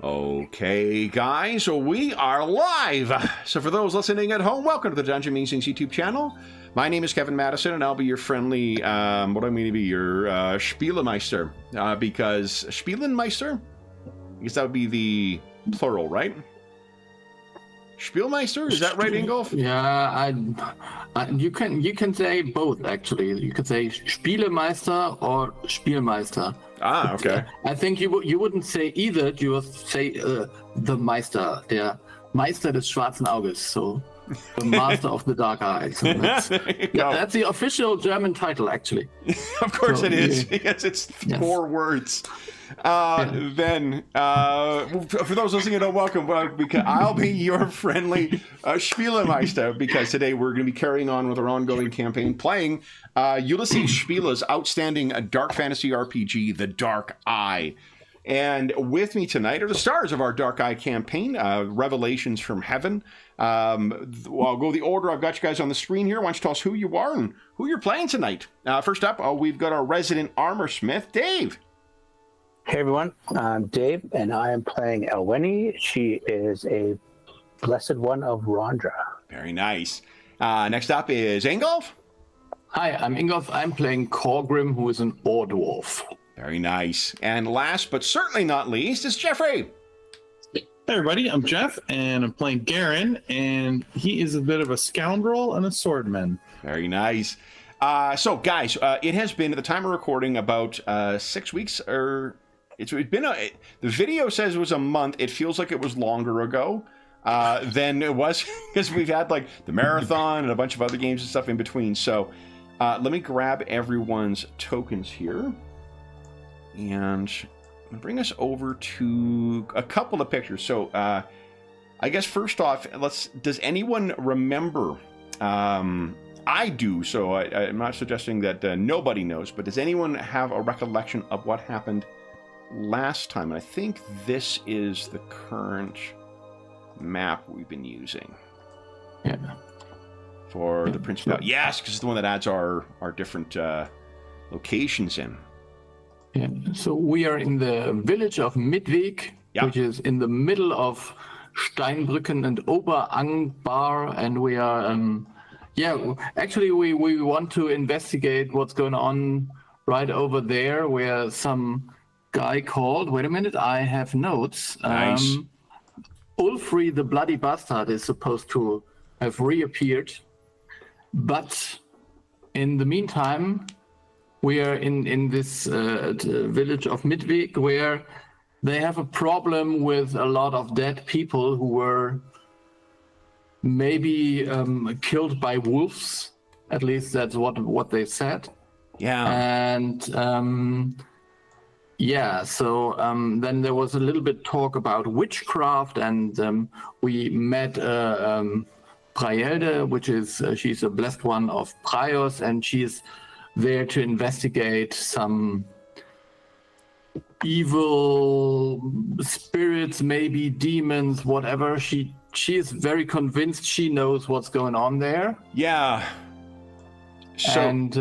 Okay, guys, so we are live. So for those listening at home, welcome to the Dungeon Musings YouTube channel. My name is Kevin Madison, and I'll be your friendly, what I'm going to be, your Spielemeister, because Spielenmeister? I guess that would be the plural, right? Spielmeister, is that right, Ingolf? Yeah, you can say both actually. You could say Spielemeister or Spielmeister. Ah, okay. I think you wouldn't say either. You would say the Meister, der Meister des schwarzen Auges, so the Master of the Dark Eye. So that's the official German title, actually. Of course it is, because it's 4 words. Then, for those listening, you know, welcome, because I'll be your friendly Spielemeister, because today we're going to be carrying on with our ongoing campaign, playing Ulysses Spiele's outstanding dark fantasy RPG, The Dark Eye. And with me tonight are the stars of our Dark Eye campaign, Revelations from Heaven. I'll go the order. I've got you guys on the screen here. Why don't you tell us who you are and who you're playing tonight? First up, we've got our resident armor smith, Dave. Hey everyone, I'm Dave, and I am playing Elweni. She is a blessed one of Rondra. Very nice. Next up is Ingolf. Hi, I'm Ingolf. I'm playing Korgrim, who is an Ore Dwarf. Very nice. And last but certainly not least is Jeffrey. Hey everybody, I'm Jeff, and I'm playing Garen, and he is a bit of a scoundrel and a swordman. Very nice. So guys, it has been, at the time of recording, about 6 weeks, or it's been the video says it was a month. It feels like it was longer ago than it was, because we've had like the marathon and a bunch of other games and stuff in between. So let me grab everyone's tokens here and bring us over to a couple of pictures. So I guess first off, does anyone remember, I do, so I'm not suggesting that nobody knows, but does anyone have a recollection of what happened last time? And I think this is the current map we've been using. Yeah. For the Principality. Yes, because it's the one that adds our different locations in. Yeah. So we are in the village of Midweg, which is in the middle of Steinbrücken and Oberangbar, and we are actually we want to investigate what's going on right over there, where some guy called, wait a minute, I have notes. Nice. Ulfri the Bloody Bastard is supposed to have reappeared, but in the meantime, we are in this village of Midweg, where they have a problem with a lot of dead people who were maybe killed by wolves. At least that's what they said. Yeah. And so then there was a little bit talk about witchcraft, and we met Praelde, which is she's a blessed one of Praios, and she's there to investigate some evil spirits, maybe demons, whatever. She is very convinced she knows what's going on there. Yeah. So, and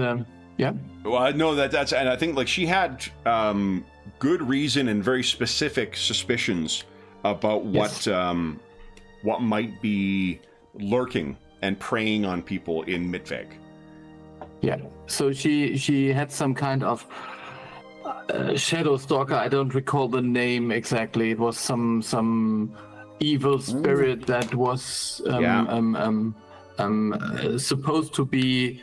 well, no, that's, and I think like she had good reason and very specific suspicions about what might be lurking and preying on people in Midweg. Yeah. So she had some kind of shadow stalker. I don't recall the name exactly. It was some evil spirit that was supposed to be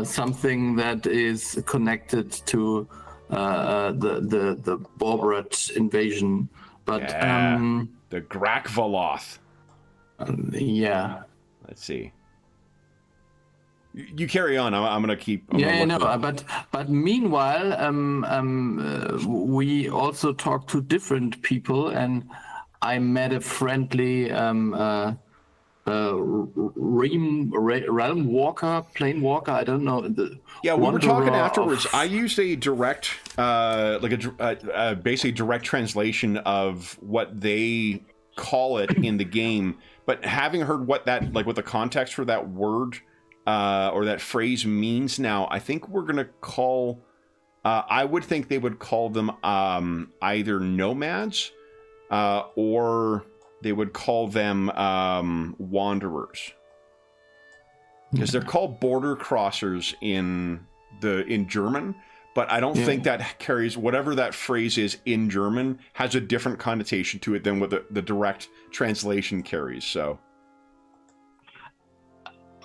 something that is connected to the Borberat invasion, but the Grakvaloth. Let's see. You carry on. I'm gonna keep. But meanwhile, we also talked to different people, and I met a friendly realm walker, plane walker. I don't know. We were talking afterwards. I used a direct, basically direct translation of what they call it in the game. But having heard what the context for that word or that phrase means now, I think we're gonna call. I would think they would call them either nomads or they would call them wanderers, because they're called border crossers in German. But I don't think that carries, whatever that phrase is in German, has a different connotation to it than what the direct translation carries. So.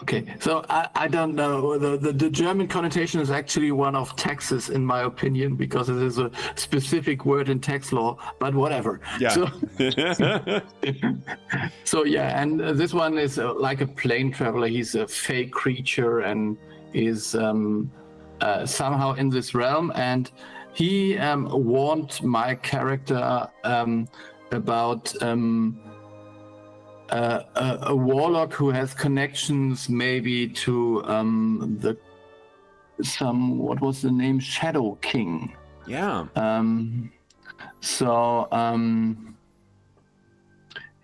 Okay, so I don't know. The German connotation is actually one of taxes, in my opinion, because it is a specific word in tax law, but whatever. Yeah. So yeah, and this one is like a plane traveler. He's a fake creature and is somehow in this realm. And he warned my character about... a warlock who has connections maybe to what was the name? Shadow King. Yeah.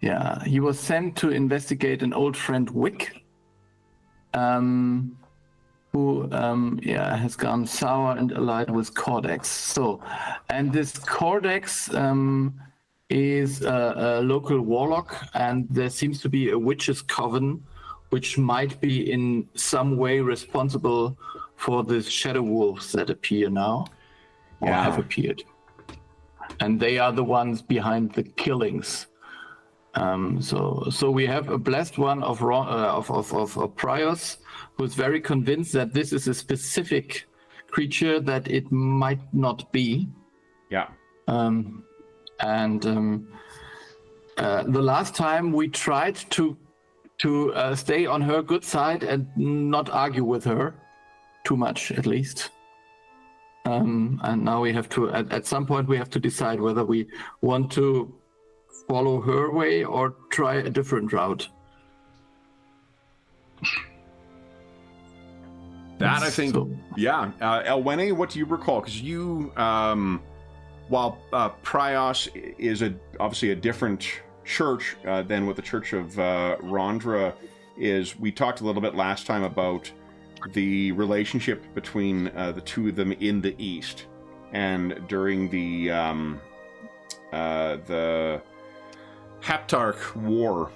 Yeah, he was sent to investigate an old friend, Wick, who has gone sour and allied with Cordex. So, and this Cordex is a local warlock, and there seems to be a witches' coven which might be in some way responsible for the shadow wolves that appear now, or have appeared. And they are the ones behind the killings. So we have a blessed one of Prios, who's very convinced that this is a specific creature that it might not be. Yeah. The last time we tried to stay on her good side and not argue with her too much, at least. And now we have to, at some point, we have to decide whether we want to follow her way or try a different route. That I think, Elwene, what do you recall? Because you, while Prios is obviously a different church than what the Church of Rondra is, we talked a little bit last time about the relationship between the two of them in the East, and during the Heptarch War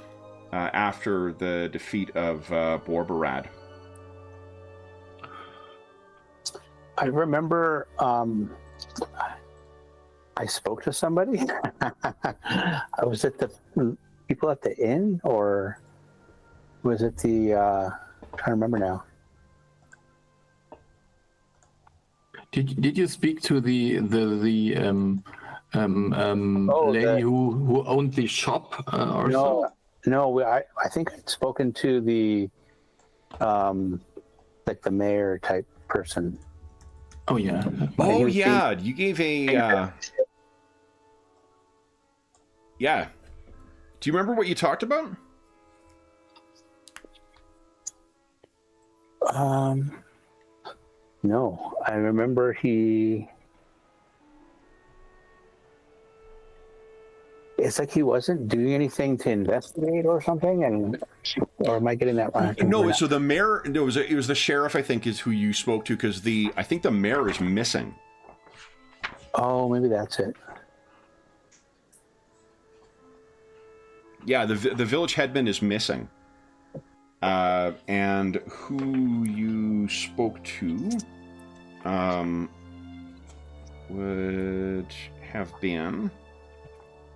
after the defeat of Borbarad. I remember I spoke to somebody. I was at the people at the inn, or was it the? I'm trying to remember now. Did you speak to the lady who owned the shop or so? No. I think I'd spoken to the like the mayor type person. Oh yeah. Oh yeah. You gave a. Yeah. Do you remember what you talked about? No, I remember it's like he wasn't doing anything to investigate or something, or am I getting that wrong? No, so the mayor, it was the sheriff, I think, is who you spoke to, because I think the mayor is missing. Oh, maybe that's it. Yeah, the village headman is missing. And who you spoke to would have been,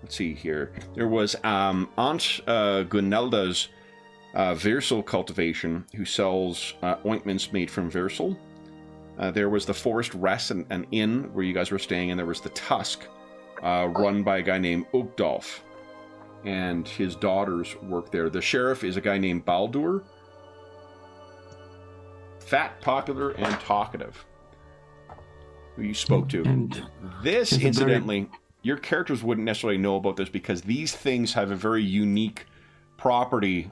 let's see here. There was Aunt Gunelda's Versal cultivation, who sells ointments made from Versal. There was the Forest Rest, an inn where you guys were staying, and there was the Tusk, run by a guy named Ugdolf. And his daughters work there. The sheriff is a guy named Baldur. Fat, popular, and talkative. Who you spoke to. And this, incidentally, your characters wouldn't necessarily know about this, because these things have a very unique property.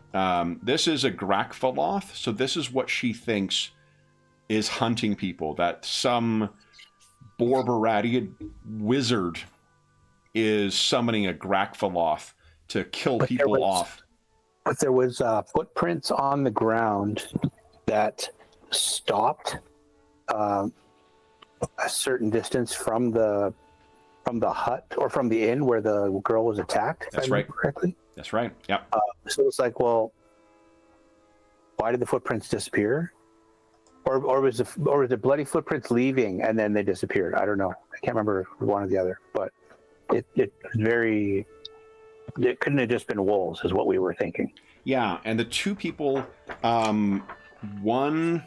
This is a Grakfaloth, so this is what she thinks is hunting people. That some Borbaradian wizard is summoning a Grakfaloth to kill people off. But there was footprints on the ground that stopped a certain distance from the from the hut or from the inn where the girl was attacked. If That's I remember correctly. That's right. Yep. So it's like, well, why did the footprints disappear? Or was it bloody footprints leaving and then they disappeared? I don't know. I can't remember one or the other, but it couldn't have just been wolves, is what we were thinking. Yeah, and the two people, one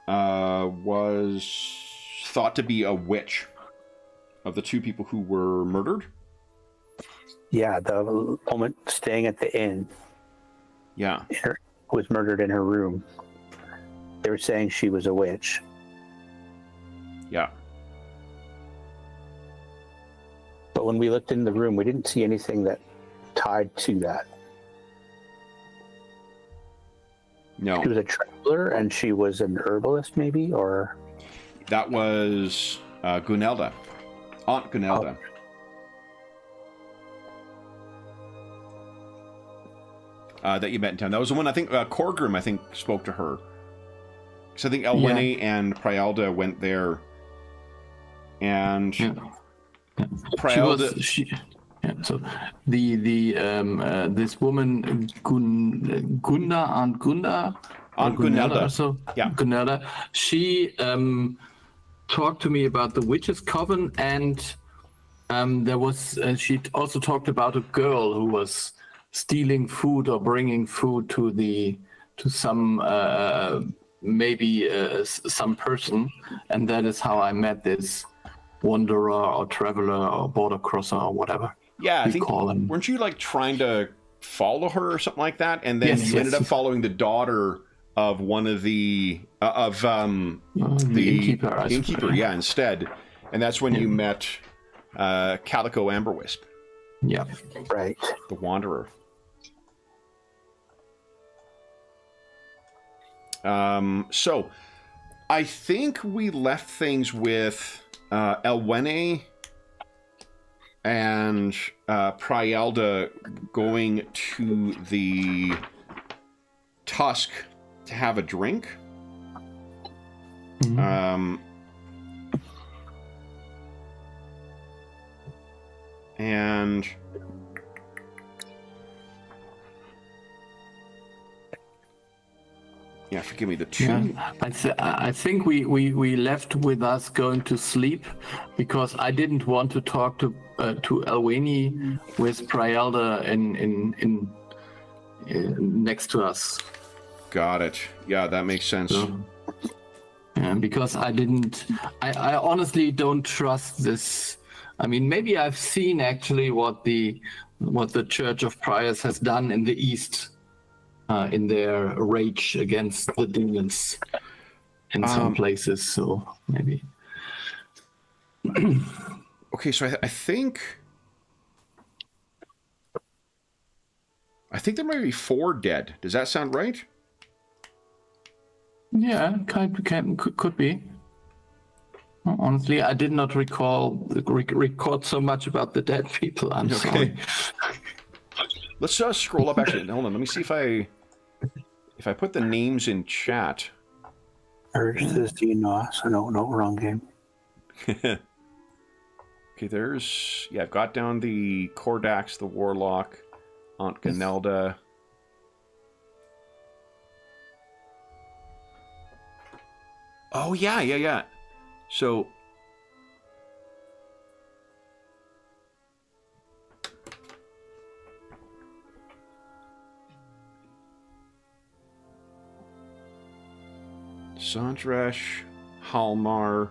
was thought to be a witch of the two people who were murdered. Yeah, the woman staying at the inn. Yeah. Was murdered in her room. They were saying she was a witch. Yeah. But when we looked in the room, we didn't see anything that tied to that. No. She was a traveler and she was an herbalist, maybe, or... That was Gunelda. Aunt Gunelda. That you met in town. That was the one, I think, Korgrim, I think, spoke to her. Because I think Elwene and Prialda went there. And Prialda... So this woman, Gunda, Aunt Gunda? Aunt Gunelda. So, yeah. Gunelda. She talked to me about the Witches' Coven, and she also talked about a girl who was stealing food or bringing food to some some person, and that is how I met this wanderer or traveler or border crosser or whatever. Yeah, I think call him. Weren't you like trying to follow her or something like that, and then you ended up following the daughter of one of the the innkeeper, yeah, instead, and that's when you met Calico Amberwisp. Yeah, right, the Wanderer. So I think we left things with Elwene and Prialda going to the Tusk to have a drink. Mm-hmm. And yeah, forgive me, the two. Yeah, I think we left with us going to sleep because I didn't want to talk to Elwene with Prialda in next to us. Got it. Yeah, that makes sense. So, yeah, because I honestly don't trust this. I mean, maybe I've seen actually what the Church of Priors has done in the East. In their rage against the demons in some places, so maybe. Okay, so I think there might be 4 dead. Does that sound right? Yeah, could be. Honestly, I did not record so much about the dead people. I'm sorry. Let's scroll up. Actually, hold on. Let me see if I put the names in chat. Urge says, "Do you know us?" No, wrong game. Okay, I've got down the Kordax, the Warlock, Aunt Gunelda. Oh yeah. So. Sandresh, Halmar,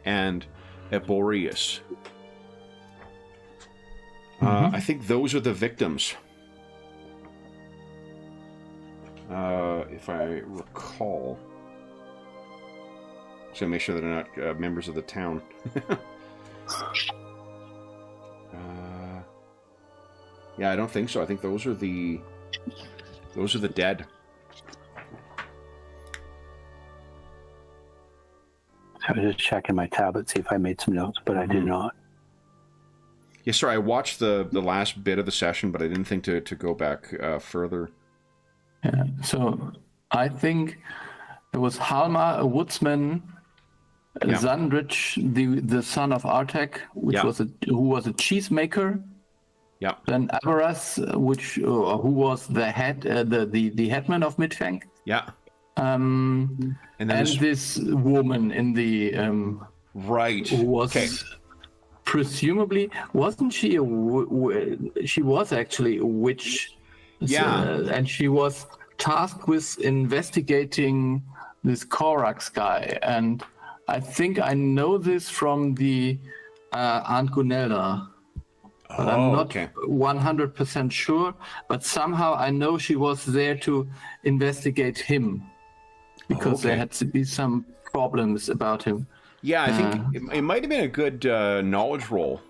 and Eborius. I think those are the victims. If I recall. So make sure that they're not members of the town. Yeah, I don't think so. I think those are the dead. I was just checking my tablet, see if I made some notes, but I did not. Yeah, sorry, I watched the last bit of the session, but I didn't think to go back further. Yeah, so I think There was Halmar, a woodsman, Yeah. Zandrich, the son of Artek, Yeah. who was a cheesemaker. Yeah. Then Avaras, who was the headman of Midfang. Yeah. And then this woman in the right. who was Okay. presumably, wasn't she she was actually a witch. Yeah. And she was tasked with investigating this Korax guy. And I think I know this from the Aunt Gunelda. But I'm not 100% sure. But somehow I know she was there to investigate him. Because there had to be some problems about him. Yeah, I think it might have been a good knowledge roll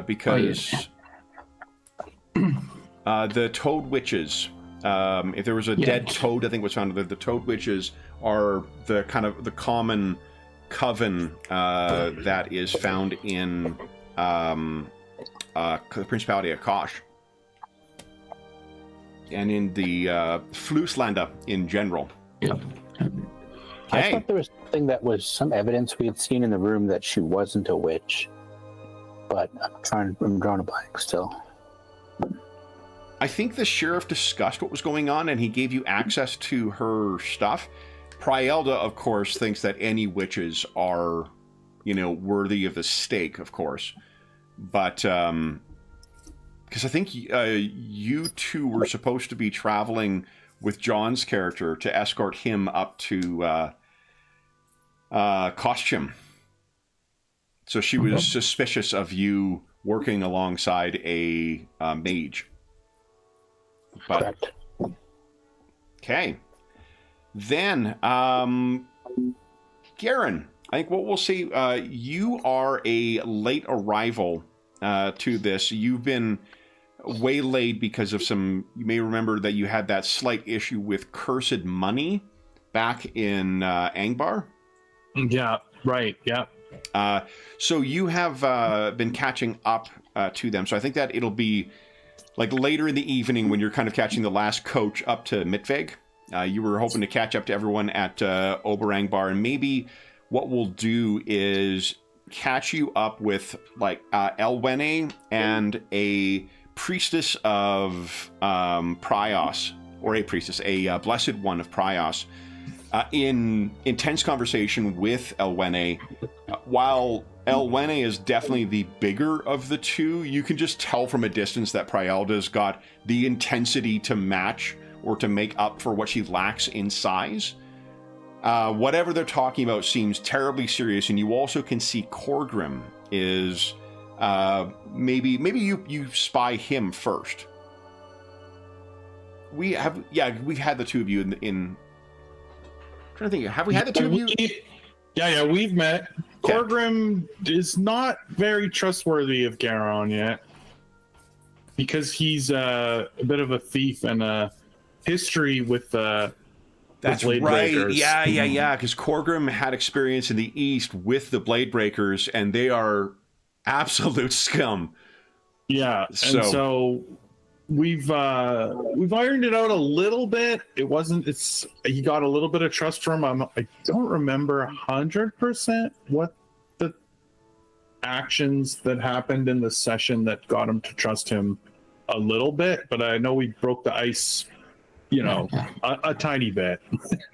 because the Toad Witches, if there was a dead toad, I think was found, the Toad Witches are the kind of the common coven that is found in the Principality of Kosh and in the Fluslanda in general. Yeah. I thought there was something that was some evidence we had seen in the room that she wasn't a witch, but I'm drawing a blank still. I think the sheriff discussed what was going on and he gave you access to her stuff. Prielda, of course, thinks that any witches are, worthy of the stake, of course. But, because I think you two were supposed to be traveling with John's character to escort him up to Costume. So she was suspicious of you working alongside a mage. But, correct. Okay. Then, Garen, I think what we'll see, you are a late arrival to this. You've been waylaid because of you may remember that you had that slight issue with cursed money back in Angbar. Yeah, right, yeah. So you have been catching up to them. So I think that it'll be like later in the evening when you're kind of catching the last coach up to Mitveg. You were hoping to catch up to everyone at Oberangbar, and maybe what we'll do is catch you up with like Elwene and a priestess of Prios, or a priestess, a blessed one of Prios, in intense conversation with Elwene. While Elwene is definitely the bigger of the two, you can just tell from a distance that Prielda's got the intensity to match or to make up for what she lacks in size. Whatever they're talking about seems terribly serious, and you also can see Korgrim is maybe you spy him first. We've had the two of you in I'm trying to think. Have we had the two of you? Yeah, we've met. Korgrim is not very trustworthy of Garon yet, because he's a bit of a thief and a history with That's Blade right. Breakers. Yeah. Because Korgrim had experience in the East with the Blade Breakers, and they are absolute scum. Yeah, and so we've ironed it out a little bit. He got a little bit of trust from him. I don't remember 100% what the actions that happened in the session that got him to trust him a little bit, but I know we broke the ice, a tiny bit.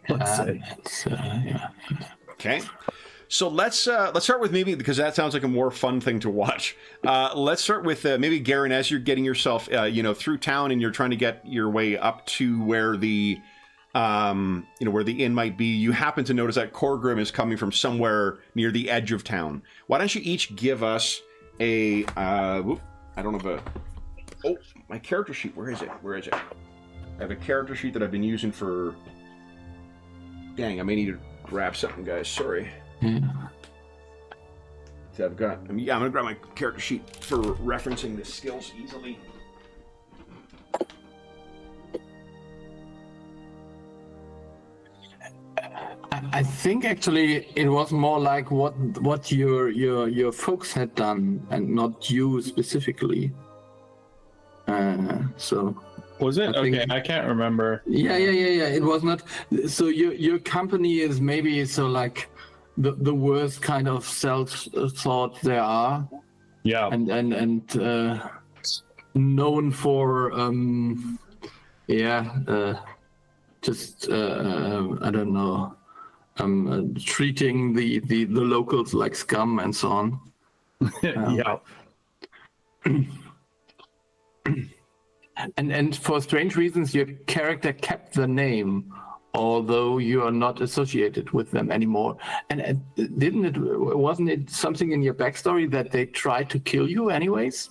Let's say. Okay. So let's start with maybe, because that sounds like a more fun thing to watch. Let's start with maybe Garen, as you're getting yourself through town and you're trying to get your way up to where the where the inn might be. You happen to notice that Korgrim is coming from somewhere near the edge of town. Why don't you each give us a I don't have my character sheet. Where is it? I have a character sheet that I've been using for. Dang, I may need to grab something, guys. Sorry. Yeah. So I'm gonna grab my character sheet for referencing the skills easily. I think actually it was more like what your folks had done, and not you specifically. So Was it? Okay, I can't remember. Yeah. It was not. So your company is maybe so like the worst kind of self-thought there are. Yeah. And known for just I don't know, treating the locals like scum and so on. Yeah. And for strange reasons, your character kept the name, although you are not associated with them anymore. And wasn't it something in your backstory that they tried to kill you anyways?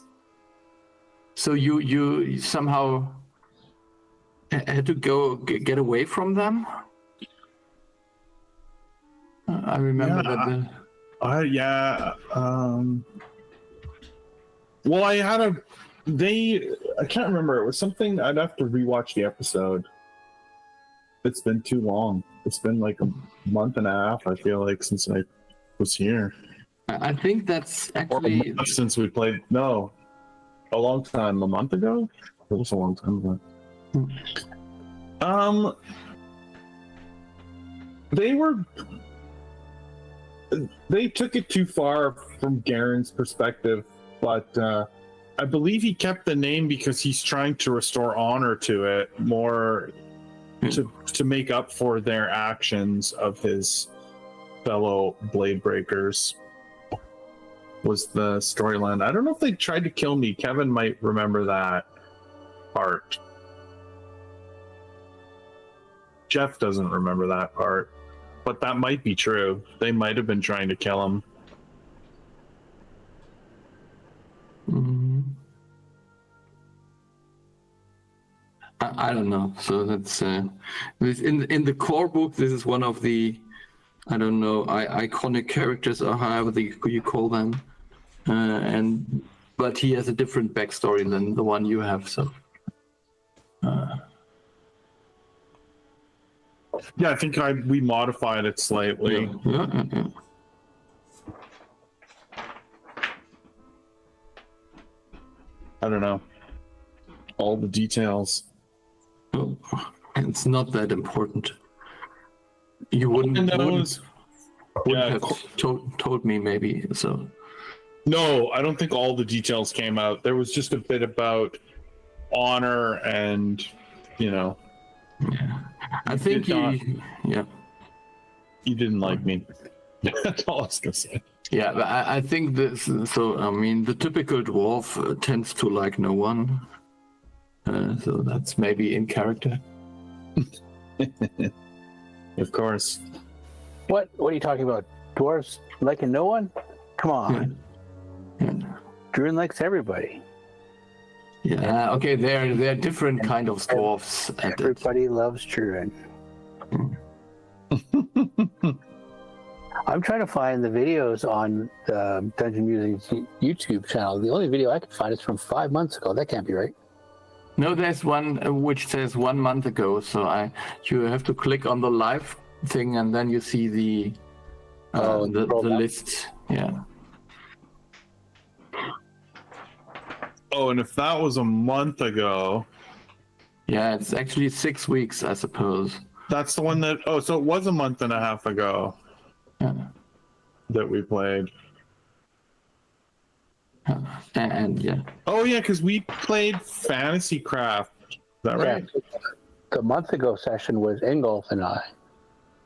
So you somehow had to get away from them? I remember that. Well, I can't remember. It was something. I'd have to rewatch the episode. It's been too long. It's been like a month and a half, I feel like, since I was here. I think that's actually... Or since we played... No. A long time. A month ago? It was a long time ago. They took it too far from Garen's perspective, but I believe he kept the name because he's trying to restore honor to it more to make up for their actions of his fellow blade breakers was the storyline. I don't know if they tried to kill me. Kevin might remember that part. Jeff doesn't remember that part, but that might be true. They might have been trying to kill him. Mm-hmm. I don't know. So that's in the core book. This is one of the, I don't know, iconic characters or however you call them, but he has a different backstory than the one you have. So. Yeah, I think we modified it slightly. Yeah. I don't know all the details. Oh, it's not that important. You wouldn't have told me maybe. So. No, I don't think all the details came out. There was just a bit about honor and, Yeah. I think you didn't like me. That's all I was gonna say. Yeah, but I think this. So I mean, the typical dwarf tends to like no one. So that's maybe in character. Of course. What are you talking about? Dwarves liking no one? Come on. Yeah. Druin likes everybody. Yeah. Okay. They're different kind of dwarfs. Everybody loves Druin. I'm trying to find the videos on the Dungeon Musing's YouTube channel. The only video I can find is from 5 months ago. That can't be right. No, there's one which says 1 month ago. So you have to click on the live thing and then you see the list. Yeah. Oh, and if that was a month ago. Yeah, it's actually 6 weeks, I suppose. That's the one that. Oh, so it was a month and a half ago. Yeah. That we played. And yeah. Oh yeah, because we played Fantasy Craft. Is that right? The month ago session was Ingolf and I.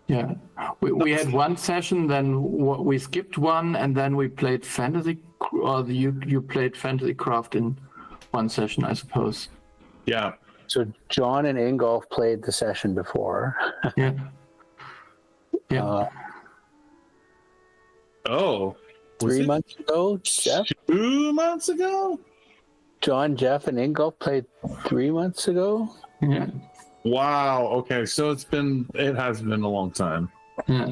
Yeah, we had one session, then we skipped one, and then we played Fantasy. Or you played Fantasy Craft in one session, I suppose. Yeah. So John and Ingolf played the session before. Yeah. Yeah. 3 months ago, Jeff? 2 months ago? John, Jeff, and Ingolf played 3 months ago? Yeah. Wow. Okay, so it has been a long time. Yeah.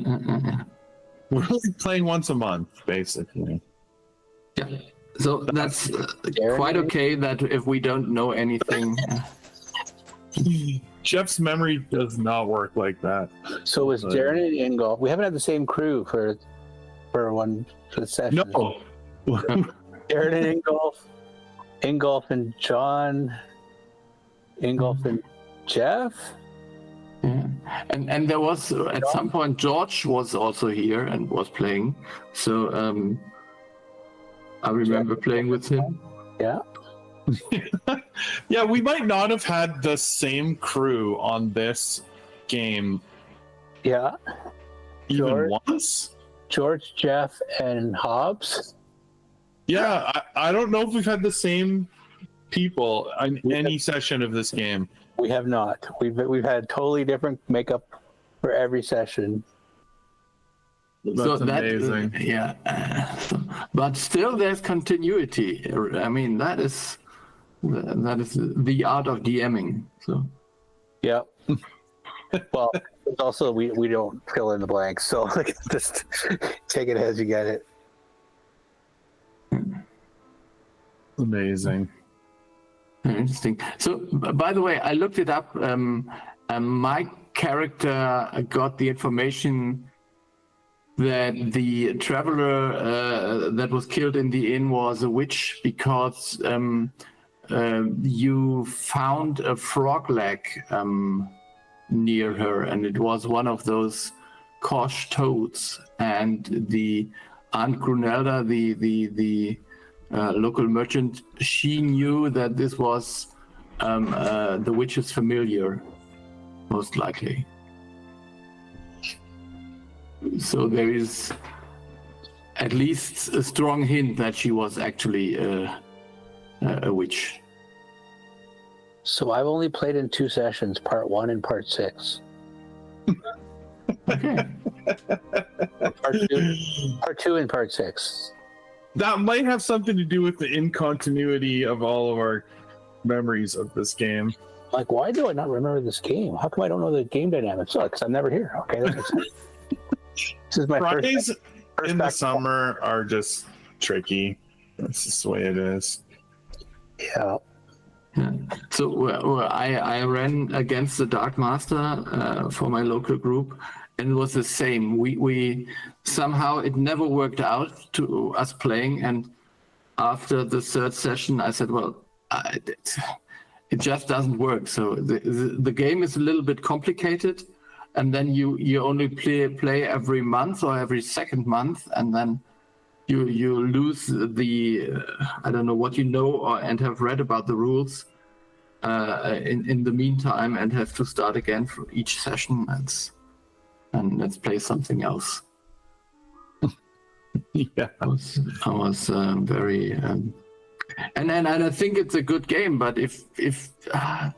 We're only playing once a month, basically. Yeah. So that's quite okay that if we don't know anything. Jeff's memory does not work like that. So was Darren and Ingolf. We haven't had the same crew for the session. No. Darren and Ingolf and John, Ingolf and Jeff. Yeah, and there was at some point George was also here and was playing. So I remember playing with him. Yeah. Yeah, we might not have had the same crew on this game. Yeah. Even once. George, Jeff, and Hobbs. Yeah, I don't know if we've had the same people in any session of this game. We have not. We've had totally different makeup for every session. That's amazing. But still, there's continuity. I mean, that is the art of DMing. So. Yep. Well, it's also we don't fill in the blanks, so like, just take it as you get it. Amazing. Interesting. So, by the way, I looked it up. My character got the information that the traveler that was killed in the inn was a witch because you found a frog leg near her, and it was one of those Kosh toads. And the Aunt Grunelda, the local merchant, she knew that this was the witch's familiar, most likely. So there is at least a strong hint that she was actually a witch. So I've only played in 2 sessions, part 1 and part 6. Okay. Part 2 and part 6. That might have something to do with the incontinuity of all of our memories of this game. Like, why do I not remember this game? How come I don't know the game dynamics? Oh, because I'm never here. Okay, that makes sense. This is my Fridays first in the back- summer are just tricky. That's just the way it is. Yeah. Yeah. So I ran against the Dark Master for my local group, and it was the same. We somehow it never worked out to us playing, and after the 3rd session, I said, "Well, it just doesn't work." So the game is a little bit complicated, and then you only play every month or every 2nd month, and then you lose the I don't know what you know and have read about the rules in the meantime, and have to start again for each session and let's play something else. Yeah, I was very and I think it's a good game, but if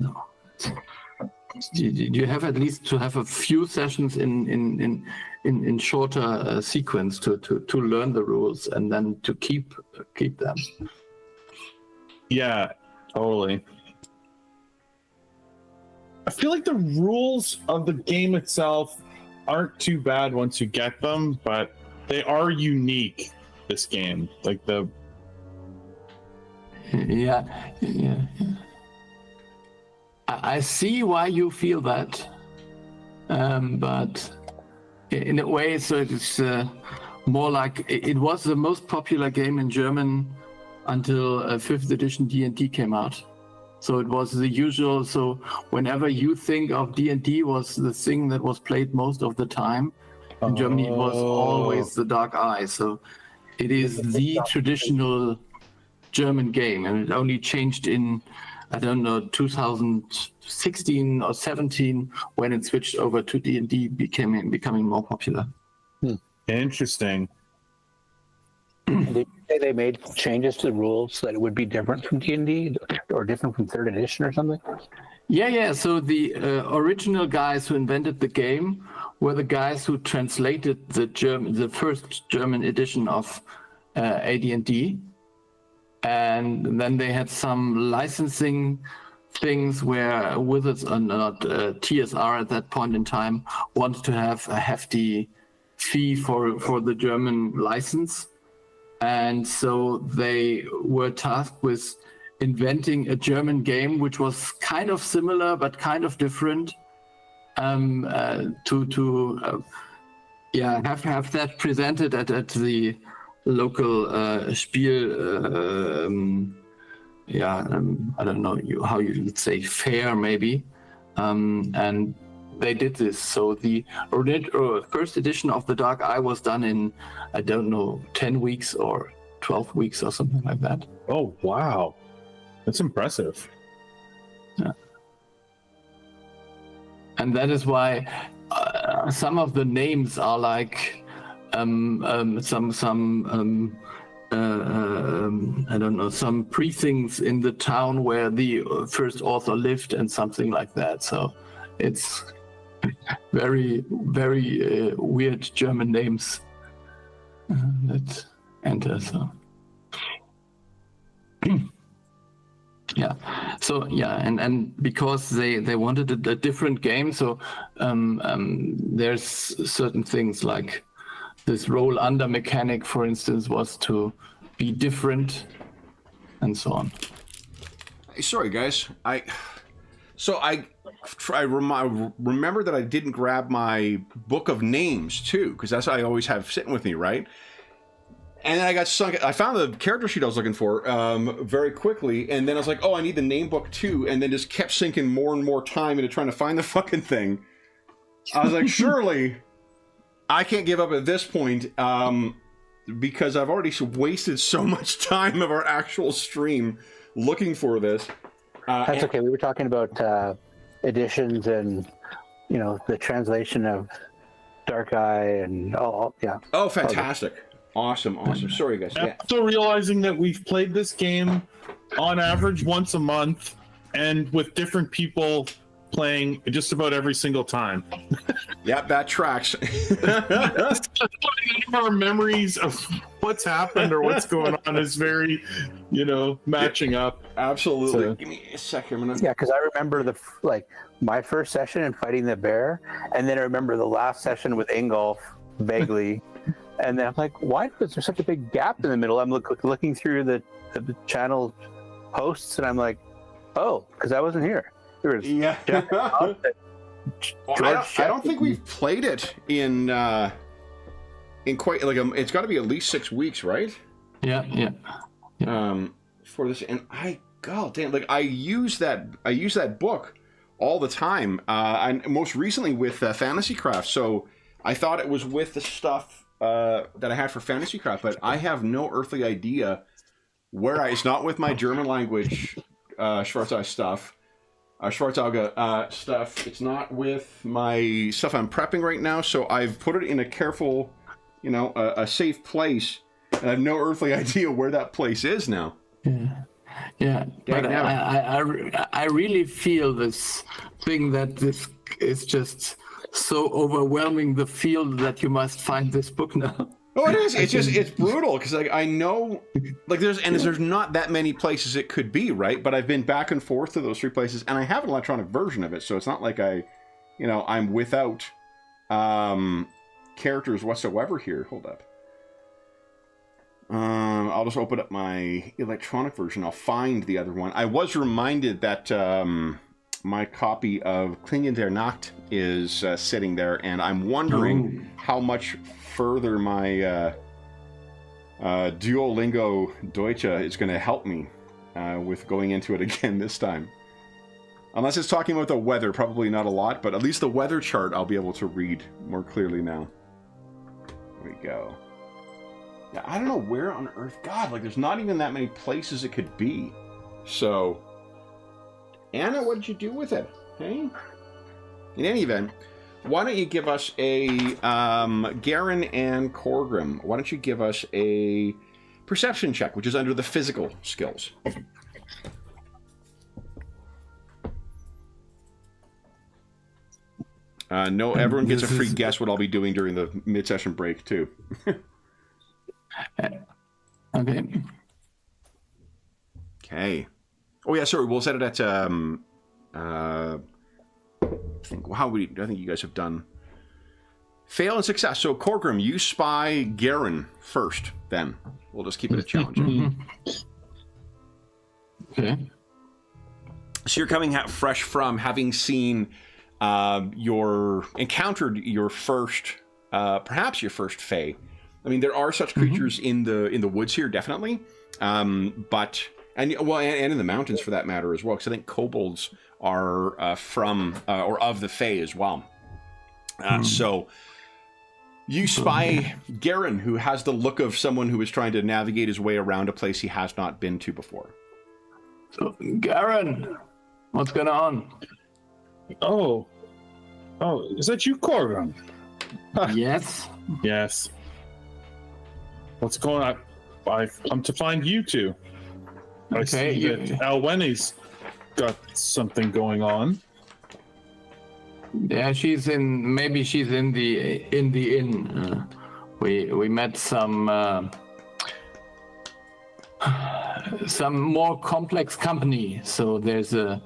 no, you have at least to have a few sessions in shorter sequence to learn the rules and then to keep them. Yeah, totally. I feel like the rules of the game itself aren't too bad once you get them, but they are unique, this game. Like the... Yeah. I see why you feel that. But in a way, so it's more like it was the most popular game in German until 5th edition D&D came out. So it was the usual. So whenever you think of D&D, was the thing that was played most of the time. In Germany, it was always the Dark Eye. So it is the traditional German game, and it only changed in, I don't know, 2016 or 17 when it switched over to D&D, becoming more popular. Interesting. Did you say they made changes to the rules so that it would be different from D&D or different from 3rd edition or something? Yeah. So the original guys who invented the game were the guys who translated the first German edition of AD&D, and then they had some licensing things where Wizards or not TSR at that point in time wanted to have a hefty fee for the German license. And so they were tasked with inventing a German game which was kind of similar but kind of different, have that presented at the local Spiel I don't know how you would say, fair maybe, and they did this. So the first edition of the Dark Eye was done in, I don't know, 10 weeks or 12 weeks or something like that. Oh, wow. That's impressive. Yeah. And that is why some of the names are like I don't know, some precincts in the town where the first author lived and something like that. So it's very, very weird German names that enter. So yeah. So yeah, and because they wanted a different game, so there's certain things like this roll under mechanic, for instance, was to be different, and so on. Sorry, guys. I remember that I didn't grab my book of names too, because that's what I always have sitting with me, right? And then I got sunk. I found the character sheet I was looking for very quickly, and then I was like, "Oh, I need the name book too," and then just kept sinking more and more time into trying to find the fucking thing. I was like, surely I can't give up at this point, because I've already wasted so much time of our actual stream looking for this. That's okay. We were talking about editions and, you know, the translation of Dark Eye and all yeah. Oh, fantastic. Awesome. Sorry, guys. I'm still realizing that we've played this game on average once a month and with different people playing just about every single time. Yep, that tracks. Our memories of what's happened or what's going on is very, matching up. Absolutely. So, give me a second. Yeah, because I remember my first session and fighting the bear, and then I remember the last session with Ingolf vaguely, and then I'm like, why was there such a big gap in the middle? I'm looking through the channel posts, and I'm like, oh, because I wasn't here. Yeah. I don't think we've played it in quite like it's got to be at least 6 weeks, right? Yeah. For this, and god damn, like I use that book all the time. And most recently with Fantasy Craft. So I thought it was with the stuff that I had for Fantasy Craft, but I have no earthly idea where it's not with my German language Schwarzauge stuff. Schwarzauge stuff. It's not with my stuff I'm prepping right now, so I've put it in a careful, a safe place, and I have no earthly idea where that place is now. Yeah. But I really feel this thing that this is just so overwhelming, the field that you must find this book now. Oh, it is. It's brutal because I know there's not that many places it could be, right? But I've been back and forth to those 3 places, and I have an electronic version of it, so it's not like I'm without characters whatsoever here. Hold up. I'll just open up my electronic version. I'll find the other one. I was reminded that my copy of Klingen der Nacht is sitting there, and I'm wondering how much further my Duolingo Deutsche is going to help me with going into it again this time. Unless it's talking about the weather, probably not a lot, but at least the weather chart I'll be able to read more clearly now. There we go. Yeah, I don't know where on earth, God, there's not even that many places it could be. So, Anna, what did you do with it? Hey? In any event, why don't you give us a, Garen and Korgrim, why don't you give us a perception check, which is under the physical skills. No, everyone gets a free guess what I'll be doing during the mid-session break, too. Okay. Okay. Oh, yeah, sorry, we'll set it at, I think you guys have done fail and success. So Korgrim, you spy Garen first. Then we'll just keep it a challenge. Okay. So you're coming out fresh from having seen encountered your first, perhaps your first Fae. I mean, there are such creatures in the woods here, definitely. But And well, and in the mountains for that matter as well, because I think kobolds are from or of the Fae as well. So you spy Garen, who has the look of someone who is trying to navigate his way around a place he has not been to before. So, Garen, what's going on? Oh, is that you, Corgan? Yes. Yes. What's going on? I've come to find you two. I see that Alweni's got something going on. Yeah, maybe she's in the inn. We met some more complex company. So there's a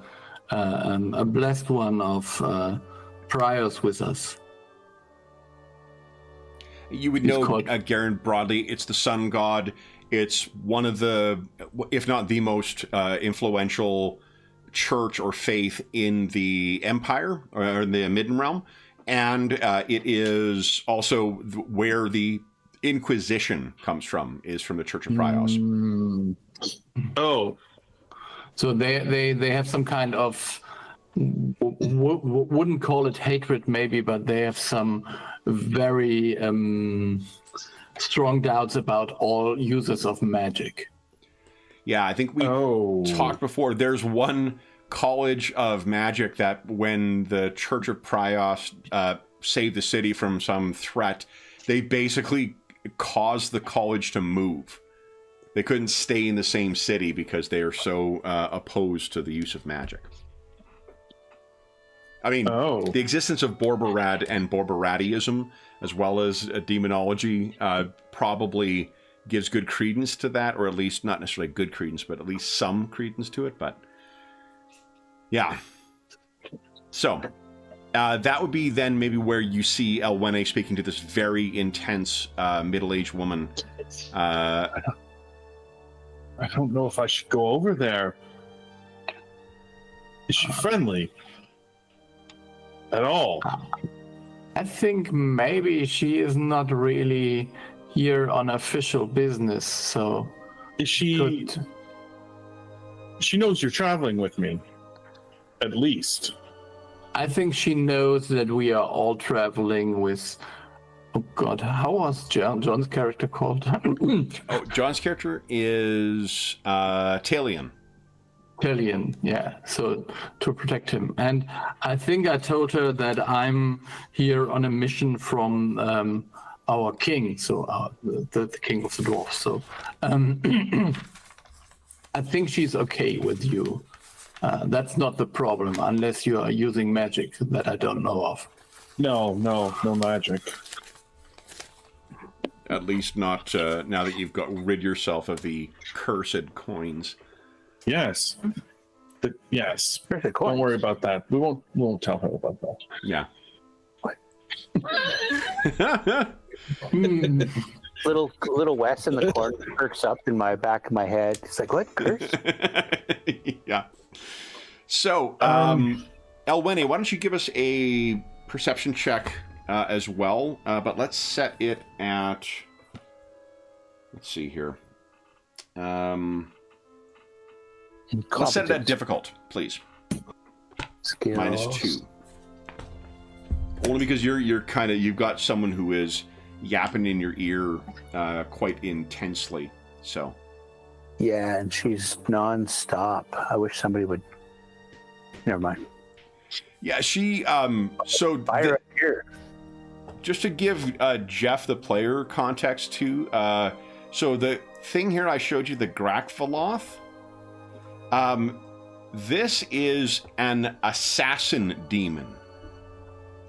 blessed one of priors with us. You would know Garen broadly. It's the sun god. It's one of the, if not the most influential church or faith in the Empire or in the Midden Realm, and it is also where the Inquisition comes from. Is from the Church of Prios. Oh, so they have some kind of wouldn't call it hatred maybe, but they have some very strong doubts about all users of magic. Yeah, I think we talked before. There's one college of magic that when the Church of Prios saved the city from some threat, they basically caused the college to move. They couldn't stay in the same city because they are so opposed to the use of magic. I mean, the existence of Borbarad and Borbaradiism, as well as demonology, probably gives good credence to that, or at least not necessarily good credence, but at least some credence to it. But yeah. So that would be then maybe where you see Elwene speaking to this very intense middle-aged woman. I don't know if I should go over there. Is she friendly? At all? I think maybe she is not really here on official business, so... Is she... She knows you're traveling with me. At least. I think she knows that we are all traveling with... Oh god, how was John's character called? John's character is Talion. Talion, yeah, so to protect him. And I think I told her that I'm here on a mission from our king, so the king of the dwarves. So I think she's okay with you. That's not the problem, unless you are using magic that I don't know of. No magic. At least not now that you've rid yourself of the cursed coins. Yes. Yes. Don't worry about that. We won't tell her about that. Yeah. What? Little Wes in the corner perks up in my back of my head. It's like, what curse? Yeah. So, Elwene, why don't you give us a perception check as well? But let's set it at. Let's see here. Let's set it at difficult, please. Skills. -2. Only because you've got someone who is yapping in your ear quite intensely. So. Yeah, and she's non-stop. I wish somebody would. Never mind. Yeah, she. So. Fire here. Just to give Jeff, the player, context too. So the thing here I showed you, the Grakvaloth. This is an assassin demon,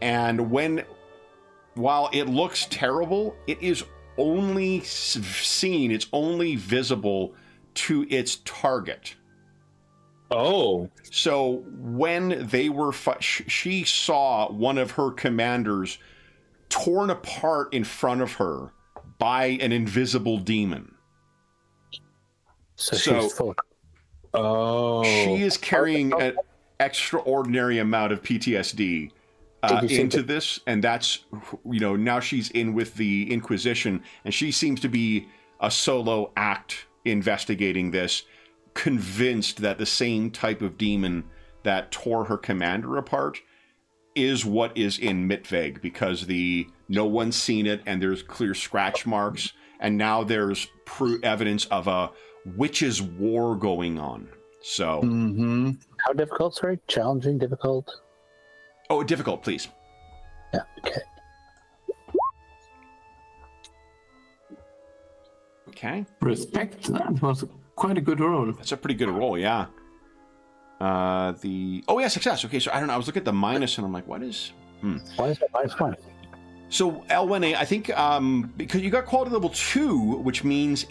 and while it looks terrible, it is only seen, it's only visible to its target. Oh. So when they were, she saw one of her commanders torn apart in front of her by an invisible demon. So she's full of... Oh. She is carrying an extraordinary amount of PTSD into this, and that's, now she's in with the Inquisition, and she seems to be a solo act investigating this, convinced that the same type of demon that tore her commander apart is what is in Mitveg, because no one's seen it and there's clear scratch marks, and now there's evidence of a witches' war going on. So, How difficult? Sorry, challenging, difficult. Oh, difficult, please. Yeah. Okay. Okay. Respect. That was quite a good roll. That's a pretty good roll, yeah. Success. Okay, so I don't know. I was looking at the minus, and I'm like, what is? Why is that -1? So Elwene, I think because you got quality level 2, which means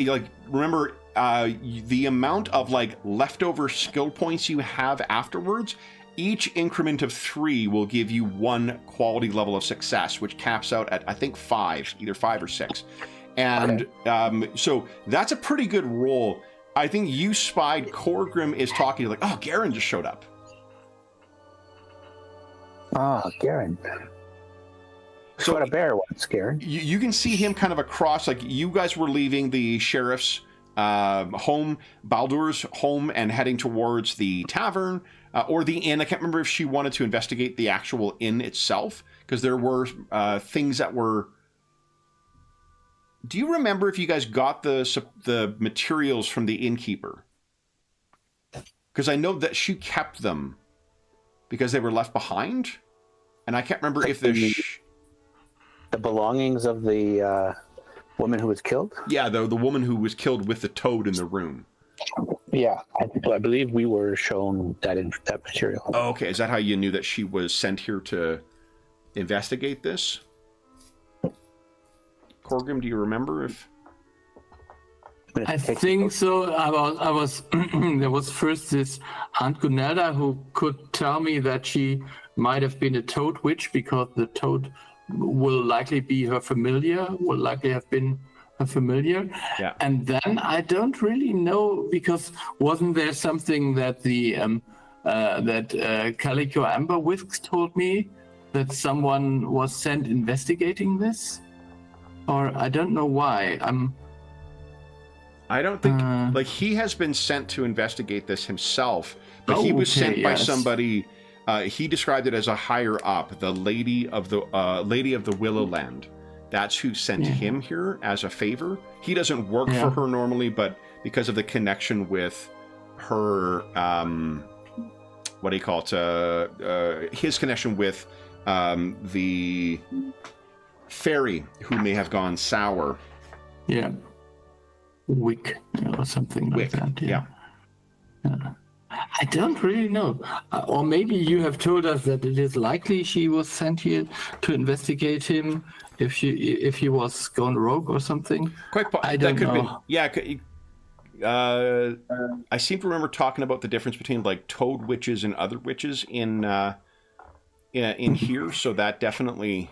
remember the amount of leftover skill points you have afterwards. Each increment of 3 will give you 1 quality level of success, which caps out at I think 5, either 5 or 6. And so that's a pretty good roll. I think you spied Korgrim is talking like, oh, Garen just showed up. Oh, Garen. So what a bear once, Garen. You can see him kind of across, like you guys were leaving the sheriff's home, Baldur's home, and heading towards the tavern or the inn. I can't remember if she wanted to investigate the actual inn itself, because there were things that were... Do you remember if you guys got the materials from the innkeeper? Because I know that she kept them because they were left behind, and I can't remember if the belongings of the woman who was killed. Yeah, the woman who was killed with the toad in the room. Yeah, I believe we were shown that material. Oh, okay, is that how you knew that she was sent here to investigate this? Korgrim, do you remember if... I think so. I was there was first this Aunt Gunelda who could tell me that she might have been a toad witch, because the toad will likely be her familiar, will likely have been her familiar. Yeah. And then I don't really know, because wasn't there something that the Calico Amber Whisks told me, that someone was sent investigating this? Or I don't know why. I don't think he has been sent to investigate this himself, but he was sent by somebody. He described it as a higher up, the Lady of the Willowland. That's who sent him here as a favor. He doesn't work for her normally, but because of the connection with her, what do you call it? His connection with the fairy who may have gone sour. Yeah. Wick or something like that. Yeah. I don't really know. Or maybe you have told us that it is likely she was sent here to investigate him if he was gone rogue or something. I don't know. Yeah. I seem to remember talking about the difference between like toad witches and other witches in here, so that definitely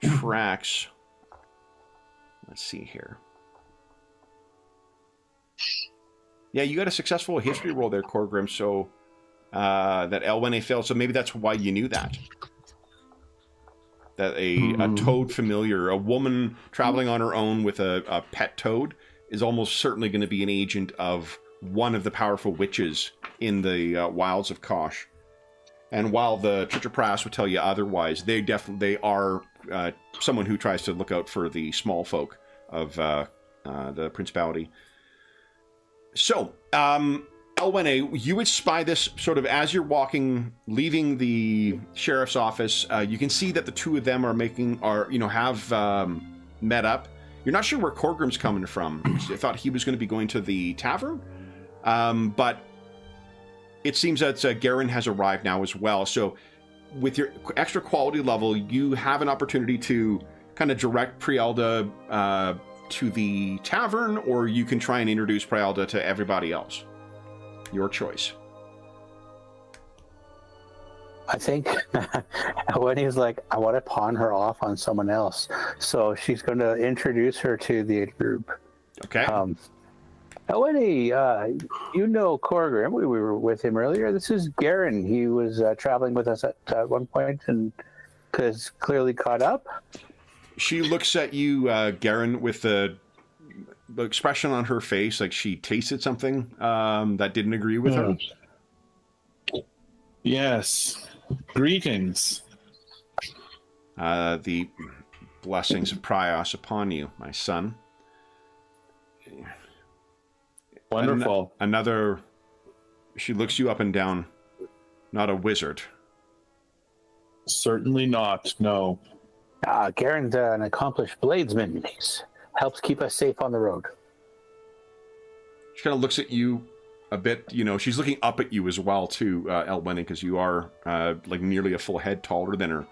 tracks. Let's see here. Yeah, you got a successful history roll there, Korgrim, so that Elwene failed, so maybe that's why you knew that. That a toad familiar, a woman traveling on her own with a pet toad, is almost certainly going to be an agent of one of the powerful witches in the wilds of Kosh. And while the Chichapras would tell you otherwise, they are someone who tries to look out for the small folk of the principality. So, Elwene, you would spy this sort of as you're leaving the sheriff's office. You can see that the two of them have met up. You're not sure where Korgrim's coming from. I thought he was going to be going to the tavern, but it seems that Garen has arrived now as well. So, with your extra quality level, you have an opportunity to kind of direct Prielda to the tavern, or you can try and introduce Prielda to everybody else. Your choice. I think when he's like, I want to pawn her off on someone else, so she's going to introduce her to the group. Okay. Elwene, you know Korgrim. We were with him earlier. This is Garen. He was traveling with us at one point and is clearly caught up. She looks at you, Garen, with expression on her face, like she tasted something that didn't agree with her. Yes. Greetings. The blessings of Prios upon you, my son. Wonderful. Another. She looks you up and down. Not a wizard. Certainly not. No. Garen's an accomplished bladesman. He helps keep us safe on the road. She kind of looks at you a bit. You know, she's looking up at you as well, too, Elwyn, because you are like nearly a full head taller than her.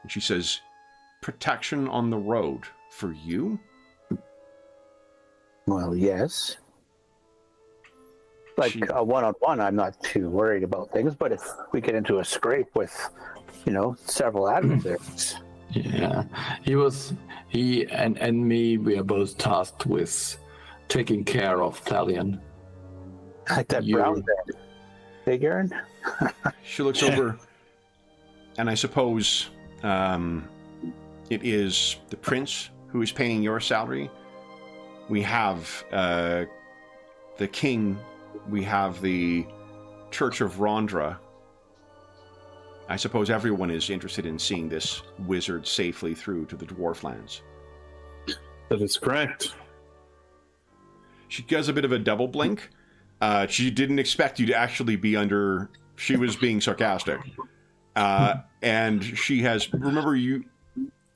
And she says, "Protection on the road for you?" Well, yes. Like a one-on-one, I'm not too worried about things, but if we get into a scrape with, several adversaries. Yeah, he and me, we are both tasked with taking care of Thalion. Like that brown bed. Hey, Garen? She looks over, and I suppose it is the prince who is paying your salary. We have the king. We have the Church of Rondra. I suppose everyone is interested in seeing this wizard safely through to the Dwarflands. That is correct. She does a bit of a double blink. She didn't expect you to actually be under... She was being sarcastic. And she has... Remember, you...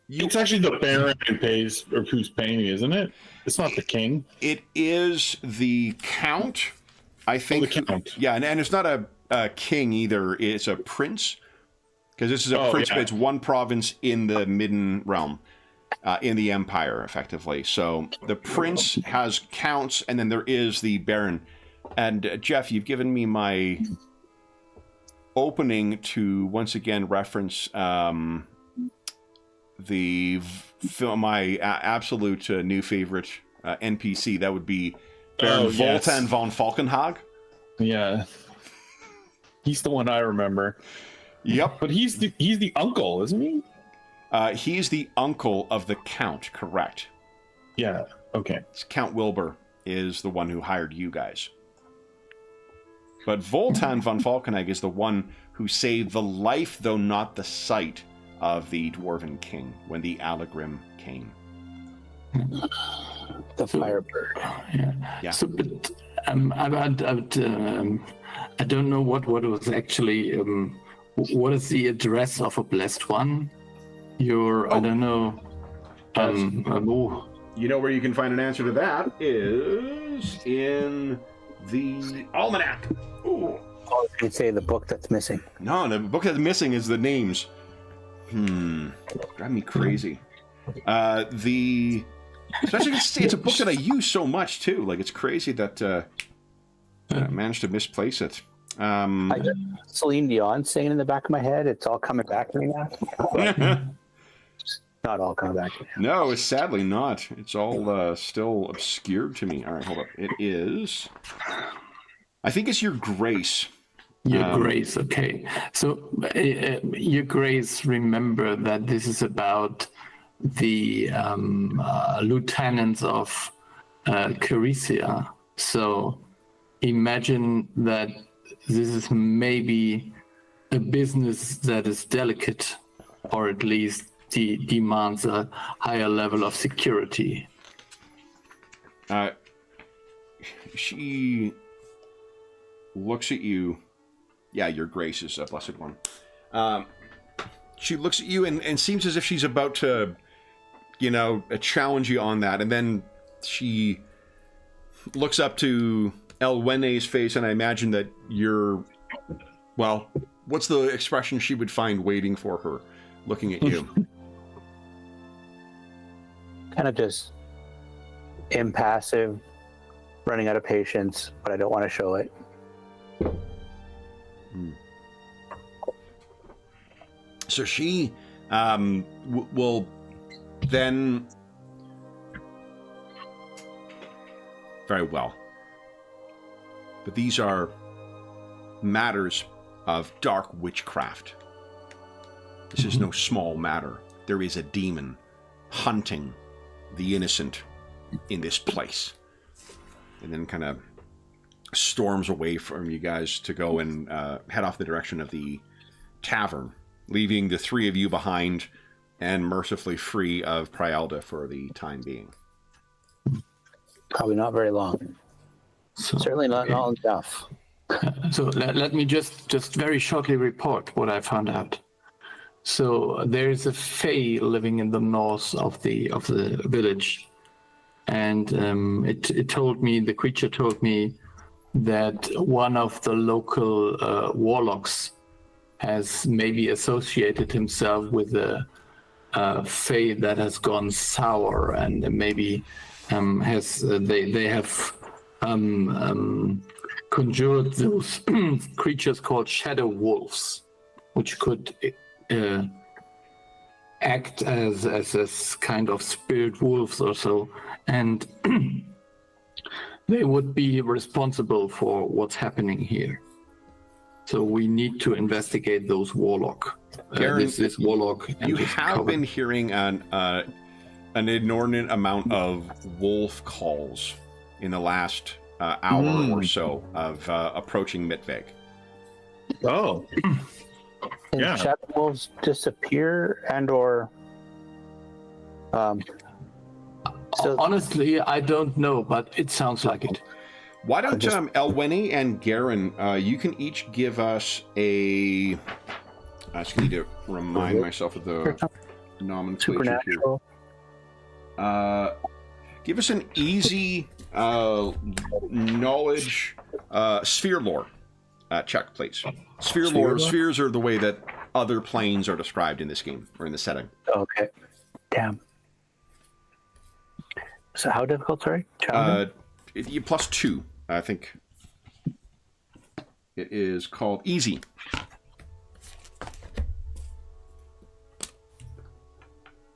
It's actually the Baron who pays, or who's paying, isn't it? It's not the king. It is the Count, I think. Oh, the Count. Yeah, and it's not a king either. It's a prince. Because this is a prince, but it's one province in the Midden Realm, in the Empire, effectively. So the prince has counts, and then there is the Baron. And Jeff, you've given me my opening to once again reference the film, my absolute new favorite NPC. That would be Baron Voltan von Falkenhag. Yeah, he's the one I remember. Yep, but he's the uncle, isn't he? He's the uncle of the Count, correct? Yeah. Okay. Count Wilbur is the one who hired you guys. But Voltan von Falkenhag is the one who saved the life, though not the sight, of the Dwarven King when the Allegrim came. The Firebird. Yeah. So, but I don't know what was actually... what is the address of a blessed one? I don't know. You know where you can find an answer to that is in the Almanac. Ooh. Oh, you'd say the book that's missing. No, the book that's missing is the names. Drive me crazy. Especially it's a book that I use so much too. Like it's crazy that I managed to misplace it. I got Celine Dion singing in the back of my head. It's all coming back to me now. Not all coming back to me. No, it's sadly not. It's all still obscured to me. All right, hold up. It is... I think it's Your Grace. Your Grace, okay. So, Your Grace, remember that this is about the lieutenants of Carissia. So, imagine that this is maybe a business that is delicate, or at least demands a higher level of security. She looks at you. Yeah, Your Grace is a blessed one. She looks at you and seems as if she's about to, challenge you on that. And then she looks up to Elwene's face, and I imagine that you're... Well, what's the expression she would find waiting for her, looking at you? Kind of just impassive, running out of patience, but I don't want to show it. So she will then... Very well. But these are matters of dark witchcraft. This is no small matter. There is a demon hunting the innocent in this place. and then kind of storms away from you guys to go and head off the direction of the tavern, leaving the three of you behind and mercifully free of Prialda for the time being. Probably not very long. Certainly not long enough. So let me just very shortly report what I found out. So there is a fae living in the north of the village, and the creature told me that one of the local warlocks has maybe associated himself with a fae that has gone sour, and maybe they have conjured those creatures called shadow wolves, which could act as this kind of spirit wolves or so, and they would be responsible for what's happening here. So we need to investigate those warlock. This warlock. You have been hearing an inordinate amount of wolf calls in the last hour or so of approaching Mitveg. Oh. Can Yeah. shadow wolves disappear and/or? Honestly, I don't know, but it sounds like it. Why don't Elweni and Garen, you can each give us a... I just need to remind myself of the nomenclature here. Supernatural. Give us an easy knowledge sphere lore check, please. Sphere lore. Spheres are the way that other planes are described in this game or in the setting. Okay. Damn. So how difficult? Sorry. +2, I think. It is called easy.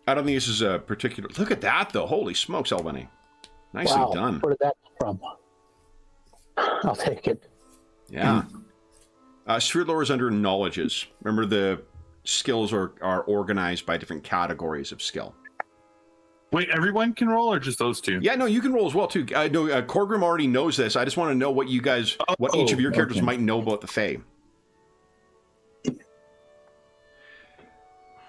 I don't think this is a particular... Look at that, though. Holy smokes, Elveni. Nicely done. Where did that come from? I'll take it. Yeah. Sphere lore is under knowledges. Remember, the skills are organized by different categories of skill. Wait, everyone can roll, or just those two? Yeah, no, you can roll as well, too. I know Corgrim already knows this. I just want to know what you guys... what each of your characters might know about the Fae.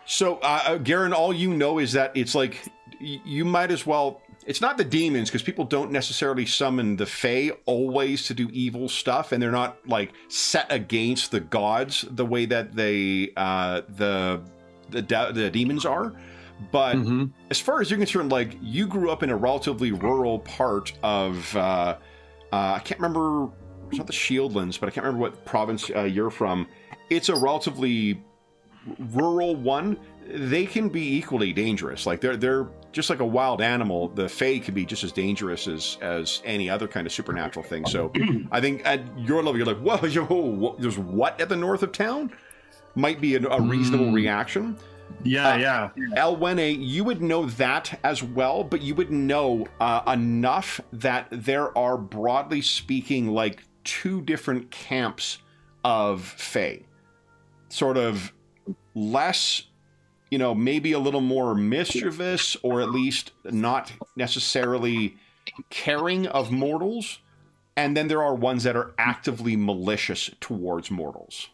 So, Garen, all you know is that it's like, you might as well... It's not the demons, because people don't necessarily summon the Fae always to do evil stuff, and they're not, like, set against the gods the way that they, the demons are. But as far as you're concerned, like, you grew up in a relatively rural part of, I can't remember, it's not the Shieldlands, but I can't remember what province you're from. It's a relatively rural one. They can be equally dangerous. Like, they're just like a wild animal. The Fae can be just as dangerous as any other kind of supernatural thing. So I think at your level, you're like, whoa, there's what at the north of town? Might be a reasonable reaction. Yeah. Elwene, you would know that as well, but you would know enough that there are, broadly speaking, like 2 different camps of Fae. Sort of less, maybe a little more mischievous, or at least not necessarily caring of mortals. And then there are ones that are actively malicious towards mortals.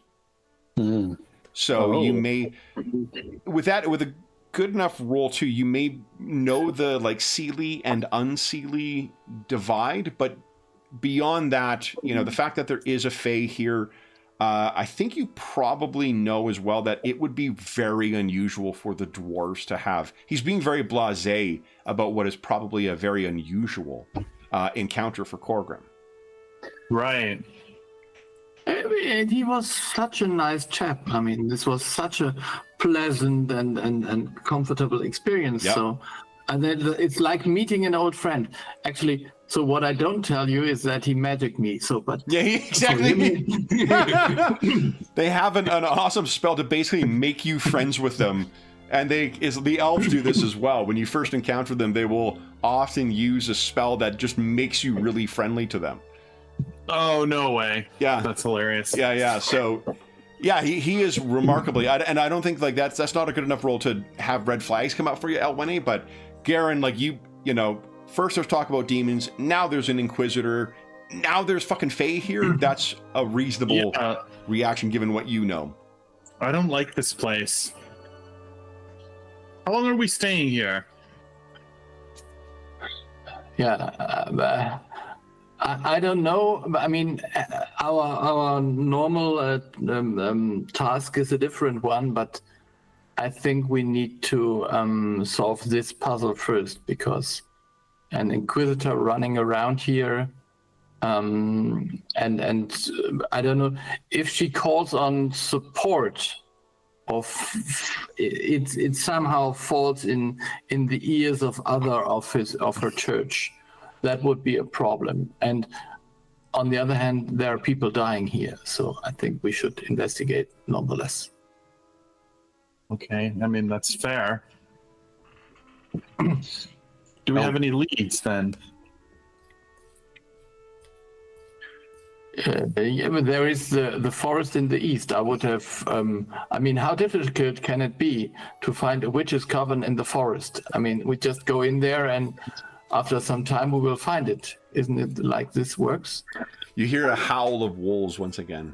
So you may, with a good enough roll too, you may know the like Seelie and Unseelie divide, but beyond that, the fact that there is a Fae here, I think you probably know as well that it would be very unusual for the dwarves to have. He's being very blasé about what is probably a very unusual encounter for Corgrim. Right. And he was such a nice chap. I mean, this was such a pleasant and comfortable experience. Yep. So, and then it's like meeting an old friend. Actually, so what I don't tell you is that he magicked me. So, but yeah, exactly. They have an awesome spell to basically make you friends with them, and the elves do this as well. When you first encounter them, they will often use a spell that just makes you really friendly to them. Oh, no way. Yeah. That's hilarious. Yeah. So, yeah, he is remarkably... and I don't think, like, that's not a good enough role to have red flags come out for you, Elwene, but Garen, like, you know, first there's talk about demons, now there's an Inquisitor, now there's fucking Fae here. That's a reasonable reaction given what you know. I don't like this place. How long are we staying here? Yeah, I don't know. I mean, our normal task is a different one, but I think we need to solve this puzzle first, because an Inquisitor running around here, and I don't know if she calls on support. It somehow falls in the ears of other of her church. That would be a problem. And on the other hand, there are people dying here, so I think we should investigate nonetheless. Okay, I mean that's fair. Do we have any leads then? Yeah, but there is the forest in the east. I would have. I mean, how difficult can it be to find a witch's coven in the forest? I mean, we just go in there, and after some time, we will find it. Isn't it like this works? You hear a howl of wolves once again.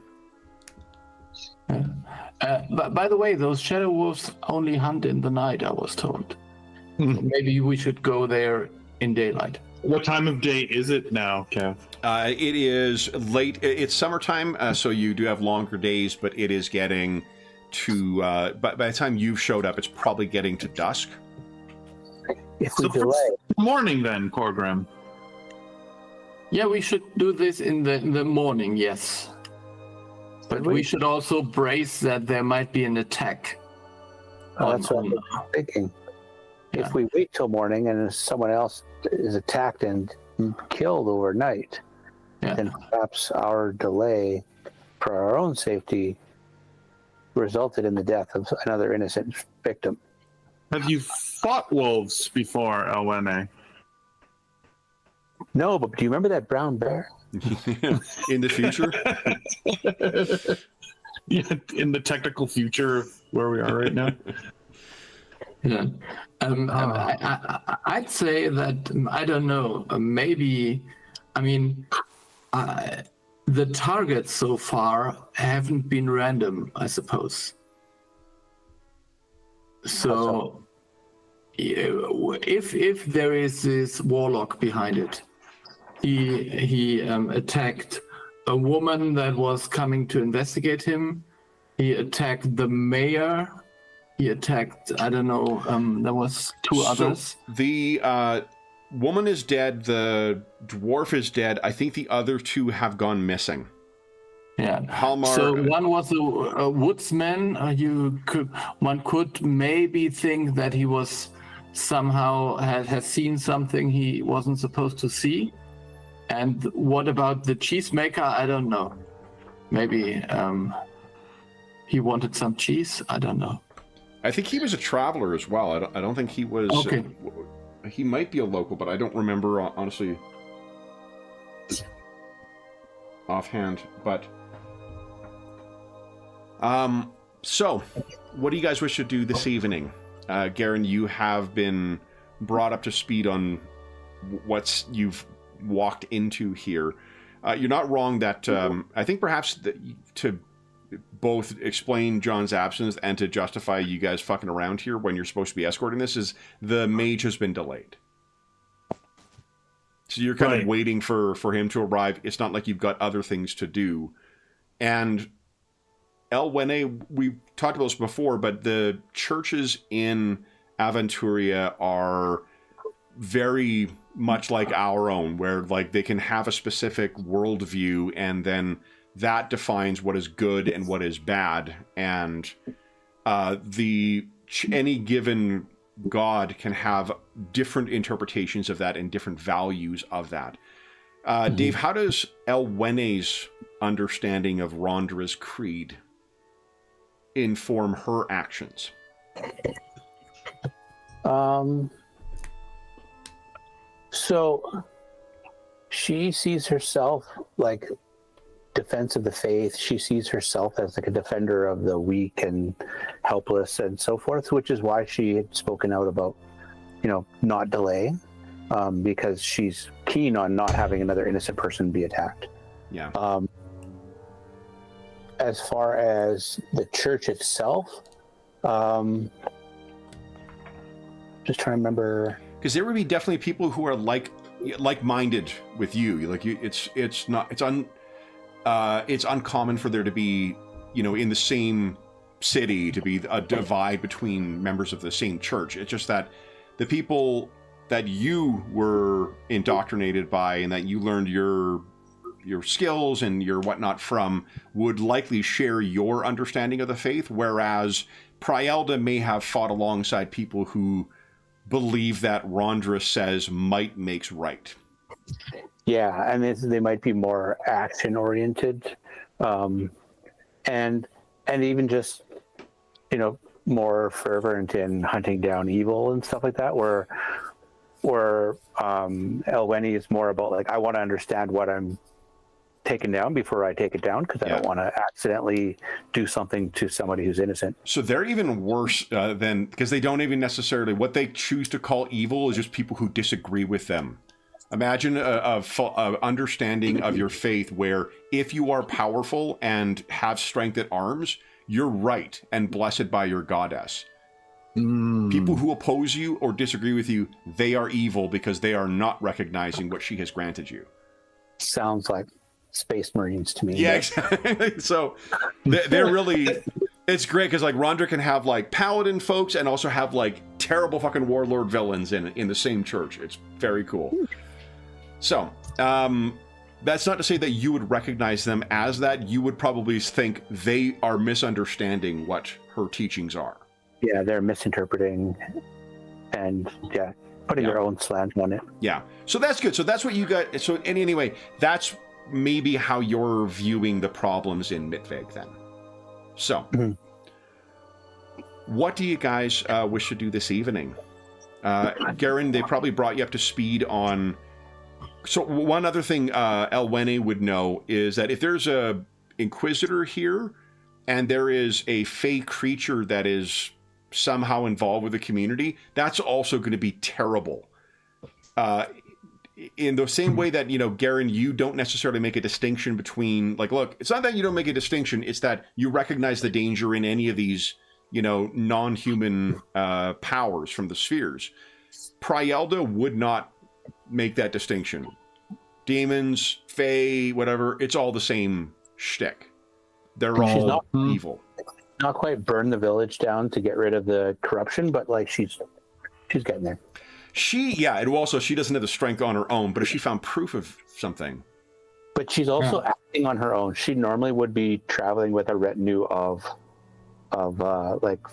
But by the way, those shadow wolves only hunt in the night, I was told. Maybe we should go there in daylight. What time of day is it now, Kev? It is late. It's summertime, so you do have longer days, but it is getting to... by the time you've showed up, it's probably getting to dusk. If we delay... Morning then, Corgrim. Yeah, we should do this in the morning, yes. But we should also brace that there might be an attack. That's what I'm thinking. Yeah. If we wait till morning and someone else is attacked and killed overnight, then perhaps our delay for our own safety resulted in the death of another innocent victim. Have you fought wolves before, Elwene? No, but do you remember that brown bear? In the future? Yeah, in the technical future of where we are right now. Yeah. I'd say that, I don't know, maybe, I mean, the targets so far haven't been random, I suppose. So, if there is this warlock behind it, he attacked a woman that was coming to investigate him. He attacked the mayor. He attacked, I don't know, there was two others. The woman is dead, the dwarf is dead. I think the other two have gone missing. Yeah. Halmar, so one was a woodsman. One could maybe think that he was somehow has seen something he wasn't supposed to see. And what about the cheesemaker? I don't know. Maybe he wanted some cheese. I don't know. I think he was a traveler as well. I don't think he was. Okay. He might be a local, but I don't remember honestly offhand. But so what do you guys wish to do this evening? Garen, you have been brought up to speed on what you've walked into here. You're not wrong that I think perhaps to both explain John's absence and to justify you guys fucking around here when you're supposed to be escorting this is the mage has been delayed. So you're kind of waiting for him to arrive. It's not like you've got other things to do. And Elwene, we talked about this before, but the churches in Aventuria are very much like our own, where like they can have a specific worldview and then that defines what is good and what is bad, and any given god can have different interpretations of that and different values of that. Dave, how does Elwene's understanding of Rondra's creed inform her actions? So she sees herself like defense of the faith. She sees herself as like a defender of the weak and helpless and so forth, which is why she had spoken out about, not delay. because she's keen on not having another innocent person be attacked. Yeah. As far as the church itself, just trying to remember. Because there would be definitely people who are like-minded with you. It's uncommon for there to be, in the same city to be a divide between members of the same church. It's just that the people that you were indoctrinated by and that you learned your skills and your whatnot from would likely share your understanding of the faith, whereas Prielda may have fought alongside people who believe that Rondra says might makes right. Yeah, and they might be more action oriented, and even just more fervent in hunting down evil and stuff like that. Where Elweni is more about like, I want to understand what I'm taken down before I take it down, because I don't want to accidentally do something to somebody who's innocent. So they're even worse than, because they don't even necessarily, what they choose to call evil is just people who disagree with them. Imagine a understanding of your faith where if you are powerful and have strength at arms, you're right and blessed by your goddess. People who oppose you or disagree with you, they are evil because they are not recognizing what she has granted you. Sounds like Space Marines to me. Yeah, exactly. So they're really, it's great because like Rondra can have like paladin folks and also have like terrible fucking warlord villains in the same church. It's very cool. So that's not to say that you would recognize them as that. You would probably think they are misunderstanding what her teachings are. Yeah, they're misinterpreting and putting their own slant on it. Yeah. So that's good. So that's what you got. So anyway, that's maybe how you're viewing the problems in Midveg then. So, what do you guys wish to do this evening? Garen, they probably brought you up to speed on... So one other thing Elweni would know is that if there's a Inquisitor here and there is a Fey creature that is somehow involved with the community, that's also going to be terrible. In the same way that, Garen, you don't necessarily make a distinction between, like, look, it's not that you don't make a distinction, it's that you recognize the danger in any of these, non-human powers from the spheres. Prielda would not make that distinction. Demons, Fae, whatever, it's all the same shtick. They're all evil. Not quite burn the village down to get rid of the corruption, but like she's getting there. She doesn't have the strength on her own, but if she found proof of something. But she's also acting on her own. She normally would be traveling with a retinue of like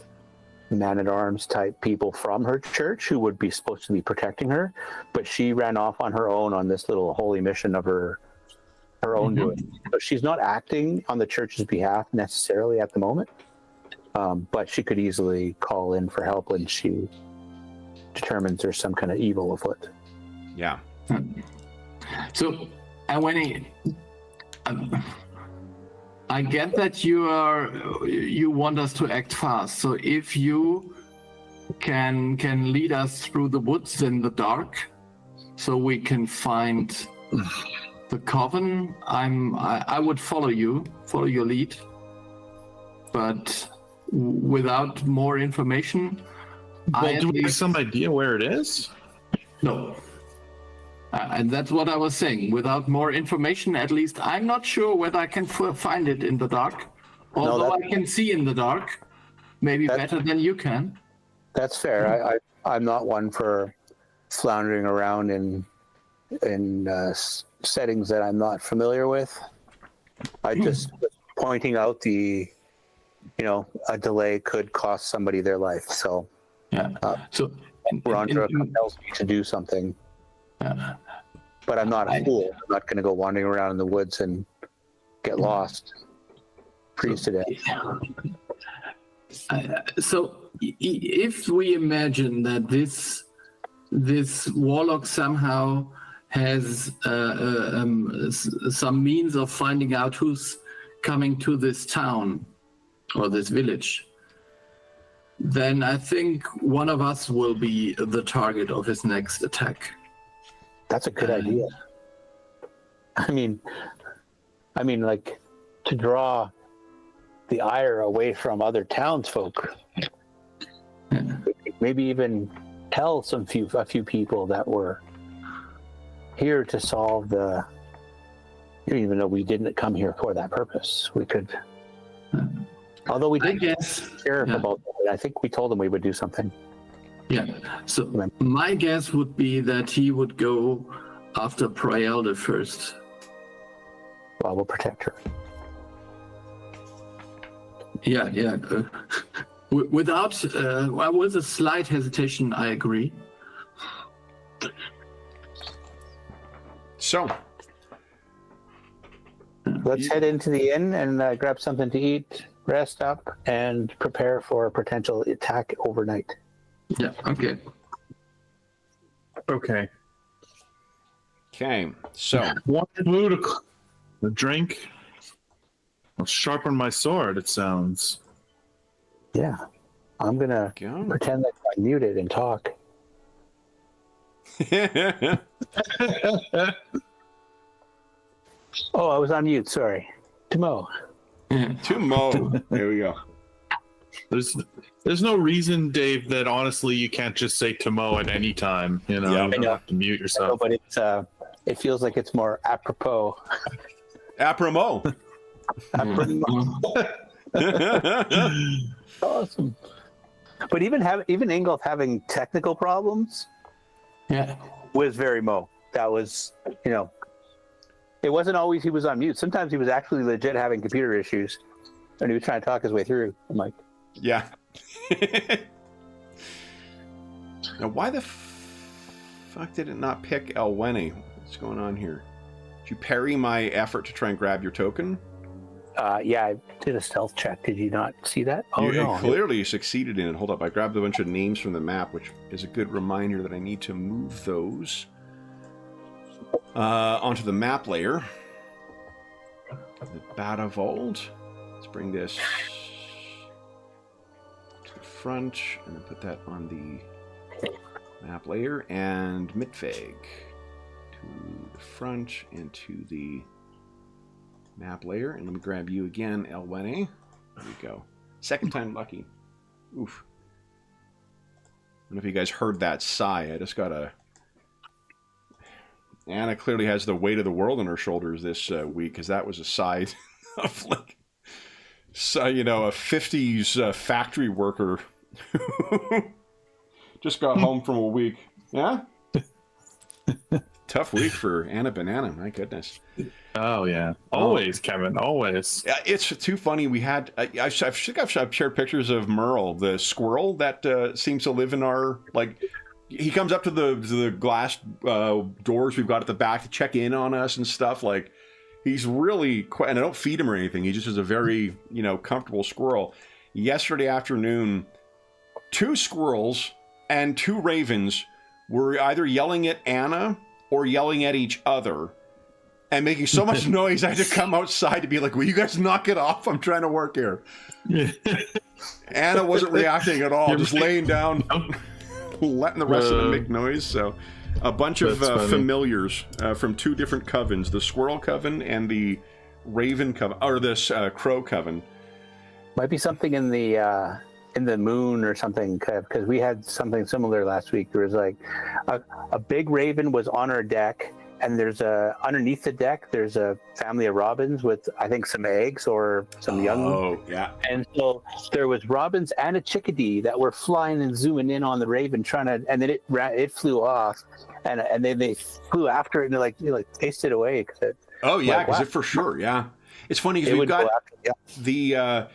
man-at-arms type people from her church who would be supposed to be protecting her, but she ran off on her own on this little holy mission of her own doing. So she's not acting on the church's behalf necessarily at the moment, but she could easily call in for help when she determines there's some kind of evil afoot. Yeah. So, Elweni, I get that you want us to act fast. So if you can lead us through the woods in the dark, so we can find the coven, I would follow your lead, but without more information. Well, do we have some idea where it is? No. And that's what I was saying. Without more information, at least I'm not sure whether I can find it in the dark. Although I can see in the dark, maybe better than you can. That's fair. I'm not one for floundering around in settings that I'm not familiar with. I just pointing out a delay could cost somebody their life. So so Rondra compels me to do something. But I'm not a fool. I'm not going to go wandering around in the woods and get lost. Freeze to death. So if we imagine that this warlock somehow has some means of finding out who's coming to this town or this village, then I think one of us will be the target of his next attack. That's a good idea. I mean, like, to draw the ire away from other townsfolk. Maybe even tell a few people that were here to solve the. Even though we didn't come here for that purpose, we could. Although we did sheriff about it, I think we told him we would do something. Yeah. So my guess would be that he would go after Prielda first. Well, we'll protect her. Yeah. Without, with a slight hesitation, I agree. So. Let's head into the inn and grab something to eat, rest up, and prepare for a potential attack overnight. Yeah, okay. Okay. Okay, so. One food, a drink. I'll sharpen my sword, it sounds. Yeah. I'm going to pretend that I'm muted and talk. Oh, I was on mute. Sorry. Timo. Timo. There we go. There's no reason, Dave, that honestly you can't just say Timo at any time. You know, you don't have to mute yourself. But it feels like it's more apropos. Apropos. Awesome. But even Ingolf having technical problems, was very Mo. That was, it wasn't always he was on mute. Sometimes he was actually legit having computer issues, and he was trying to talk his way through. I'm like, yeah. Now, why the fuck did it not pick Elweni? What's going on here? Did you parry my effort to try and grab your token? Yeah, I did a stealth check. Did you not see that? Oh, no. Clearly succeeded in it. Hold up. I grabbed a bunch of names from the map, which is a good reminder that I need to move those onto the map layer. The Batavold. Let's bring this to the front and then put that on the map layer. And Mitveg to the front and to the map layer. And let me grab you again, Elweni. There we go. Second time lucky. Oof. I don't know if you guys heard that sigh. I just got a... Anna clearly has the weight of the world on her shoulders this week, because that was a sigh of like, so, a 50s factory worker who just got home from a week. Yeah? Tough week for Anna Banana, my goodness. Oh, yeah. Always, Kevin, always. It's too funny. We had, I think I've shared pictures of Merle, the squirrel that seems to live in our, like, he comes up to the glass doors we've got at the back to check in on us and stuff. Like, he's really quite, and I don't feed him or anything. He just is a very, comfortable squirrel. Yesterday afternoon, 2 squirrels and 2 ravens were either yelling at Anna or yelling at each other and making so much noise I had to come outside to be like, will you guys knock it off? I'm trying to work here. Anna wasn't reacting at all, just laying down, letting the rest of them make noise. So a bunch of familiars from 2 different covens, the squirrel coven and the raven coven, or this crow coven. Might be something in the moon or something, because we had something similar last week. There was like a big raven was on our deck, and there's underneath the deck there's a family of robins with, I think, some eggs or some young. Oh, yeah. And so there was robins and a chickadee that were flying and zooming in on the raven, and then it flew off, and then they flew after it and they chased it away. Oh yeah, because it for sure, yeah. It's funny because we've got the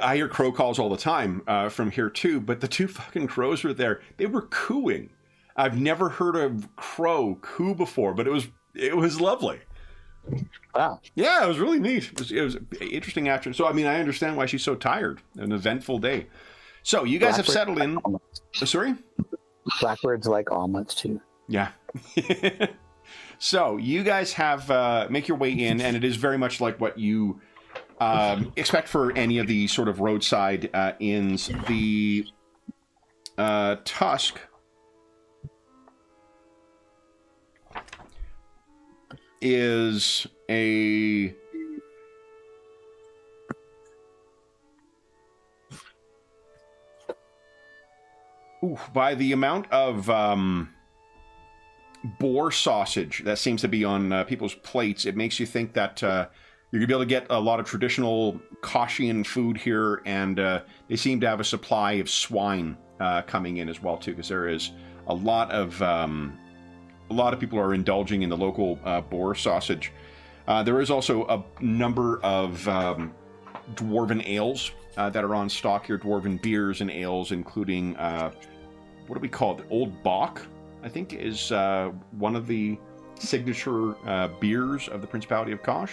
I hear crow calls all the time from here too, but the 2 fucking crows were there. They were cooing. I've never heard a crow coo before, but it was lovely. Wow. Yeah, it was really neat. It was interesting after. So, I mean, I understand why she's so tired. An eventful day. So, you guys have settled in. Sorry? Blackbirds like omelets too. Yeah. So, you guys have make your way in, and it is very much like what you expect for any of the sort of roadside inns. The Tusk is a... Ooh, by the amount of boar sausage that seems to be on people's plates, it makes you think that you're going to be able to get a lot of traditional Koshian food here, and they seem to have a supply of swine coming in as well, too, because there is a lot of people are indulging in the local boar sausage. There is also a number of dwarven ales that are on stock here, dwarven beers and ales, including, what do we call it? Old Bock, I think, is one of the signature beers of the Principality of Kosh.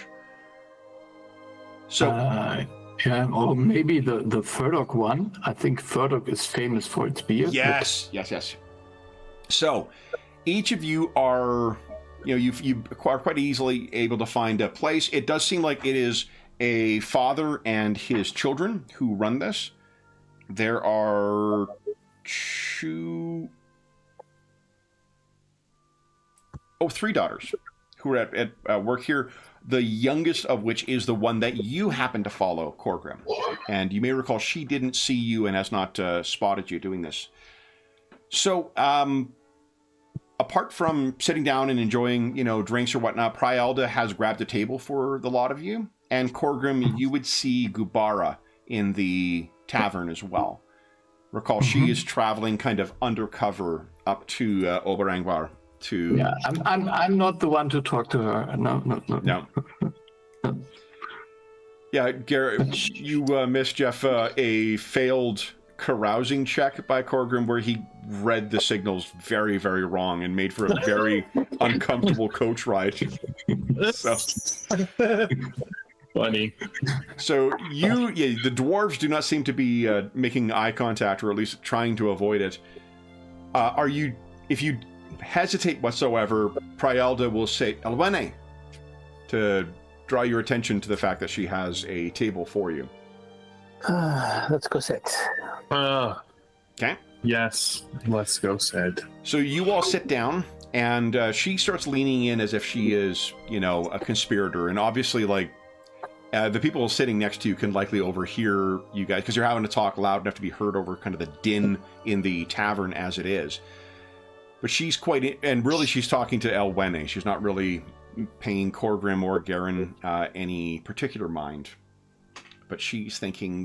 So, yeah, or maybe the Furdok one. I think Furdok is famous for its beer. Yes. So, each of you are, you are quite easily able to find a place. It does seem like it is a father and his children who run this. There are three daughters who are at work here. The youngest of which is the one that you happen to follow, Corgrim. And you may recall she didn't see you and has not spotted you doing this. So, apart from sitting down and enjoying, drinks or whatnot, Prialda has grabbed a table for the lot of you. And Corgrim, you would see Gubara in the tavern as well. Recall, she is traveling kind of undercover up to Oberangbar to... Yeah, I'm not the one to talk to her. No. Yeah, Garrett, you missed, Jeff, a failed carousing check by Corgrim where he read the signals very, very wrong and made for a very uncomfortable coach ride. So... Funny. So the dwarves do not seem to be making eye contact, or at least trying to avoid it. If you hesitate whatsoever, Prialda will say Elwene to draw your attention to the fact that she has a table for you. Let's go sit. Okay. Yes, let's go sit. So you all sit down, and she starts leaning in as if she is, a conspirator, and obviously, the people sitting next to you can likely overhear you guys because you're having to talk loud enough to be heard over kind of the din in the tavern as it is. But she's she's talking to Elwene. She's not really paying Corgrim or Garen any particular mind. But she's thinking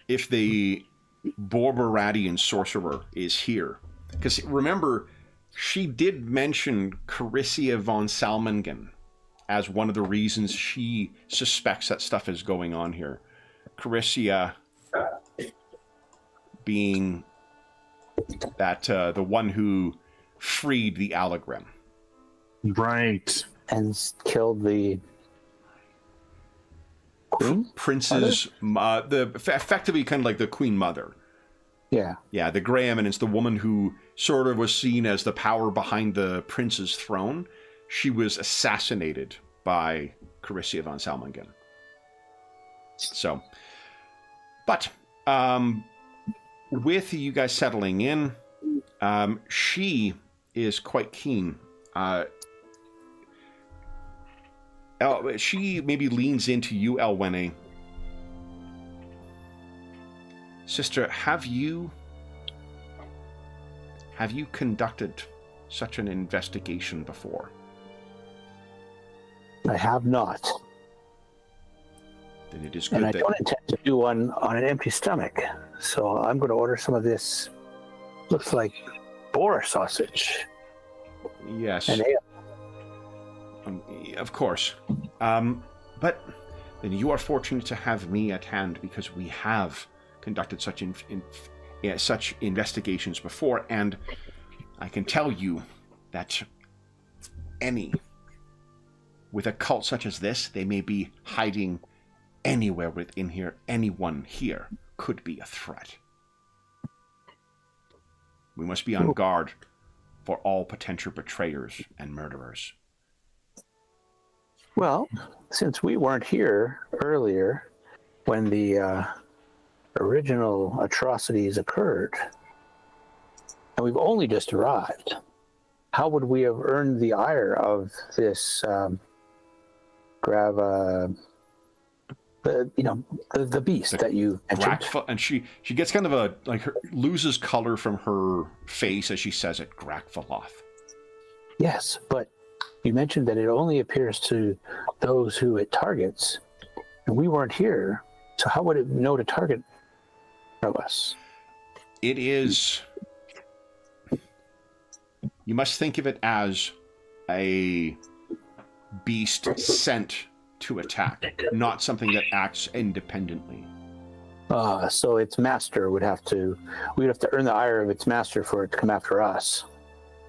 if the Borberadian sorcerer is here, because remember, she did mention Carissa von Salmingen as one of the reasons she suspects that stuff is going on here. Carissa being that the one who freed the Allegrim. Right. And killed the queen? Princess, effectively kind of like the Queen Mother. Yeah. Yeah, the Grey Eminence, the woman who sort of was seen as the power behind the prince's throne. She was assassinated by Carissa von Salmingen. So, but with you guys settling in, she is quite keen. She maybe leans into you, Elwene. Sister, have you conducted such an investigation before? I have not. Then it is good. And I don't intend to do one on an empty stomach. So I'm going to order some of this. Looks like boar sausage. Yes. And ale. Of course. But then you are fortunate to have me at hand because we have conducted such such investigations before, and I can tell you that with a cult such as this, they may be hiding anywhere within here. Anyone here could be a threat. We must be on guard for all potential betrayers and murderers. Well, since we weren't here earlier when the original atrocities occurred, and we've only just arrived. How would we have earned the ire of this the beast that you mentioned? And she gets kind of loses color from her face as she says it, Grakvaloth. Yes, but you mentioned that it only appears to those who it targets, and we weren't here, so how would it know to target us? It is... You must think of it as a beast sent to attack, not something that acts independently. So its master we'd have to earn the ire of its master for it to come after us.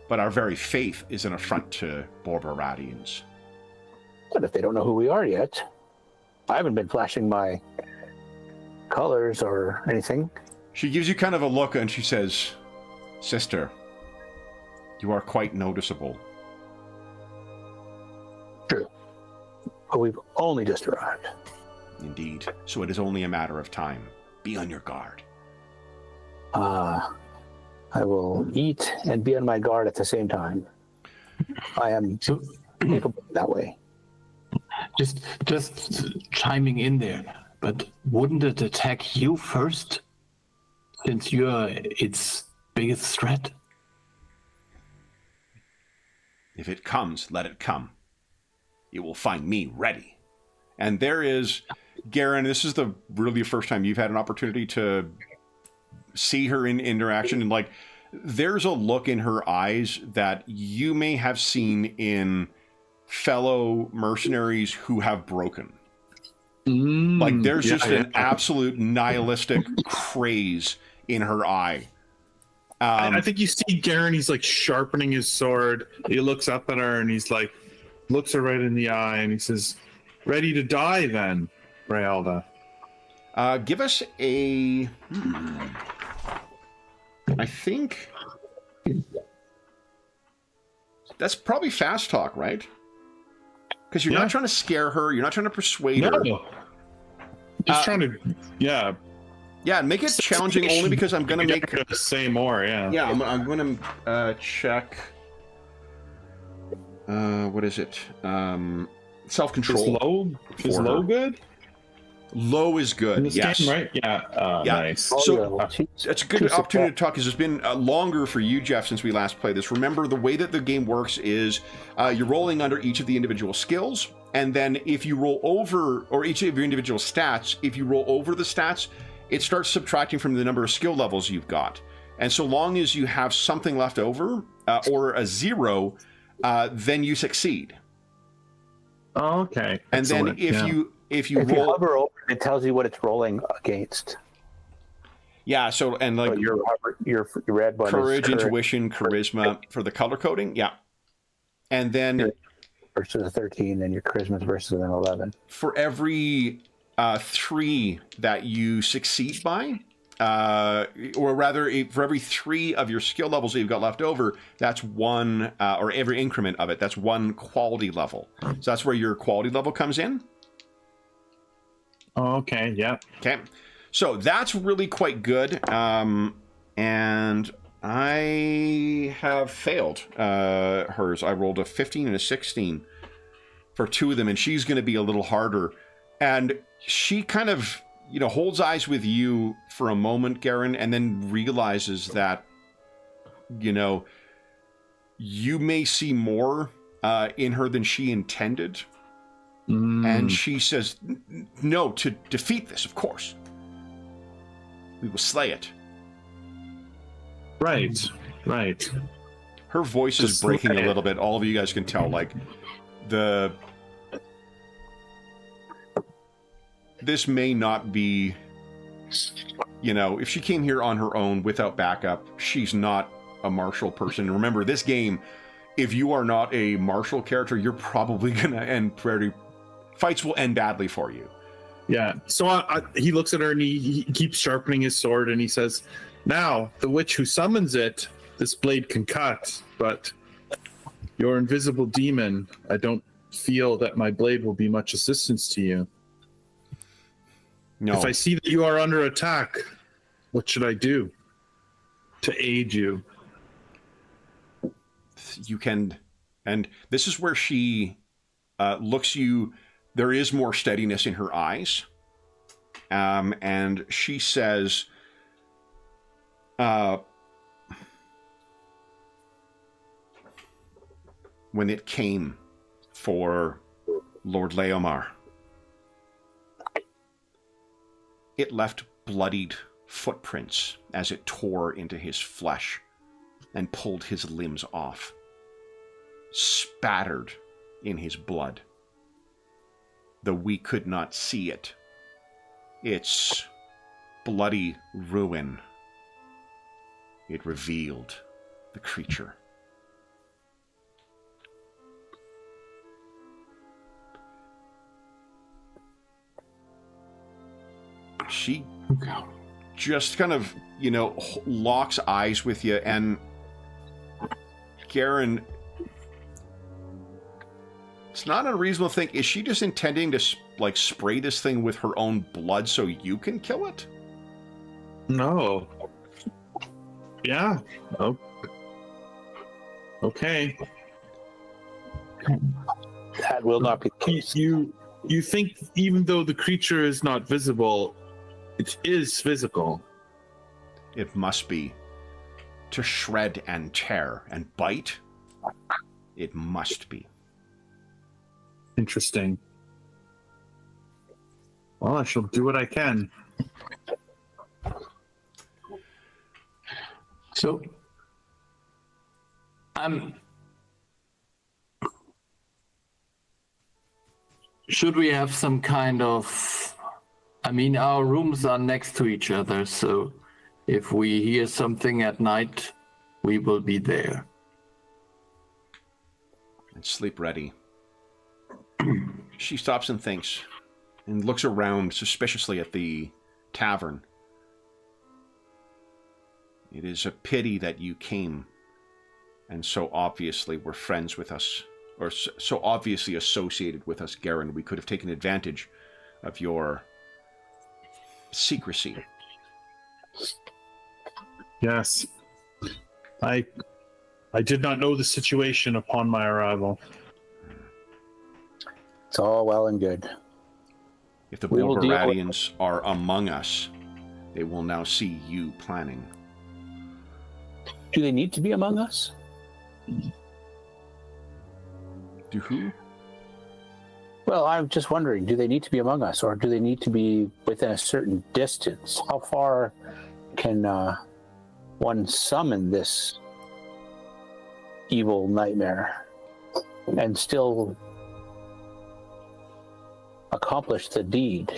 But our very faith is an affront to Borberadians. But if they don't know who we are yet, I haven't been flashing my colors or anything. She gives you kind of a look and she says, "Sister, you are quite noticeable." True. But we've only just arrived. Indeed. So it is only a matter of time. Be on your guard. I will eat and be on my guard at the same time. I am capable that way. Just chiming in there, but wouldn't it attack you first? Since you're its biggest threat? If it comes, let it come. It will find me ready. And there is, Garen, this is really the first time you've had an opportunity to see her in interaction, and there's a look in her eyes that you may have seen in fellow mercenaries who have broken. There's just an absolute nihilistic craze in her eye. I think you see Garen, he's sharpening his sword. He looks up at her and he's looks her right in the eye and he says, "Ready to die then, Raelda." Give us a... I think... That's probably fast talk, right? Because you're not trying to scare her. You're not trying to persuade her. Just trying to... Yeah. Yeah, make it challenging only because I'm going to make... Say more, yeah. Yeah, I'm going to check... what is it? Self-control. Is low good? Low is good, in this yes. Game, right? Yeah, yeah. Nice. So it's a good opportunity to talk because it's been longer for you, Jeff, since we last played this. Remember, the way that the game works is you're rolling under each of the individual skills, and then if you roll over, or each of your individual stats, if you roll over the stats, it starts subtracting from the number of skill levels you've got. And so long as you have something left over, or a 0, then you succeed. Oh, okay. And excellent. Then if you roll, you hover over, it tells you what it's rolling against. Yeah. So your red one courage, intuition, charisma for the color coding. Yeah. And then versus a 13, and your charisma versus an 11. For every 3 that you succeed by, or rather, for every 3 of your skill levels that you've got left over, that's 1, or every increment of it, that's 1 quality level. So that's where your quality level comes in. Oh, okay, yeah. Okay, so that's really quite good, and I have failed hers. I rolled a 15 and a 16 for 2 of them, and she's going to be a little harder. And she kind of, holds eyes with you for a moment, Garen, and then realizes that, you may see more in her than she intended. And she says, "No, to defeat this, of course. We will slay it." Right. Her voice is breaking a little bit. All of you guys can tell, this may not be, if she came here on her own without backup, she's not a martial person. And remember, this game, if you are not a martial character, you're probably going to end fights will end badly for you. Yeah. So he looks at her and he keeps sharpening his sword and he says, "Now, the witch who summons it, this blade can cut, but your invisible demon, I don't feel that my blade will be much assistance to you. No. If I see that you are under attack, what should I do to aid you?" you can, and this is where she looks you. There is more steadiness in her eyes, and she says, when it came for Lord Leomar, it left bloodied footprints as it tore into his flesh and pulled his limbs off, spattered in his blood. Though we could not see it, its bloody ruin, it revealed the creature. She just kind of, locks eyes with you, and Garen, it's not unreasonable to think, is she just intending to, spray this thing with her own blood so you can kill it? No. Yeah. Oh. Okay. That will not be the case. You think even though the creature is not visible, it is physical? It must be. To shred and tear and bite, it must be. Interesting. Well, I shall do what I can. So, should we have some kind of... our rooms are next to each other, so if we hear something at night, we will be there. And sleep ready. She stops and thinks, and looks around suspiciously at the tavern. It is a pity that you came, and so obviously were friends with us, or so obviously associated with us, Garen. We could have taken advantage of your secrecy. Yes. I did not know the situation upon my arrival. It's all well and good. If the Wolveradians are among us, they will now see you planning. Do they need to be among us? Do who? Well, I'm just wondering, do they need to be among us, or do they need to be within a certain distance? How far can one summon this evil nightmare and still accomplish the deed?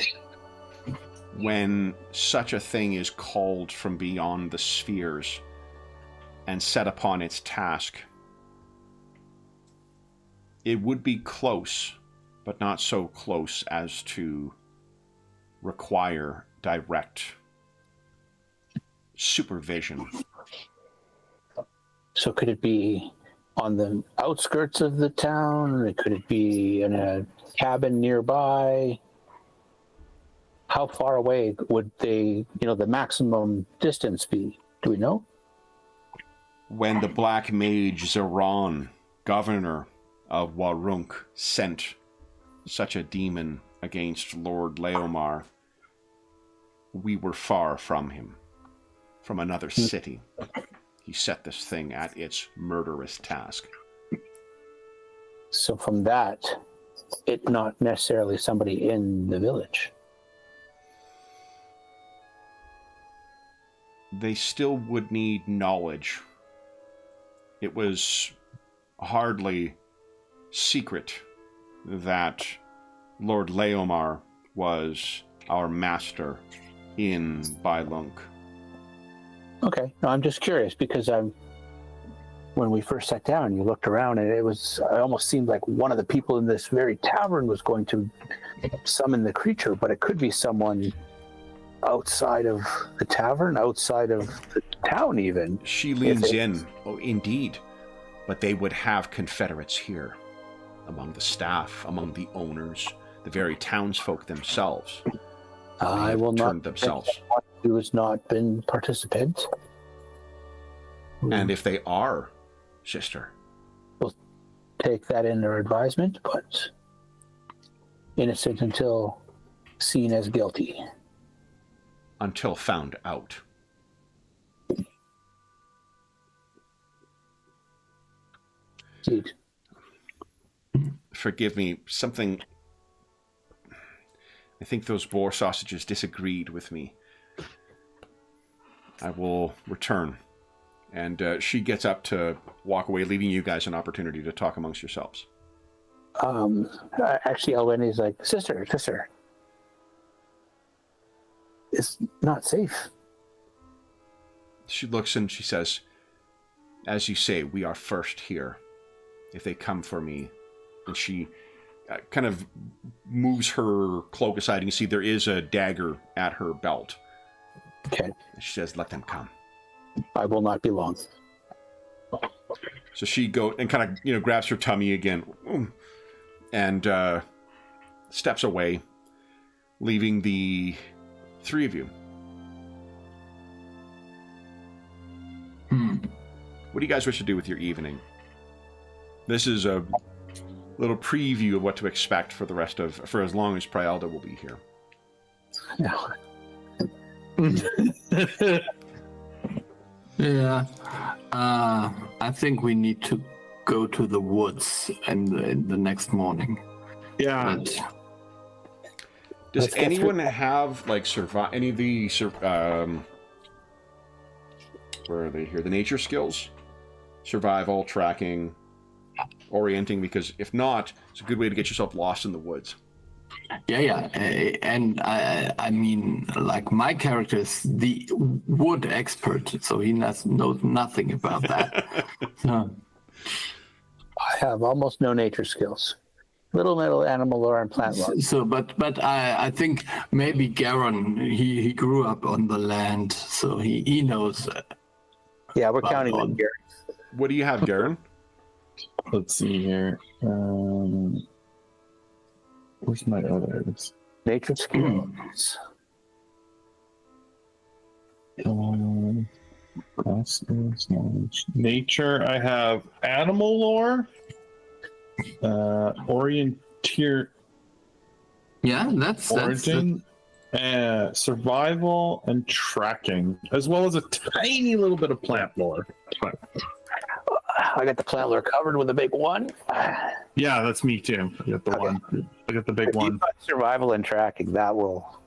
When such a thing is called from beyond the spheres and set upon its task, it would be close, but not so close as to require direct supervision. So could it be on the outskirts of the town? Could it be in a cabin nearby? How far away would they, the maximum distance be? Do we know? When the Black Mage Zeron, governor of Warunk, sent such a demon against Lord Leomar, we were far from him, from another city. He set this thing at its murderous task. So from that, it's not necessarily somebody in the village. They still would need knowledge. It was hardly secret that Lord Leomar was our master in Bailunk. Okay, no, I'm just curious because when we first sat down, you looked around and it almost seemed like one of the people in this very tavern was going to summon the creature, but it could be someone outside of the tavern, outside of the town even. She leans in. Oh, indeed. But they would have Confederates here, among the staff, among the owners, the very townsfolk themselves. I will not themselves. Who has not been participant. And if they are, sister, take that in their advisement, but innocent until seen as guilty. Until found out. Indeed. Forgive me, something... I think those boar sausages disagreed with me. I will return. And she gets up to walk away, leaving you guys an opportunity to talk amongst yourselves. Actually, Elwyn's like, sister, it's not safe. She looks and she says, as you say, we are first here. If they come for me. And she kind of moves her cloak aside. And you see there is a dagger at her belt. Okay. And she says, let them come. I will not be long. So she goes and kind of, grabs her tummy again. And steps away, leaving the three of you. What do you guys wish to do with your evening? This is a little preview of what to expect for the rest of, for as long as Prialda will be here. No. Yeah. I think we need to go to the woods in the next morning. Yeah. But Does anyone have like any of the where are they here? The nature skills, survival, tracking, orienting. Because if not, it's a good way to get yourself lost in the woods. yeah, and I mean, like my character is the wood expert, so he knows nothing about that. So. I have almost no nature skills. Little animal lore and plant lore. So, but I think maybe Garon, he grew up on the land, so he knows. Yeah, we're counting on here. What do you have, Garen? Let's see here. Where's my others? Nature skills. Nature, I have animal lore, orienteer, Yeah, that's orienting, survival, and tracking, as well as a tiny little bit of plant lore. I got the plant lore covered with a big one. Yeah, that's me too. I got the one. I got the big If one. you've got survival and tracking, that will.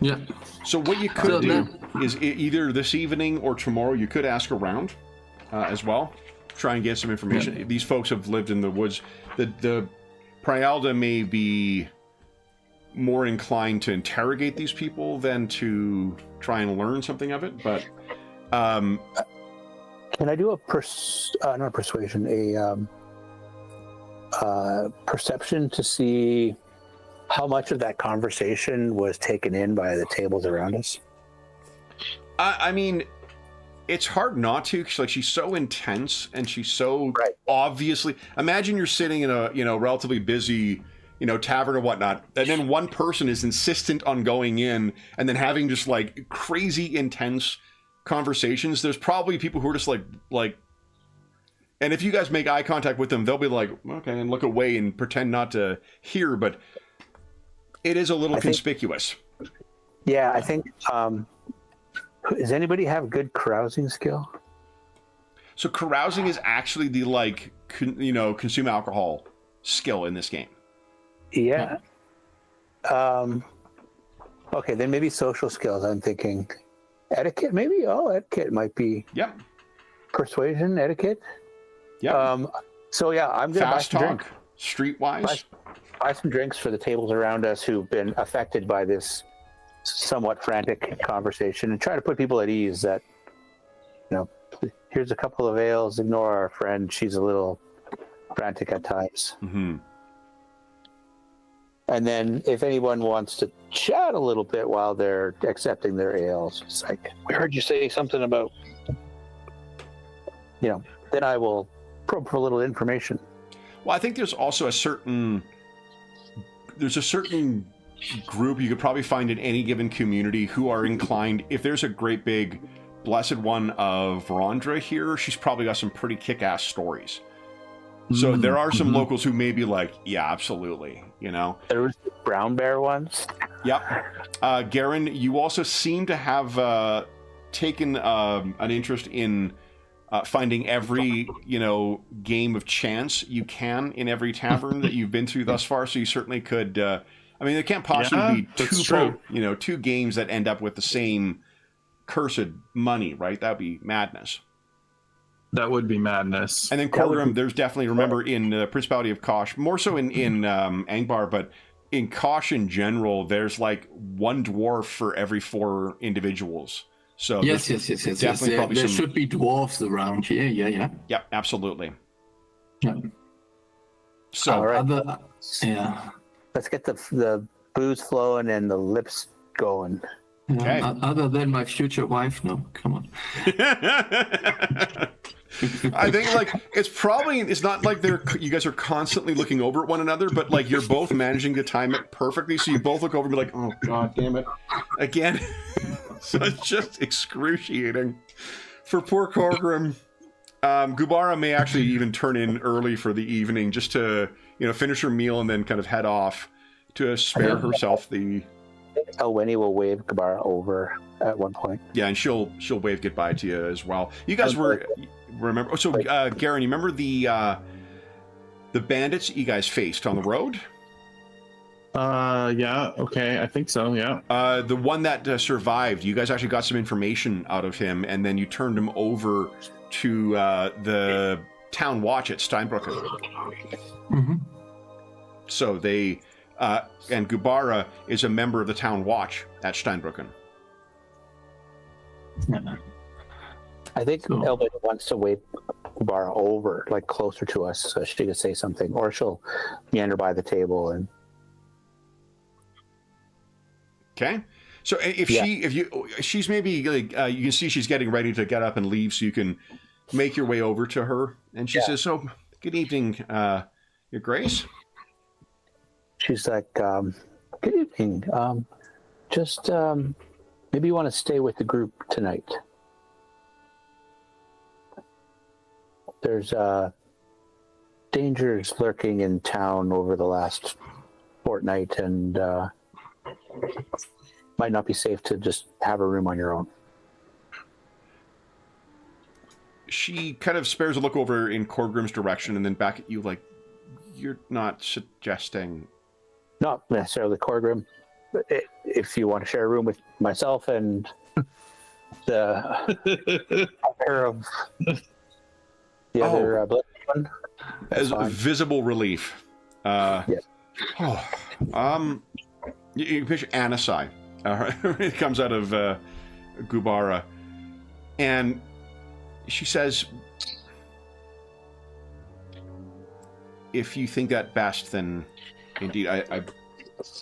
Yeah. So what you could do is either this evening or tomorrow, you could ask around as well. Try and get some information. Yeah. These folks have lived in the woods. The Prialda may be more inclined to interrogate these people than to try and learn something of it. But can I do a not a persuasion, a perception to see how much of that conversation was taken in by the tables around us? I mean, it's hard not to, because like she's so intense and she's so obviously. Imagine you're sitting in a relatively busy tavern or whatnot, and then one person is insistent on going in and then having just like crazy intense conversations. There's probably people who are just like, and if you guys make eye contact with them, they'll be like, okay, and look away and pretend not to hear. But it is a little conspicuous. Yeah, I think. Does anybody have good carousing skill? So carousing is actually the consume alcohol skill in this game. Yeah. Okay, then maybe social skills. I'm thinking etiquette. Maybe etiquette might be. Yep. Persuasion, etiquette. Yeah. So yeah, I'm gonna fast buy some talk, streetwise. Buy some drinks for the tables around us who've been affected by this somewhat frantic conversation, and try to put people at ease that, here's a couple of ales, ignore our friend, she's a little frantic at times. Mm-hmm. And then if anyone wants to chat a little bit while they're accepting their ales, it's like, we heard you say something about, then I will probe for a little information. Well, I think there's also a certain group you could probably find in any given community who are inclined, if there's a great big Blessed One of Verandra here, she's probably got some pretty kick-ass stories. So there are some locals who may be like, yeah, absolutely, you know. There was the brown bear ones. Yep. Garen, you also seem to have taken an interest in finding every, you know, game of chance you can in every tavern that you've been through thus far. So you certainly could. I mean, there can't possibly be two games that end up with the same cursed money, right? That'd be madness. That would be madness. And then Corgrim, there's definitely, remember, in the Principality of Kosh, more so in Angbar, but in Kosh in general, there's like one dwarf for every 4 individuals. So yes. There should be dwarves around here. Yeah. Yep, absolutely. Yeah. So, all right. Let's get the booze flowing and the lips going. Okay. Other than my future wife, no, come on. I think like it's not like you guys are constantly looking over at one another, but like you're both managing to time it perfectly, so you both look over and be like, oh god damn it, again. So it's just excruciating for poor Corgrim. Gubara may actually even turn in early for the evening just to, you know, finish her meal and then kind of head off to spare herself the. Elwini will wave Gubara over at one point. Yeah, and she'll wave goodbye to you as well. You guys remember? So, Garen, you remember the bandits you guys faced on the road? Yeah, okay, I think so, yeah. The one that survived, you guys actually got some information out of him, and then you turned him over to the town watch at Steinbrücken. Mm-hmm. So they, and Gubara is a member of the town watch at Steinbrücken. I think Elwini wants to wave Gubara over, like closer to us, so she could say something, or she'll meander by the table and. Okay, so she's maybe like you can see she's getting ready to get up and leave, so you can make your way over to her, and she says, "So, good evening, Your Grace." She's like, "Good evening. Just maybe you want to stay with the group tonight. There's dangers lurking in town over the last fortnight, and might not be safe to just have a room on your own." She kind of spares a look over in Corgrim's direction and then back at you like, you're not suggesting... Not necessarily Corgrim. But if you want to share a room with myself and the pair of the other blessed one. As a visible relief. Yes. You picture Anasai. It comes out of Gubara. And she says, if you think that best, then indeed, I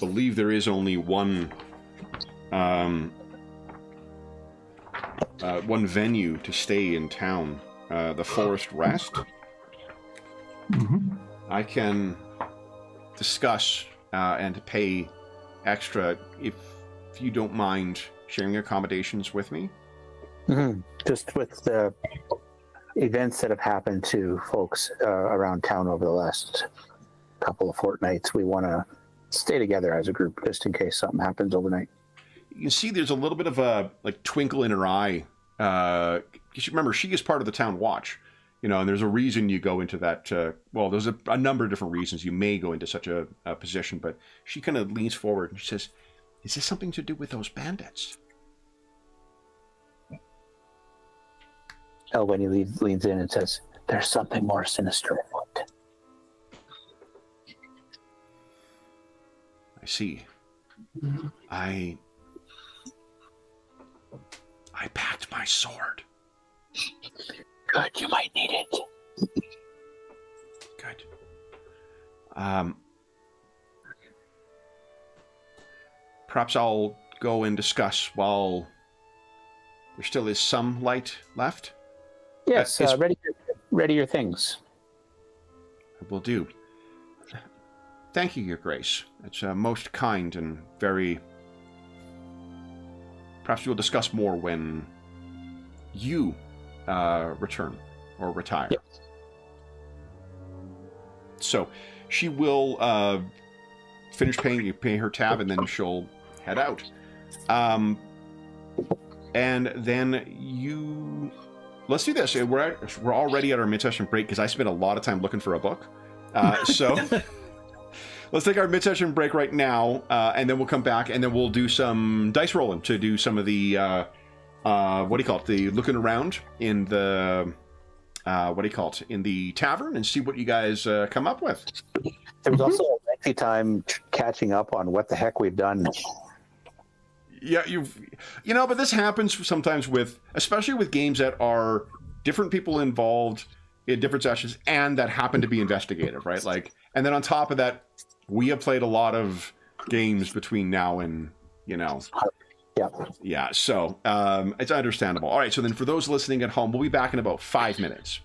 believe there is only one venue to stay in town, the Forest Rest. Mm-hmm. I can discuss and pay extra if you don't mind sharing accommodations with me. Mm-hmm. Just with the events that have happened to folks around town over the last couple of fortnights, we want to stay together as a group just in case something happens overnight. You can see there's a little bit of a twinkle in her eye. Remember, she is part of the town watch, and there's a reason you go into that. There's a number of different reasons you may go into such a position, but she kind of leans forward and she says, "Is this something to do with those bandits?" Elwini leans in and says, "There's something more sinister afoot." I see. I packed my sword. Good, you might need it. Good. Perhaps I'll go and discuss while there still is some light left. Yes, ready your things. I will do. Thank you, Your Grace. It's most kind and very... Perhaps we'll discuss more when you return or retire. Yep. So she will finish pay her tab, and then she'll head out. And then let's do this. We're already at our mid-session break because I spent a lot of time looking for a book. So let's take our mid-session break right now, and then we'll come back, and then we'll do some dice rolling to do some of the what do you call it? The looking around in the in the tavern, and see what you guys come up with. There was also a lengthy time catching up on what the heck we've done. Yeah, but this happens sometimes especially with games that are different people involved in different sessions and that happen to be investigative, right? Like, and then on top of that, we have played a lot of games between now and, Yeah, so it's understandable. All right, so then for those listening at home, we'll be back in about 5 minutes.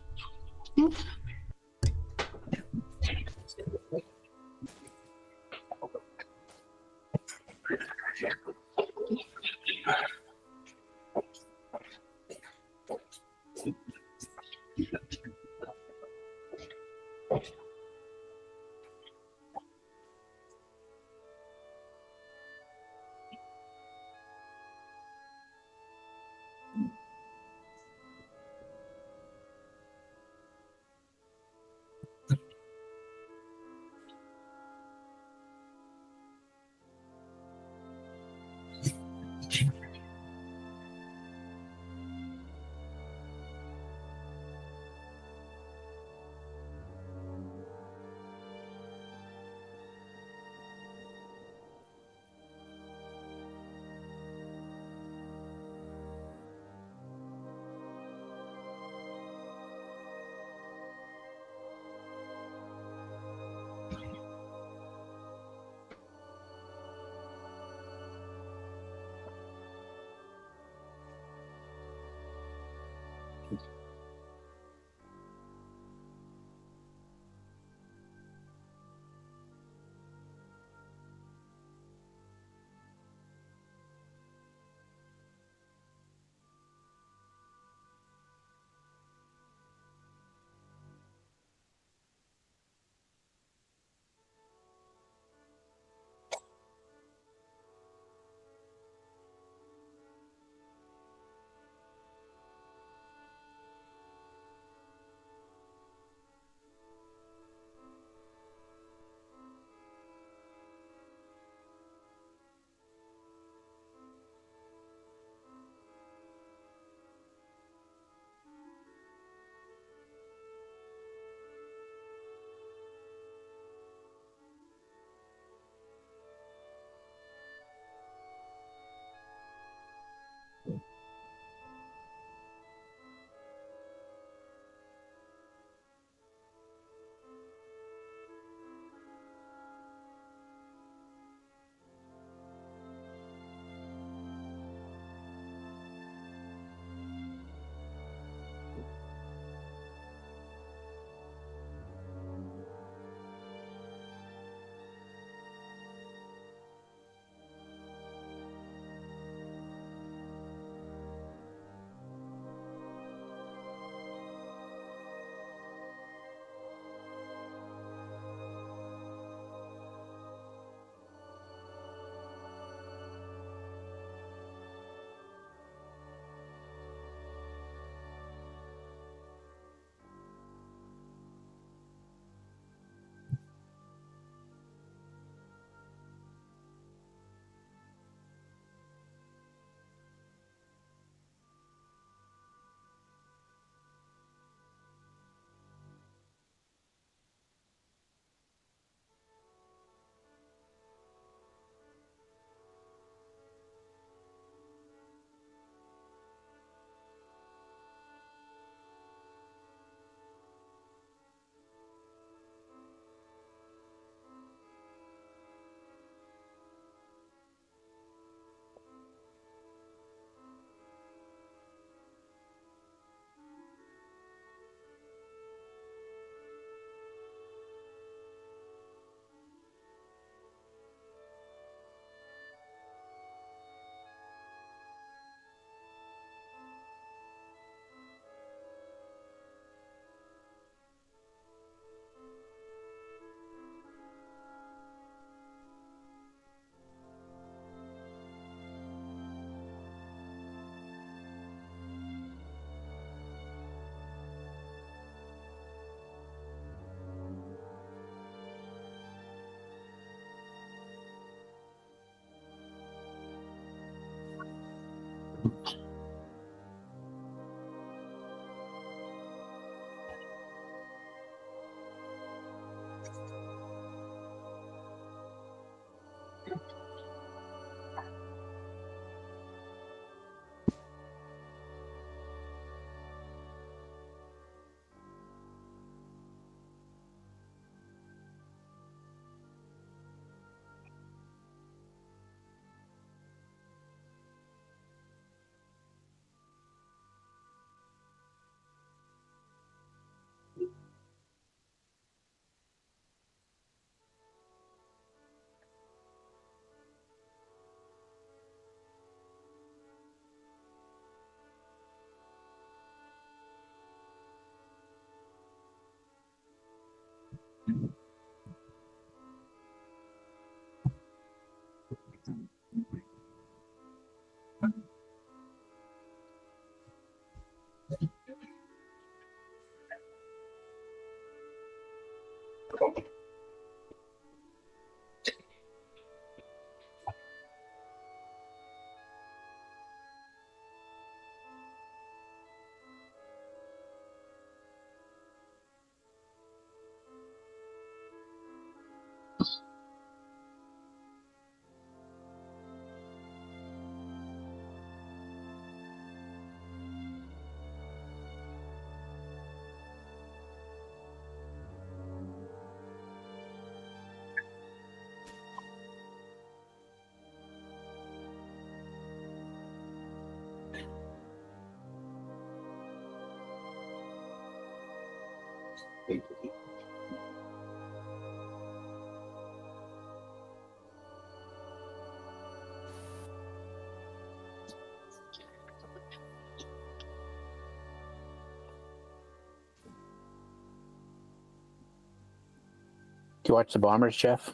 Do you watch the Bombers, Jeff?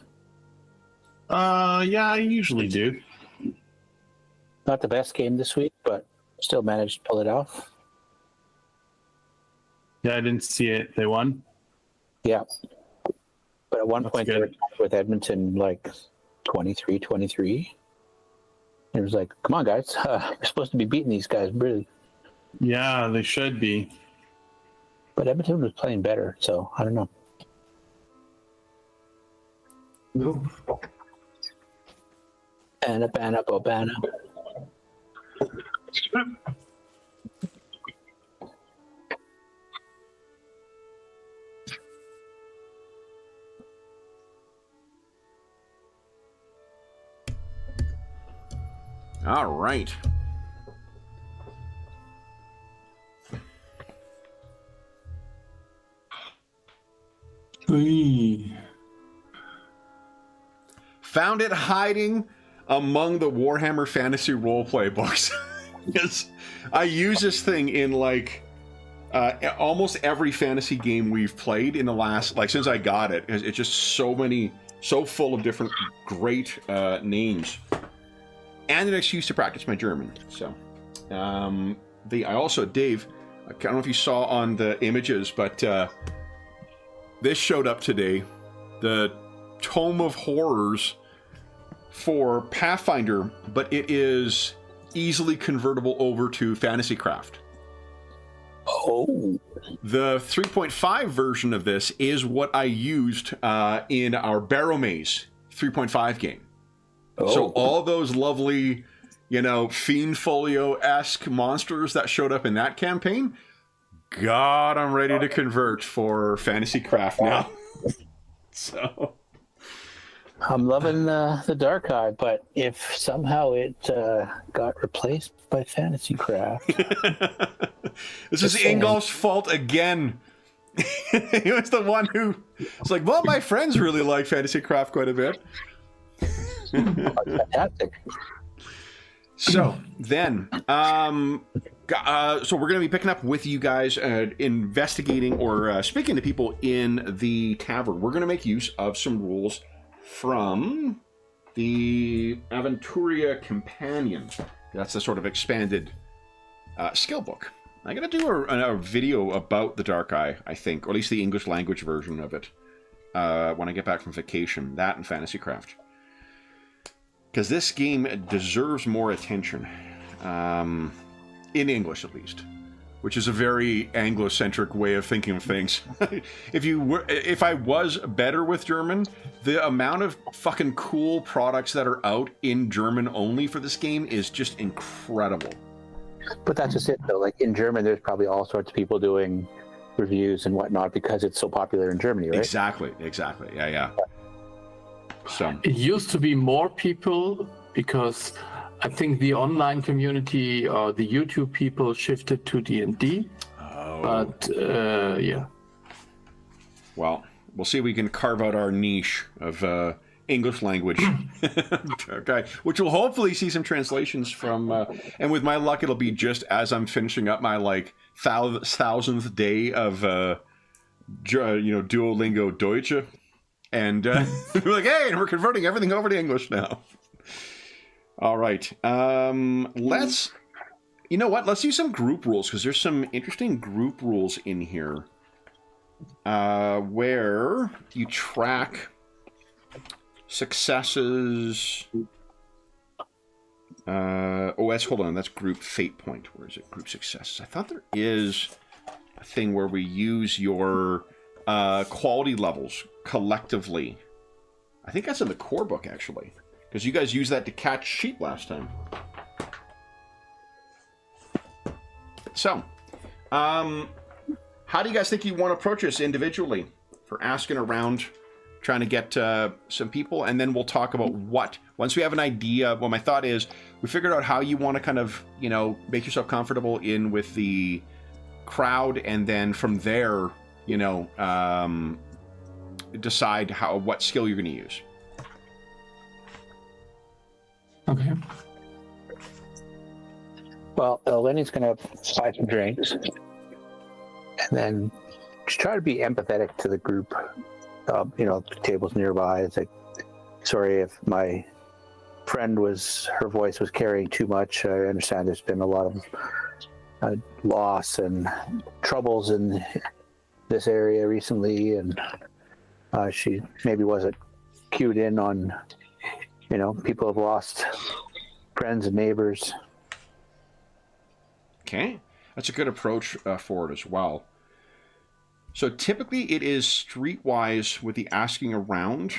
Yeah, I usually do. Not the best game this week, but still managed to pull it off. Yeah, I didn't see it. They won. Yeah. But at one That's point, good. they were tied with Edmonton like 23-23. It was like, come on, guys. We're supposed to be beating these guys, really. Yeah, they should be. But Edmonton was playing better, so I don't know. Banna, Bobana. All right. Found it hiding among the Warhammer Fantasy roleplay books. Yes, I use this thing in like almost every fantasy game we've played in the last, like since I got it. It's just so full of different great names, and an excuse to practice my German. So, I also, Dave, I don't know if you saw on the images, but this showed up today. The Tome of Horrors for Pathfinder, but it is easily convertible over to Fantasycraft. Oh. The 3.5 version of this is what I used in our Barrow Maze 3.5 game. Oh. So all those lovely, Fiend Folio-esque monsters that showed up in that campaign, God, I'm ready to convert for Fantasycraft now. So... I'm loving the Dark Eye, but if somehow it got replaced by Fantasycraft... This is Ingolf's fault again. He was the one who was like, well, my friends really like Fantasycraft quite a bit. Fantastic. So then, so we're going to be picking up with you guys, investigating or speaking to people in the tavern. We're going to make use of some rules from the Aventuria Companion. That's the sort of expanded skill book. I'm going to do a video about the Dark Eye, I think, or at least the English language version of it, when I get back from vacation. That and Fantasycraft. Because this game deserves more attention. in English at least, which is a very Anglo-centric way of thinking of things. If I was better with German, the amount of fucking cool products that are out in German only for this game is just incredible. But that's just it, though. Like in German, there's probably all sorts of people doing reviews and whatnot because it's so popular in Germany, right? Exactly. Yeah. So it used to be more people because I think the online community or the YouTube people shifted to D&D. Oh. But yeah. Well, we'll see if we can carve out our niche of English language. Okay, which will hopefully see some translations from, and with my luck, it'll be just as I'm finishing up my like thousandth day of Duolingo Deutsche, and we're like, hey, we're converting everything over to English now. All right, let's do some group rules because there's some interesting group rules in here, where you track successes. Hold on. That's group fate point. Where is it? Group successes. I thought there is a thing where we use your quality levels collectively. I think that's in the core book, actually. Because you guys used that to catch sheep last time. So, how do you guys think you want to approach this individually for asking around, trying to get some people, and then we'll talk about once we have an idea. Well, my thought is we figured out how you want to kind of, make yourself comfortable in with the crowd, and then from there, decide what skill you're going to use. Okay. Well, Lenny's going to buy some drinks, and then just try to be empathetic to the group. The tables nearby. It's like, sorry if my friend her voice was carrying too much. I understand there's been a lot of loss and troubles in this area recently, and she maybe wasn't cued in on, people have lost friends and neighbors. Okay, that's a good approach for it as well. So typically it is streetwise with the asking around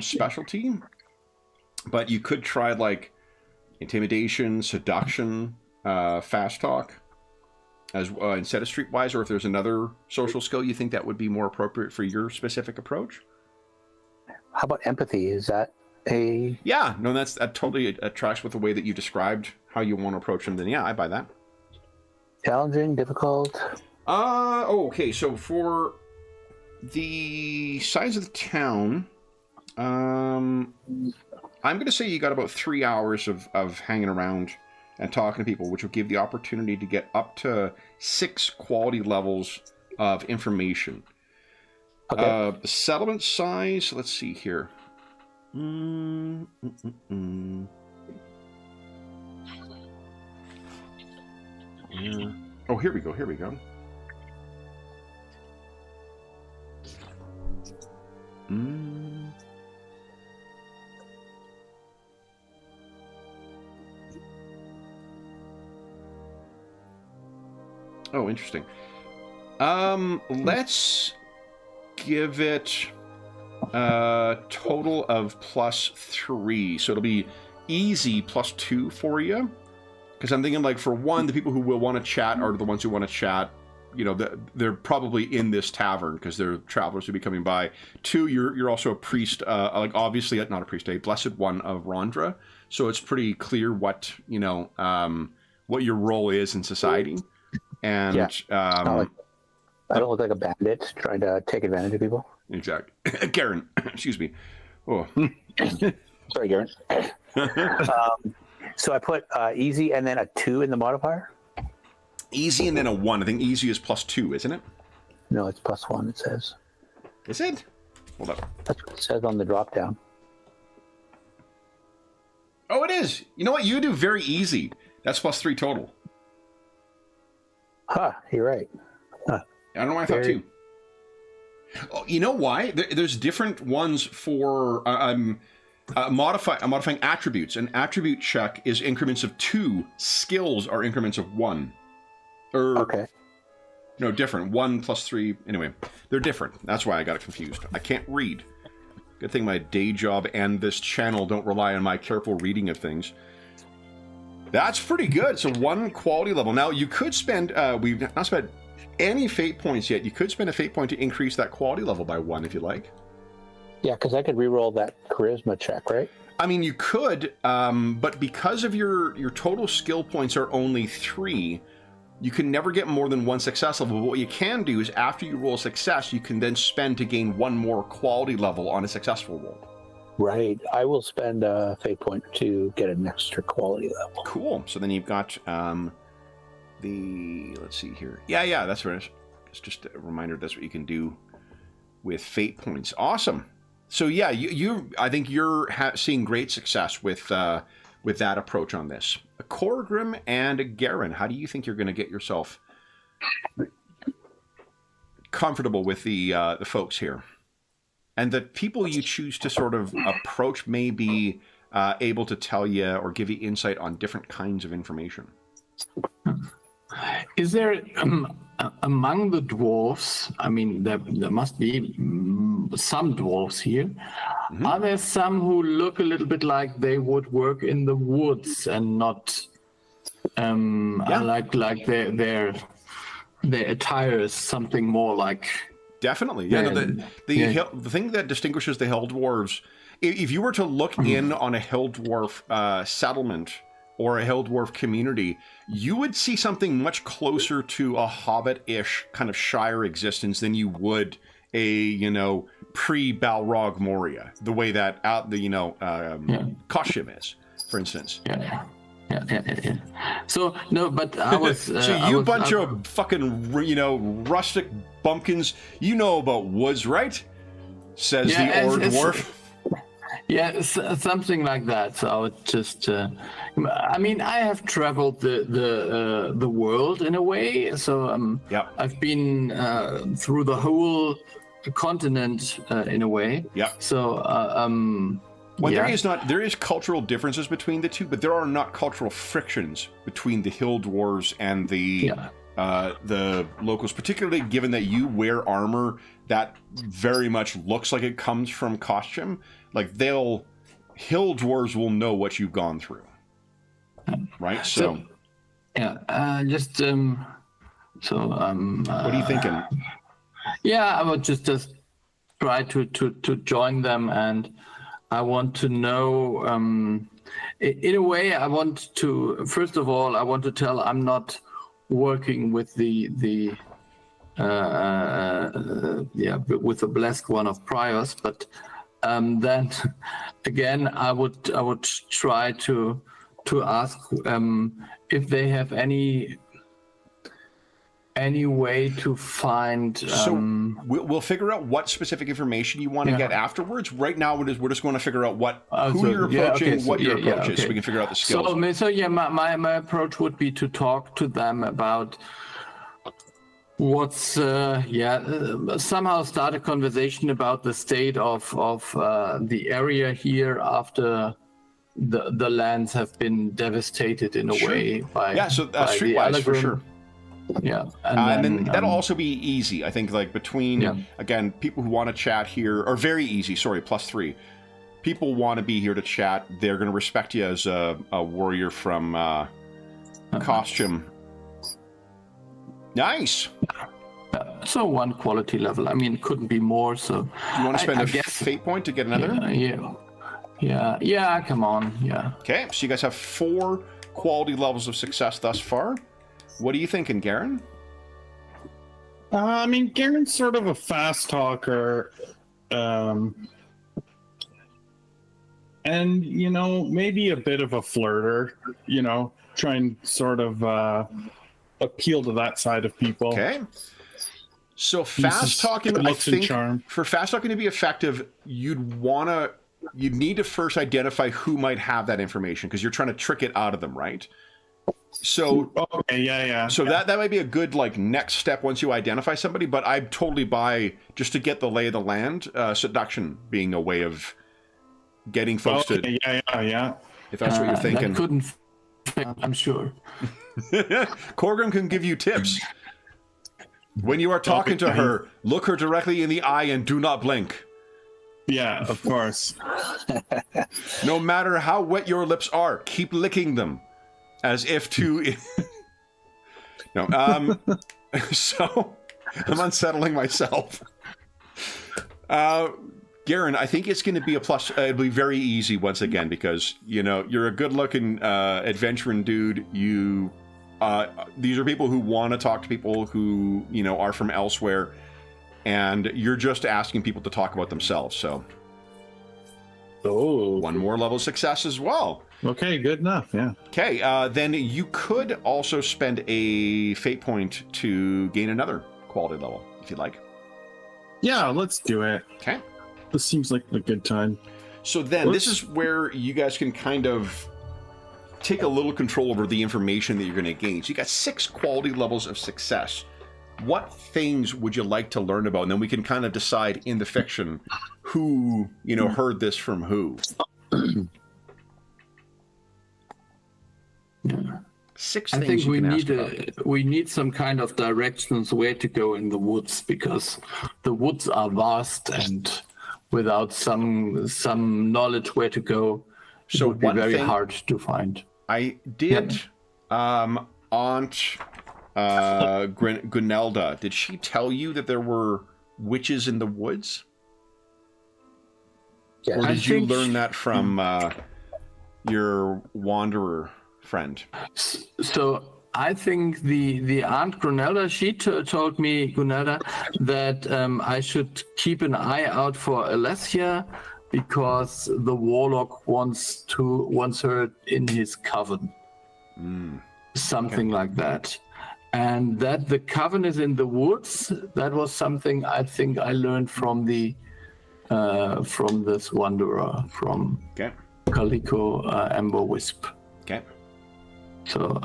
specialty, but you could try like intimidation, seduction, fast talk as instead of streetwise, or if there's another social skill you think that would be more appropriate for your specific approach. How about empathy? Is that a... Yeah, no, that totally tracks with the way that you described how you want to approach them. Then yeah, I buy that. Challenging, difficult? Okay, so for the size of the town, I'm going to say you got about 3 hours of hanging around and talking to people, which will give the opportunity to get up to 6 quality levels of information. Okay. The settlement size, let's see here. Yeah. Oh, here we go. Oh, interesting. Let's give it a total of +3. So it'll be easy +2 for you. Because I'm thinking, like, for one, the people who will want to chat are the ones who want to chat. They're probably in this tavern because they're travelers who be coming by. 2, you're also a priest, obviously not a priest, a blessed one of Rondra. So it's pretty clear what your role is in society. And yeah. I don't look like a bandit trying to take advantage of people. Exactly. Garen, excuse me. Oh. Sorry, Garen. So I put easy and then a 2 in the modifier? Easy and then a 1. I think easy is +2, isn't it? No, it's +1, it says. Is it? Hold up. That's what it says on the drop down. Oh, it is. You know what? You do very easy. That's +3 total. Huh, you're right. Huh. I don't know why I thought 2. Oh, you know why? There's different ones for... Modifying attributes. An attribute check is increments of 2. Skills are increments of 1. Okay. No, different. 1 plus 3. Anyway, they're different. That's why I got it confused. I can't read. Good thing my day job and this channel don't rely on my careful reading of things. That's pretty good. So 1 quality level. Now, you could spend... we've not spent any fate points yet. You could spend a fate point to increase that quality level by 1 if you like. Yeah, because I could reroll that charisma check, right? I mean, you could, but because of your total skill points are only 3, you can never get more than 1 success level. But what you can do is after you roll a success, you can then spend to gain 1 more quality level on a successful roll. Right. I will spend a fate point to get an extra quality level. Cool. So then you've got let's see here. Yeah, that's right. It's just a reminder that's what you can do with fate points. Awesome. So yeah, I think you're seeing great success with that approach on this. Corgrim and Garen, how do you think you're going to get yourself comfortable with the folks here? And the people you choose to sort of approach may be able to tell you or give you insight on different kinds of information. Is there among the dwarves? I mean, there must be some dwarves here. Mm-hmm. Are there some who look a little bit like they would work in the woods and not like their attire is something more like? Definitely, yeah. The thing that distinguishes the Hill Dwarves, if you were to look in on a Hill Dwarf settlement or a Hill Dwarf community, you would see something much closer to a Hobbit-ish kind of Shire existence than you would a pre-Balrog Moria, the way that Koshim is, for instance. Yeah. So no, but I was. Bunch of fucking rustic bumpkins. You know about woods, right? Says the Ord Dwarf. Yeah, something like that. So I would just. I mean, I have traveled the world in a way. So I've been through the whole continent in a way. Yeah. So there is cultural differences between the two, but there are not cultural frictions between the Hill Dwarves and the locals, particularly given that you wear armor that very much looks like it comes from costume. Like Hill Dwarves will know what you've gone through, right? So what are you thinking? Yeah, I would just try to join them, and I want to know, in a way, first of all, I want to tell I'm not working with with the blessed one of Priors, but then again, I would try to ask if they have any way to find. So we'll figure out what specific information you want to get afterwards. Right now, we're just going to figure out who you're approaching, what your approach is, so we can figure out the skills. My approach would be to talk to them about what's somehow start a conversation about the state of the area here after the lands have been devastated in a way by streetwise for sure. Yeah, and then that'll also be easy. I think between again people who want to chat here are very easy. Sorry, +3. People want to be here to chat. They're going to respect you as a warrior from costume. Nice. So 1 quality level. I mean, it couldn't be more. So you want to spend a fate point to get another? Yeah. Come on. Yeah. Okay, so you guys have 4 quality levels of success thus far. What are you thinking, Garen? I mean, Garen's sort of a fast talker. And, maybe a bit of a flirter, try and sort of appeal to that side of people. Okay. So fast talking, I think, for fast talking to be effective, you'd need to first identify who might have that information because you're trying to trick it out of them, right? So So that might be a good next step once you identify somebody, but I'd totally buy just to get the lay of the land, seduction being a way of getting folks to. Yeah. If that's what you're thinking. That couldn't, I'm sure. Corgrim can give you tips. When you are talking to her, look her directly in the eye and do not blink. Yeah, of course. No matter how wet your lips are, keep licking them, as if to. No. So I'm unsettling myself. Garen, I think it's going to be a plus. It'll be very easy once again because you're a good-looking adventuring dude. These are people who want to talk to people who are from elsewhere, and you're just asking people to talk about themselves. So, one more level of success as well. Okay, good enough. Yeah. Okay, then you could also spend a fate point to gain another quality level if you'd like. Yeah, let's do it. Okay. This seems like a good time. So then, this is where you guys can kind of take a little control over the information that you're going to gain. So you got 6 quality levels of success. What things would you like to learn about? And then we can kind of decide in the fiction who, heard this from who. Yeah. 6 I things think you can ask about. we need some kind of directions where to go in the woods, because the woods are vast, and without some knowledge where to go, it would be very hard to find. I did Aunt Gunelda, did she tell you that there were witches in the woods? Yeah. Or did you learn that from your wanderer friend? So I think the Aunt Grunelda, she told me, Gunelda, that I should keep an eye out for Alessia, because the warlock wants her in his coven. Something like that. And that the coven is in the woods, that was something I think I learned from this wanderer, from Calico Amber Wisp. Okay. So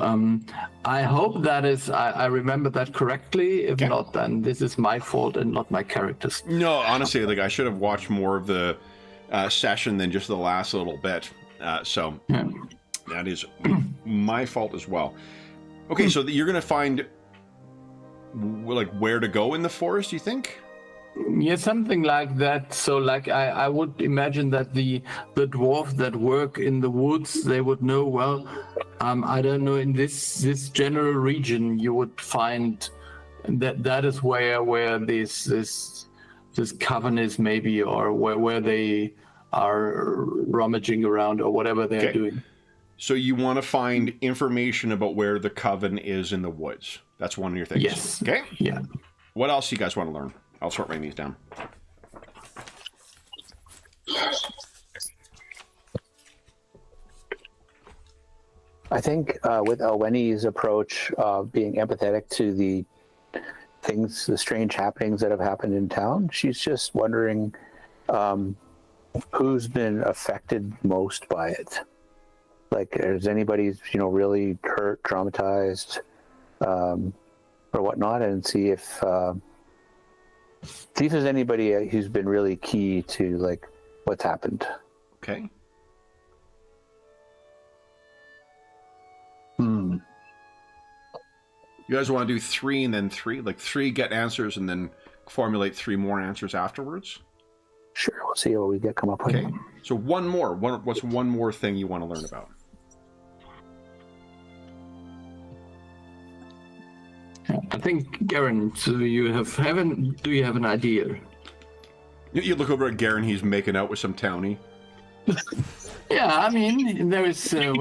I hope that is, I remember that correctly. If not, then this is my fault and not my character's. No, honestly, I should have watched more of the session than just the last little bit. So that is my fault as well. Okay, so you're going to find where to go in the forest, you think? Yeah, something like that. So I would imagine that the dwarf that work in the woods, they would know, well, I don't know, in this general region you would find that is where this coven is, maybe, or where they are rummaging around or whatever they're doing. So you want to find information about where the coven is in the woods. That's one of your things. Yes. Okay. Yeah. What else do you guys want to learn? I'll start writing these down. I think with Elweni's approach of being empathetic to the strange happenings that have happened in town, she's just wondering who's been affected most by it. Like, is anybody, really hurt, traumatized, or whatnot, and see if there's anybody who's been really key to what's happened. Okay. You guys want to do 3 and then 3? 3 get answers and then formulate 3 more answers afterwards? Sure, we'll see what we come up with. Okay. So one more. What's one more thing you want to learn about? I think, Garen, so do you have an idea? You look over at Garen, he's making out with some townie. Yeah, I mean, there is That's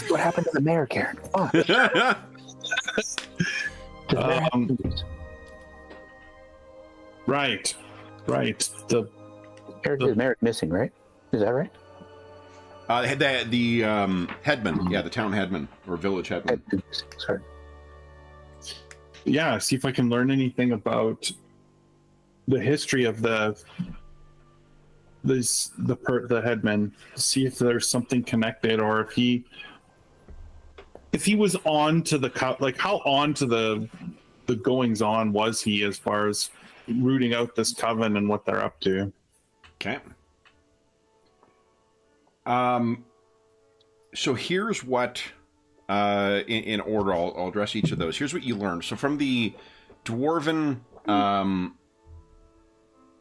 what happened to the mayor, Karen. Oh. Right. The mayor's missing, right? Is that right? The headman, the town headman or village headman. Sorry. Yeah, see if I can learn anything about the history of the headman. See if there's something connected, or if he was on to how on to the goings on was he as far as rooting out this coven and what they're up to. Okay. So here's what, in order, I'll address each of those. Here's what you learned. So from the dwarven, from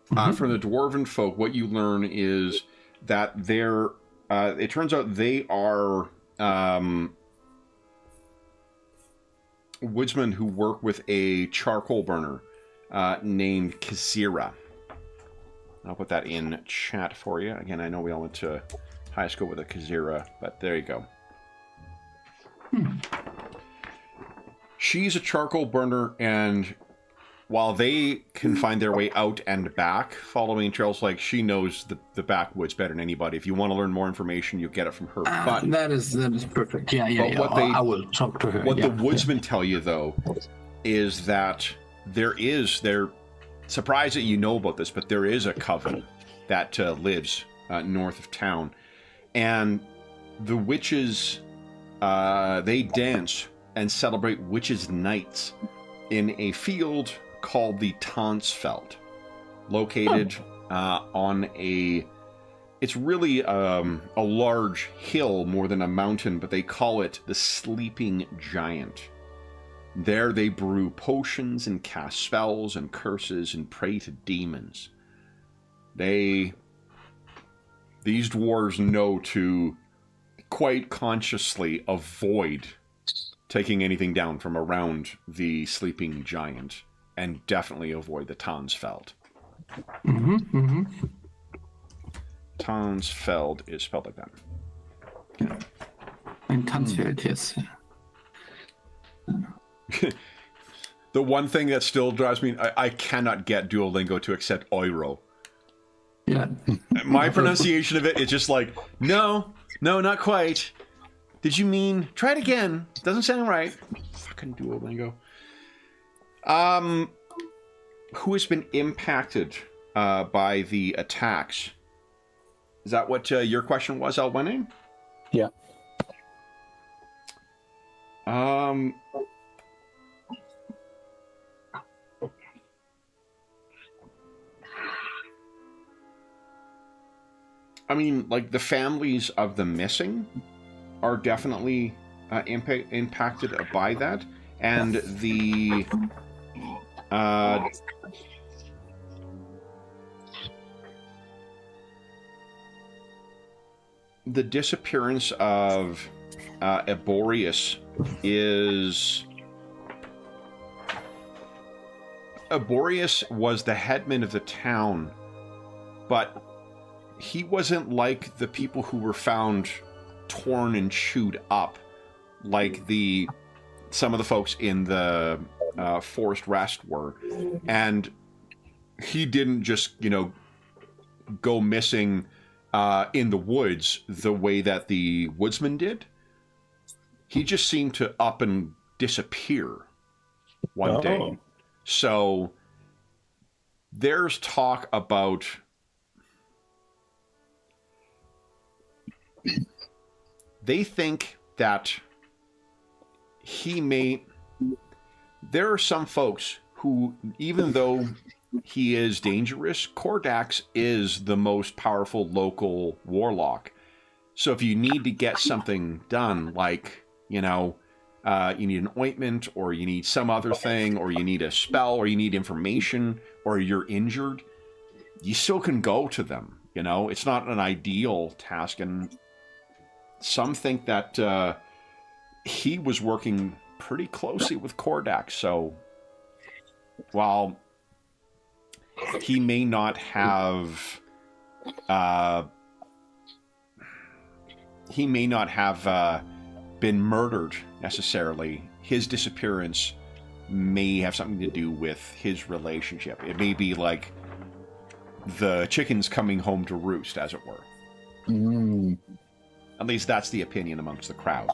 the dwarven folk, what you learn is that they're, it turns out they are woodsmen who work with a charcoal burner named Kazira. I'll put that in chat for you. Again, I know we all went to high school with a Kazira, but there you go. She's a charcoal burner, and while they can find their way out and back following trails, like, she knows the backwoods better than anybody. If you want to learn more information, you get it from her. But that is perfect. Yeah. I will talk to her. What the woodsmen tell you, though, is that they're surprised that you know about this, but there is a coven that lives north of town, and the witches, they dance and celebrate witches' nights in a field called the Tansfeld, located on it's really a large hill more than a mountain, but they call it the Sleeping Giant. There they brew potions and cast spells and curses and pray to demons. These dwarves know to quite consciously avoid taking anything down from around the Sleeping Giant, and definitely avoid the Tansfeld. Tansfeld is spelled like that. Okay. And Tansfeld, yes. The one thing that still drives me, I cannot get Duolingo to accept euro. Yeah. My pronunciation of it is just like, no, not quite. Did you mean, try it again. Doesn't sound right. Fucking Duolingo. Who has been impacted by the attacks? Is that what your question was, Alwene? Yeah. I mean, like, the families of the missing are definitely impacted by that, and the disappearance of Aborius was the headman of the town, but he wasn't like the people who were found torn and chewed up, like some of the folks in the forest rest were. And he didn't just, go missing in the woods the way that the woodsman did. He just seemed to up and disappear one day. So there's talk about they think that there are some folks who, even though he is dangerous, Kordax is the most powerful local warlock. So if you need to get something done, like, you need an ointment, or you need some other thing, or you need a spell, or you need information, or you're injured, you still can go to them. It's not an ideal task, and some think that he was working pretty closely with Kordax. So while he may not have been murdered necessarily, his disappearance may have something to do with his relationship. It may be like the chickens coming home to roost, as it were. At least that's the opinion amongst the crowd.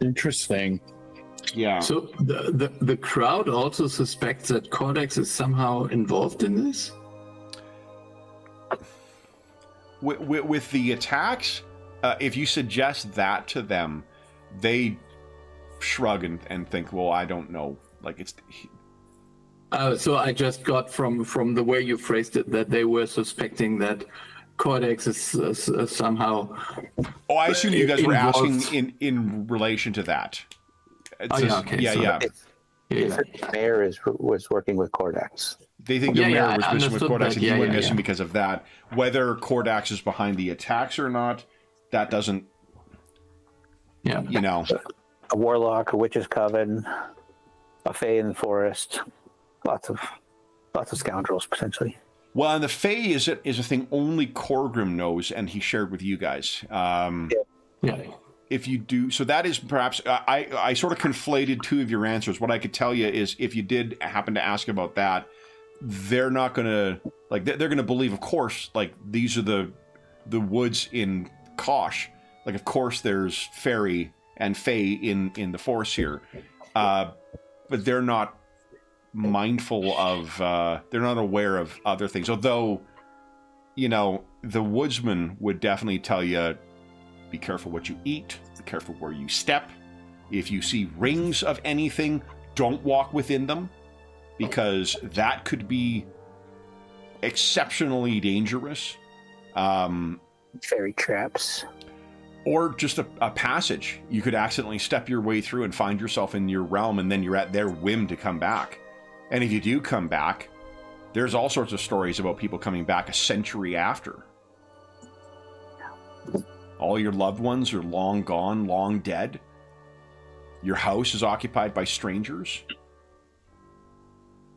Interesting. Yeah. So the crowd also suspects that Kordax is somehow involved in this? With the attacks, if you suggest that to them, they shrug and think, well, I don't know. Like, So I just got from the way you phrased it that they were suspecting that Cordex is somehow. Oh, I assume you guys were involved. asking in relation to that. Oh, yeah, okay, Yeah, so- yeah. They said the mayor was working with Cordax. They think the Yeah, mayor yeah, was I missing with understood Cordax, that. and he Yeah, went yeah, missing yeah. because of that. Whether Cordax is behind the attacks or not, that doesn't, Yeah. you know. A warlock, a witch's coven, a fae in the forest, lots of scoundrels potentially. Well, and the Fae is a thing only Corgrim knows, and he shared with you guys. Yeah. If you do, so that is perhaps, I sort of conflated two of your answers. What I could tell you is if you did happen to ask about that, they're not going to, like, they're going to believe, of course, like, these are the woods in Kosh. Like, of course, there's fairy and fae in the forest here. But they're not mindful of, they're not aware of other things. Although, you know, the woodsman would definitely tell you, be careful what you eat, be careful where you step. If you see rings of anything, don't walk within them, because that could be exceptionally dangerous. Fairy traps. Or just a passage. You could accidentally step your way through and find yourself in your realm, and then you're at their whim to come back. And if you do come back, there's all sorts of stories about people coming back a century after. All your loved ones are long gone, long dead. Your house is occupied by strangers.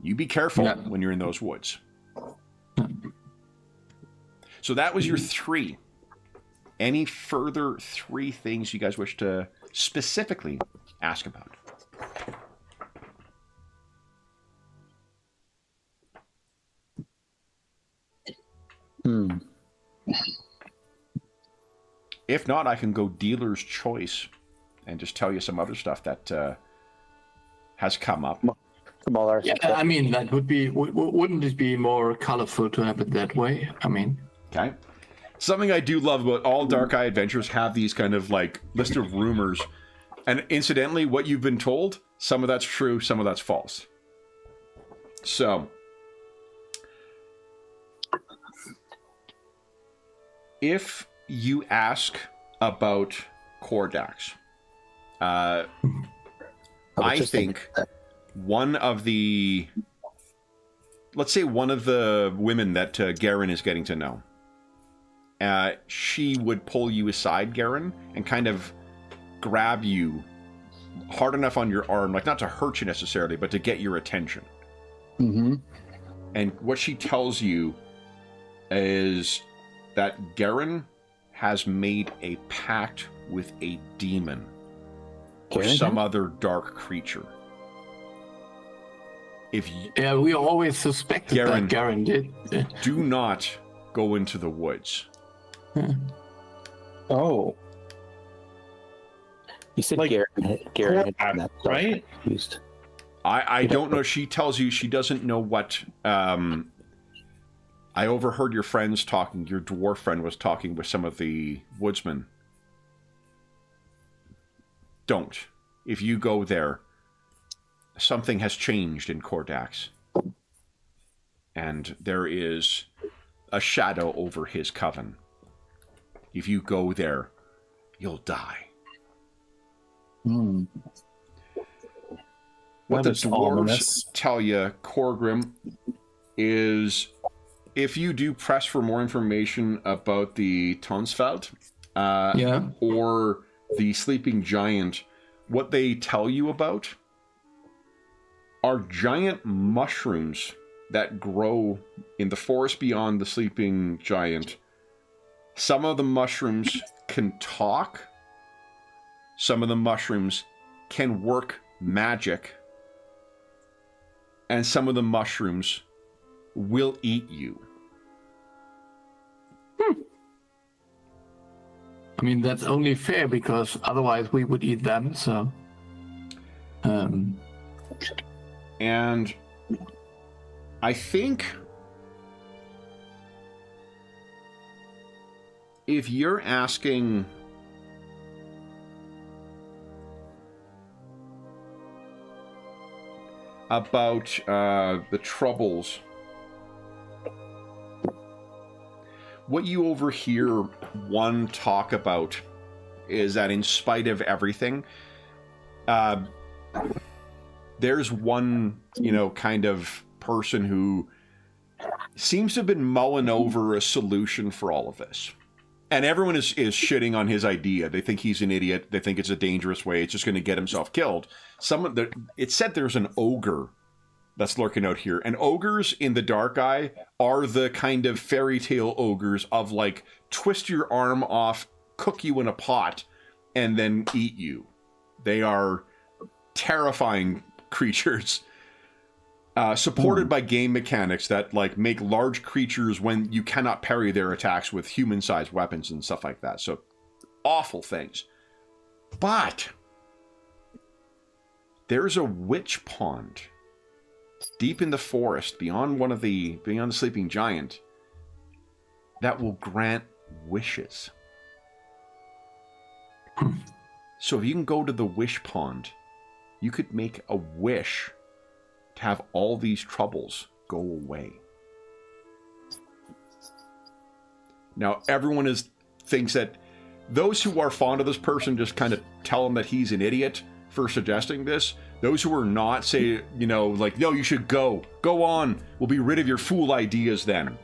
You be careful when you're in those woods. So that was your 3. Any further 3 things you guys wish to specifically ask about? If not, I can go dealer's choice and just tell you some other stuff that has come up. From all our I mean, that would be, wouldn't it be more colorful to have it that way? I mean. Okay. Something I do love about all Dark Eye Adventures have these kind of like list of rumors. And incidentally, what you've been told, some of that's true, some of that's false. So, if you ask about Cordax, I think one of the, let's say one of the women that Garen is getting to know, she would pull you aside, Garen, and kind of grab you hard enough on your arm, like not to hurt you necessarily, but to get your attention. Mm-hmm. And what she tells you is that Garen has made a pact with a demon or some other dark creature. If you, yeah, we always suspected that Garen did. Do not go into the woods. Oh. You said Like, Garen had that, right? Used. I don't know. She tells you she doesn't know what. I overheard your friends talking. Your dwarf friend was talking with some of the woodsmen. Don't. If you go there, something has changed in Cordax. And there is a shadow over his coven. If you go there, you'll die. What the dwarves tell you, Corgrim, is if you do press for more information about the Tonsfeld or the Sleeping Giant, what they tell you about are giant mushrooms that grow in the forest beyond the Sleeping Giant. Some of the mushrooms can talk. Some of the mushrooms can work magic. And some of the mushrooms will eat you. I mean, that's only fair because otherwise we would eat them, so... And I think if you're asking... about the troubles. What you overhear one talk about is that in spite of everything, there's one, kind of person who seems to have been mulling over a solution for all of this. And everyone is shitting on his idea. They think he's an idiot. They think it's a dangerous way. It's just going to get himself killed. It said there's an ogre that's lurking out here. And ogres in the Dark Eye are the kind of fairy tale ogres of like twist your arm off, cook you in a pot, and then eat you. They are terrifying creatures. Supported by game mechanics that like make large creatures when you cannot parry their attacks with human-sized weapons and stuff like that. So awful things. But there's a witch pond deep in the forest beyond the sleeping giant that will grant wishes. So if you can go to the wish pond, you could make a wish to have all these troubles go away. Now, everyone thinks that those who are fond of this person just kind of tell him that he's an idiot for suggesting this. Those who are not say, like, no, you should go. Go on. We'll be rid of your fool ideas then.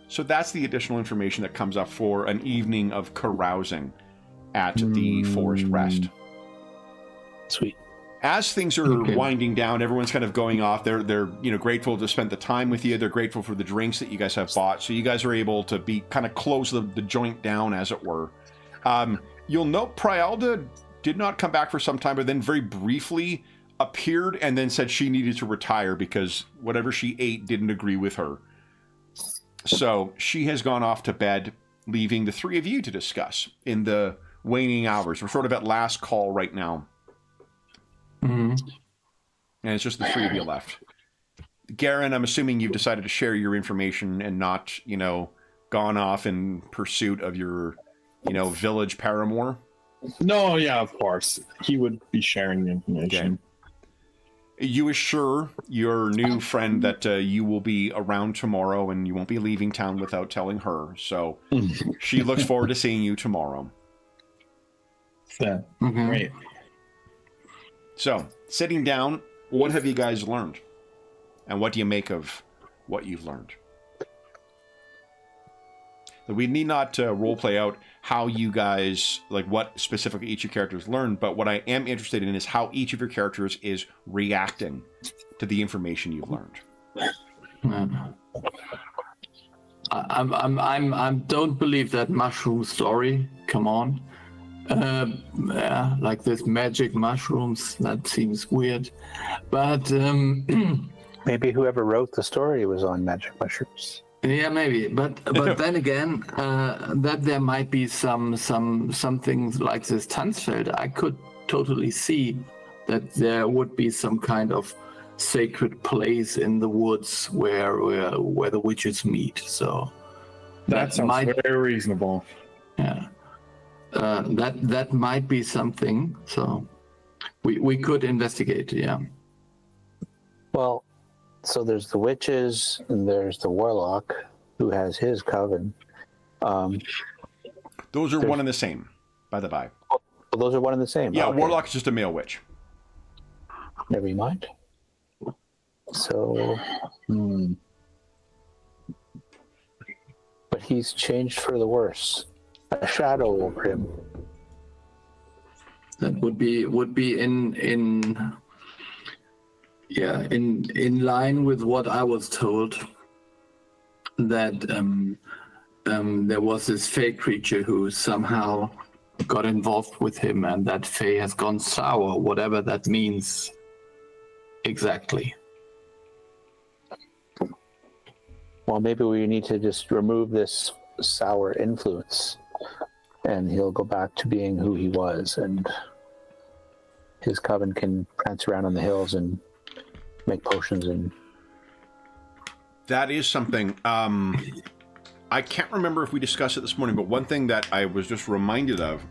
So that's the additional information that comes up for an evening of carousing at the Forest Rest. Sweet. As things are winding down, everyone's kind of going off. They're grateful to spend the time with you. They're grateful for the drinks that you guys have bought. So you guys are able to be kind of close the joint down, as it were. You'll note Prialda did not come back for some time, but then very briefly appeared and then said she needed to retire because whatever she ate didn't agree with her. So she has gone off to bed, leaving the three of you to discuss in the waning hours. We're sort of at last call right now. Mm-hmm. And it's just the three of you left. Garen, I'm assuming you've decided to share your information and not, gone off in pursuit of your, village paramour. No, yeah, of course. He would be sharing the information. Okay. You assure your new friend that you will be around tomorrow and you won't be leaving town without telling her. So she looks forward to seeing you tomorrow. Yeah. Mm-hmm. Great. So, sitting down, what have you guys learned? And what do you make of what you've learned? We need not roleplay out how you guys, like what specifically each of your characters learned, but what I am interested in is how each of your characters is reacting to the information you've learned. I don't believe that mushroom story. Come on. Like this magic mushrooms, that seems weird. But maybe whoever wrote the story was on magic mushrooms. Yeah, maybe. But then again, that there might be some things like this Tanzfeld. I could totally see that there would be some kind of sacred place in the woods where the witches meet. So that sounds very reasonable. Yeah. That might be something, so we could investigate, yeah. Well, so there's the witches, and there's the warlock, who has his coven. Those are one and the same, by the by. Oh, those are one and the same? Yeah, okay. Warlock is just a male witch. Never mind. So, but he's changed for the worse. A shadow over him. That would be in line with what I was told, that there was this fey creature who somehow got involved with him, and that fey has gone sour, whatever that means exactly. Well, maybe we need to just remove this sour influence, and he'll go back to being who he was, and his coven can prance around on the hills and make potions. And that is something. I can't remember if we discussed it this morning, but one thing that I was just reminded of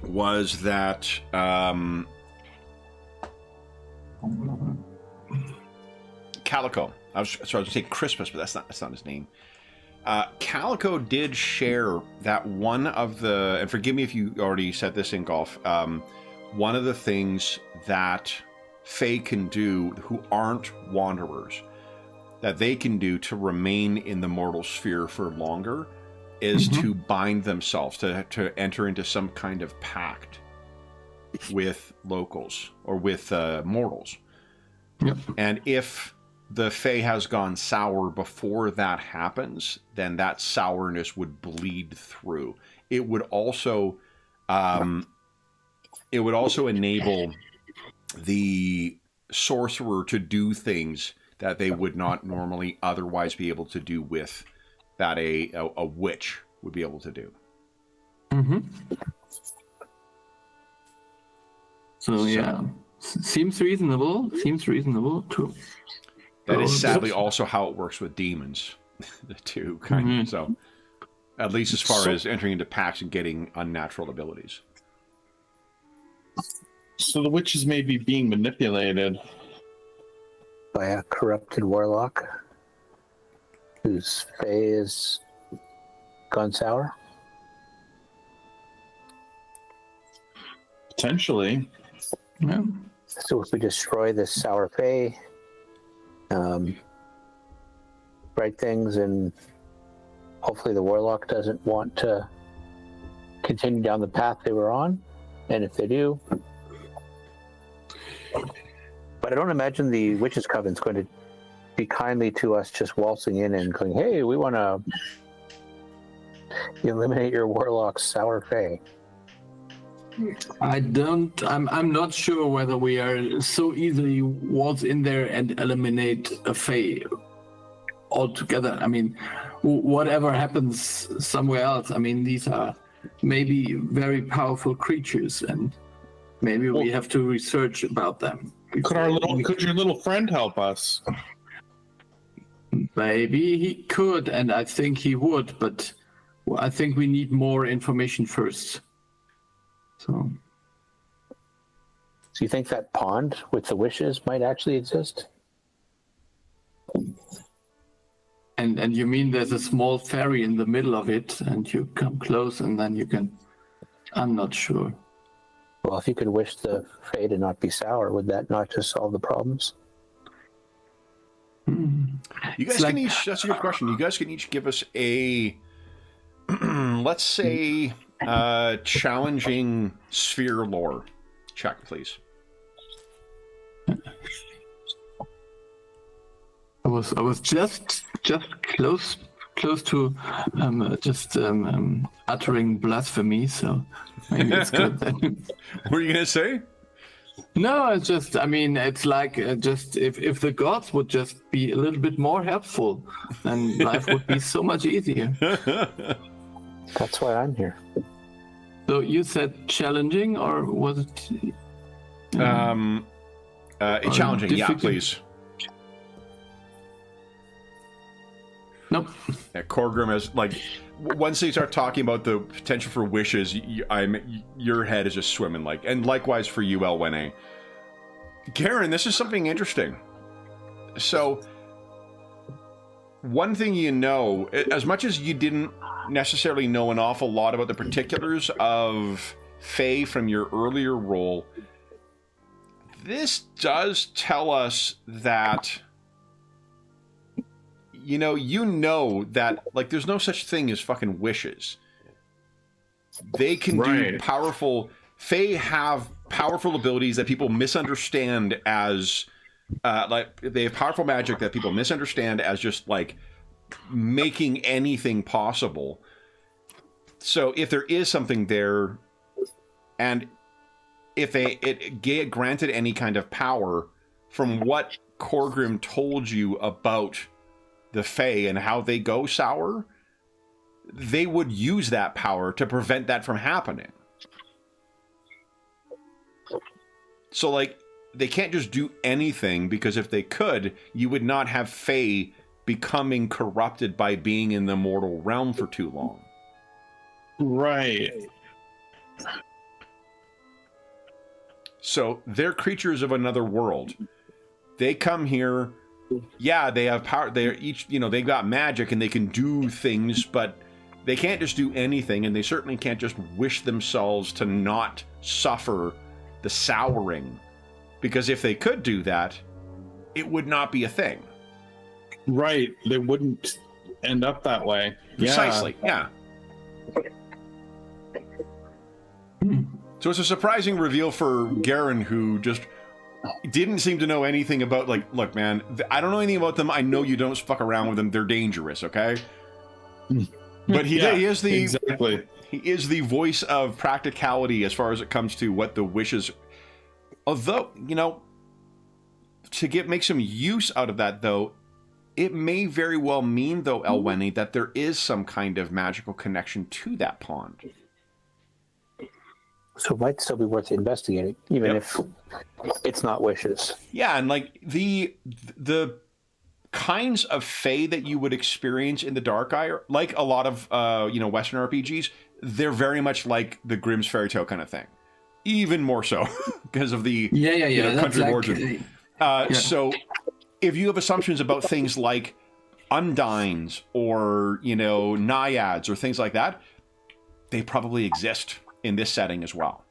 was that Calico. I was going to say Christmas, but that's not his name. Calico did share that one of the, and forgive me if you already said this in golf, one of the things that Fae can do who aren't wanderers, that they can do to remain in the mortal sphere for longer is to bind themselves, to enter into some kind of pact with locals or with mortals. Yep. And if the Fae has gone sour before that happens, then that sourness would bleed through. It would also enable the sorcerer to do things that they would not normally otherwise be able to do with that a witch would be able to do. So yeah, seems reasonable. Seems reasonable too. That is sadly also how it works with demons, the two kind of. So, at least as far as entering into pacts and getting unnatural abilities. So the witches may be being manipulated by a corrupted warlock whose Fae is gone sour. potentially. Yeah. So if we destroy this sour Fae, write things, and hopefully the warlock doesn't want to continue down the path they were on, and if they do, but I don't imagine the Witches' Covenant's going to be kindly to us just waltzing in and going, hey, we want to eliminate your warlock's sour Fae. I'm not sure whether we are so easily waltz in there and eliminate a Fae altogether. I mean, whatever happens somewhere else, I mean, these are maybe very powerful creatures, and maybe we have to research about them. Could your little friend help us? Maybe he could, and I think he would, but I think we need more information first. So you think that pond with the wishes might actually exist? And you mean there's a small ferry in the middle of it, and you come close, and then you can... I'm not sure. Well, if you could wish the Fae to not be sour, would that not just solve the problems? You guys can each, that's a good question. You guys can each give us a, let's say, challenging sphere lore check, please. I was just close to uttering blasphemy, so maybe it's good then. What were you gonna say? No, it's just, I mean, it's like just if the gods would just be a little bit more helpful, then life would be so much easier. That's why I'm here. So you said challenging, or was it? Challenging, yeah, please. Nope. Yeah, Corgrim is like, once they start talking about the potential for wishes, your head is just swimming, like, and likewise for you, Elwene. Garen, this is something interesting. So, one thing you know, as much as you didn't necessarily know an awful lot about the particulars of Fae from your earlier role, this does tell us that you know that, like, there's no such thing as fucking wishes. They can do powerful... Fae have powerful abilities that people misunderstand as... like, they have powerful magic that people misunderstand as just, like, making anything possible. So if there is something there, and if it granted any kind of power, from what Corgrim told you about the Fae and how they go sour, they would use that power to prevent that from happening. So, like, they can't just do anything, because if they could, you would not have Fae becoming corrupted by being in the mortal realm for too long. Right. So they're creatures of another world. They come here. Yeah, they have power. They're each, they've got magic and they can do things, but they can't just do anything, and they certainly can't just wish themselves to not suffer the souring. Because if they could do that, it would not be a thing. Right. They wouldn't end up that way. Precisely, yeah. So it's a surprising reveal for Garen, who just didn't seem to know anything about, like, look, man, I don't know anything about them. I know you don't fuck around with them. They're dangerous, okay? But he is the exactly. He is the voice of practicality as far as it comes to what the wishes. Although, to make some use out of that, though, it may very well mean, though, Elweni, that there is some kind of magical connection to that pond. So it might still be worth investigating, even if it's not wishes. Yeah, and like the kinds of fae that you would experience in the Dark Eye, like a lot of Western RPGs, they're very much like the Grimm's fairy tale kind of thing. Even more so because of the country of origin. So if you have assumptions about things like undines or, naiads or things like that, they probably exist in this setting as well.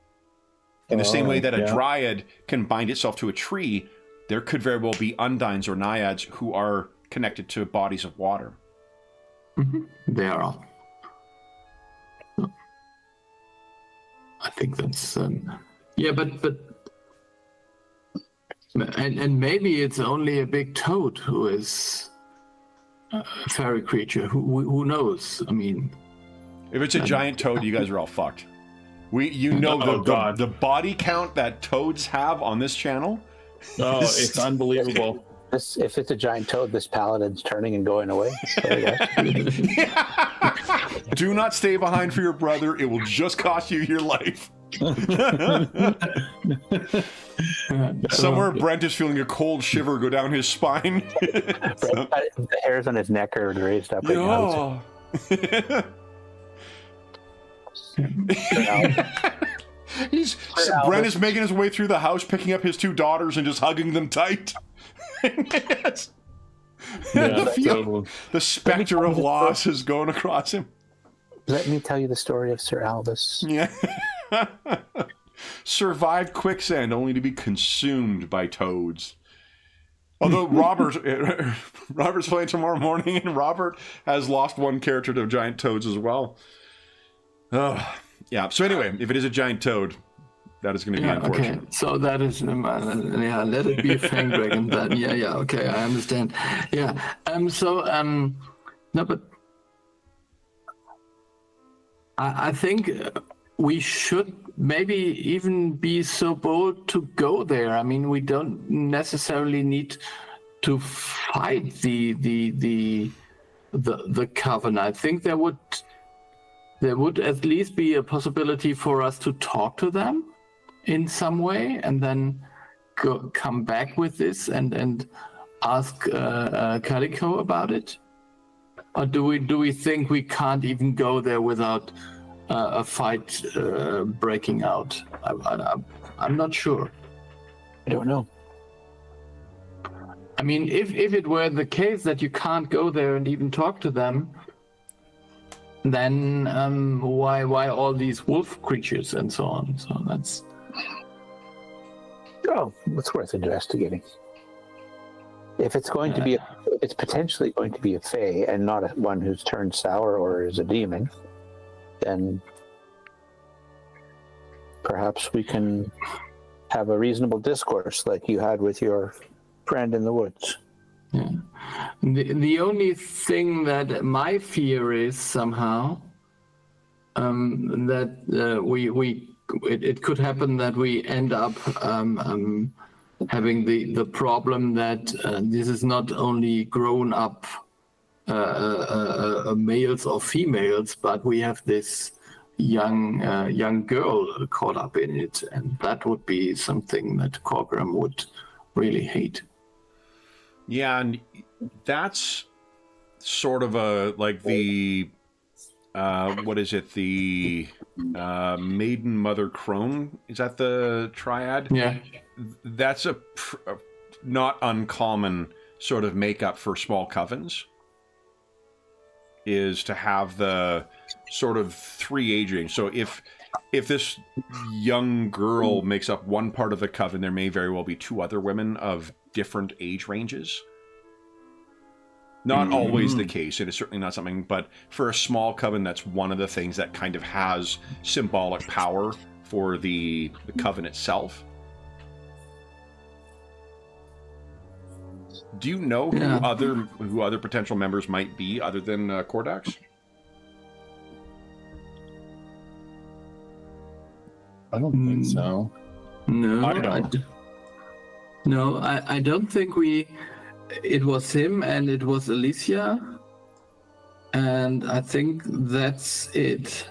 In the same way that a dryad can bind itself to a tree, there could very well be undines or naiads who are connected to bodies of water. Mm-hmm. They are all. I think that's but maybe it's only a big toad who is a fairy creature. Who knows? I mean, if it's a giant toad, you guys are all fucked. The body count that toads have on this channel. Oh, it's unbelievable. If it's a giant toad, this paladin's turning and going away. Do not stay behind for your brother. It will just cost you your life. Somewhere Brent is feeling a cold shiver go down his spine. The hairs on his neck are raised up right now. Brent is making his way through the house, picking up his two daughters and just hugging them tight. The specter of loss is going across him. Let me tell you the story of Sir Albus. Yeah. Survived quicksand only to be consumed by toads. Although Robert's playing tomorrow morning, and Robert has lost one character to giant toads as well. Yeah. So anyway, if it is a giant toad, that is going to be unfortunate. Okay. So that is, let it be a fang dragon then. Okay, I understand. Yeah. No, but I think we should maybe even be so bold to go there. I mean, we don't necessarily need to fight the coven. I think there would at least be a possibility for us to talk to them in some way, and then come back with this and ask Calico about it. Or do we think we can't even go there without a fight breaking out? I'm not sure. I don't know. I mean, if it were the case that you can't go there and even talk to them, then why all these wolf creatures and so on? So that's... Oh, it's worth investigating. If it's going to be, it's potentially going to be a fae and not one who's turned sour or is a demon, then perhaps we can have a reasonable discourse like you had with your friend in the woods. Yeah. The only thing that my fear is somehow that it could happen that we end up having the problem that this is not only grown up males or females, but we have this young girl caught up in it, and that would be something that Corgram would really hate. Yeah, and that's sort of the what is it, the Maiden, Mother, Crone. Is that the triad? Yeah. That's a not uncommon sort of makeup for small covens. Is to have the sort of 3 age range. So if this young girl makes up one part of the coven, there may very well be 2 other women of different age ranges. Not always the case. It is certainly not something, but for a small coven, that's one of the things that kind of has symbolic power for the coven itself. Do you know who other potential members might be other than Kordax? I don't think so. No, I don't. I don't think it was him and it was Alicia. And I think that's it.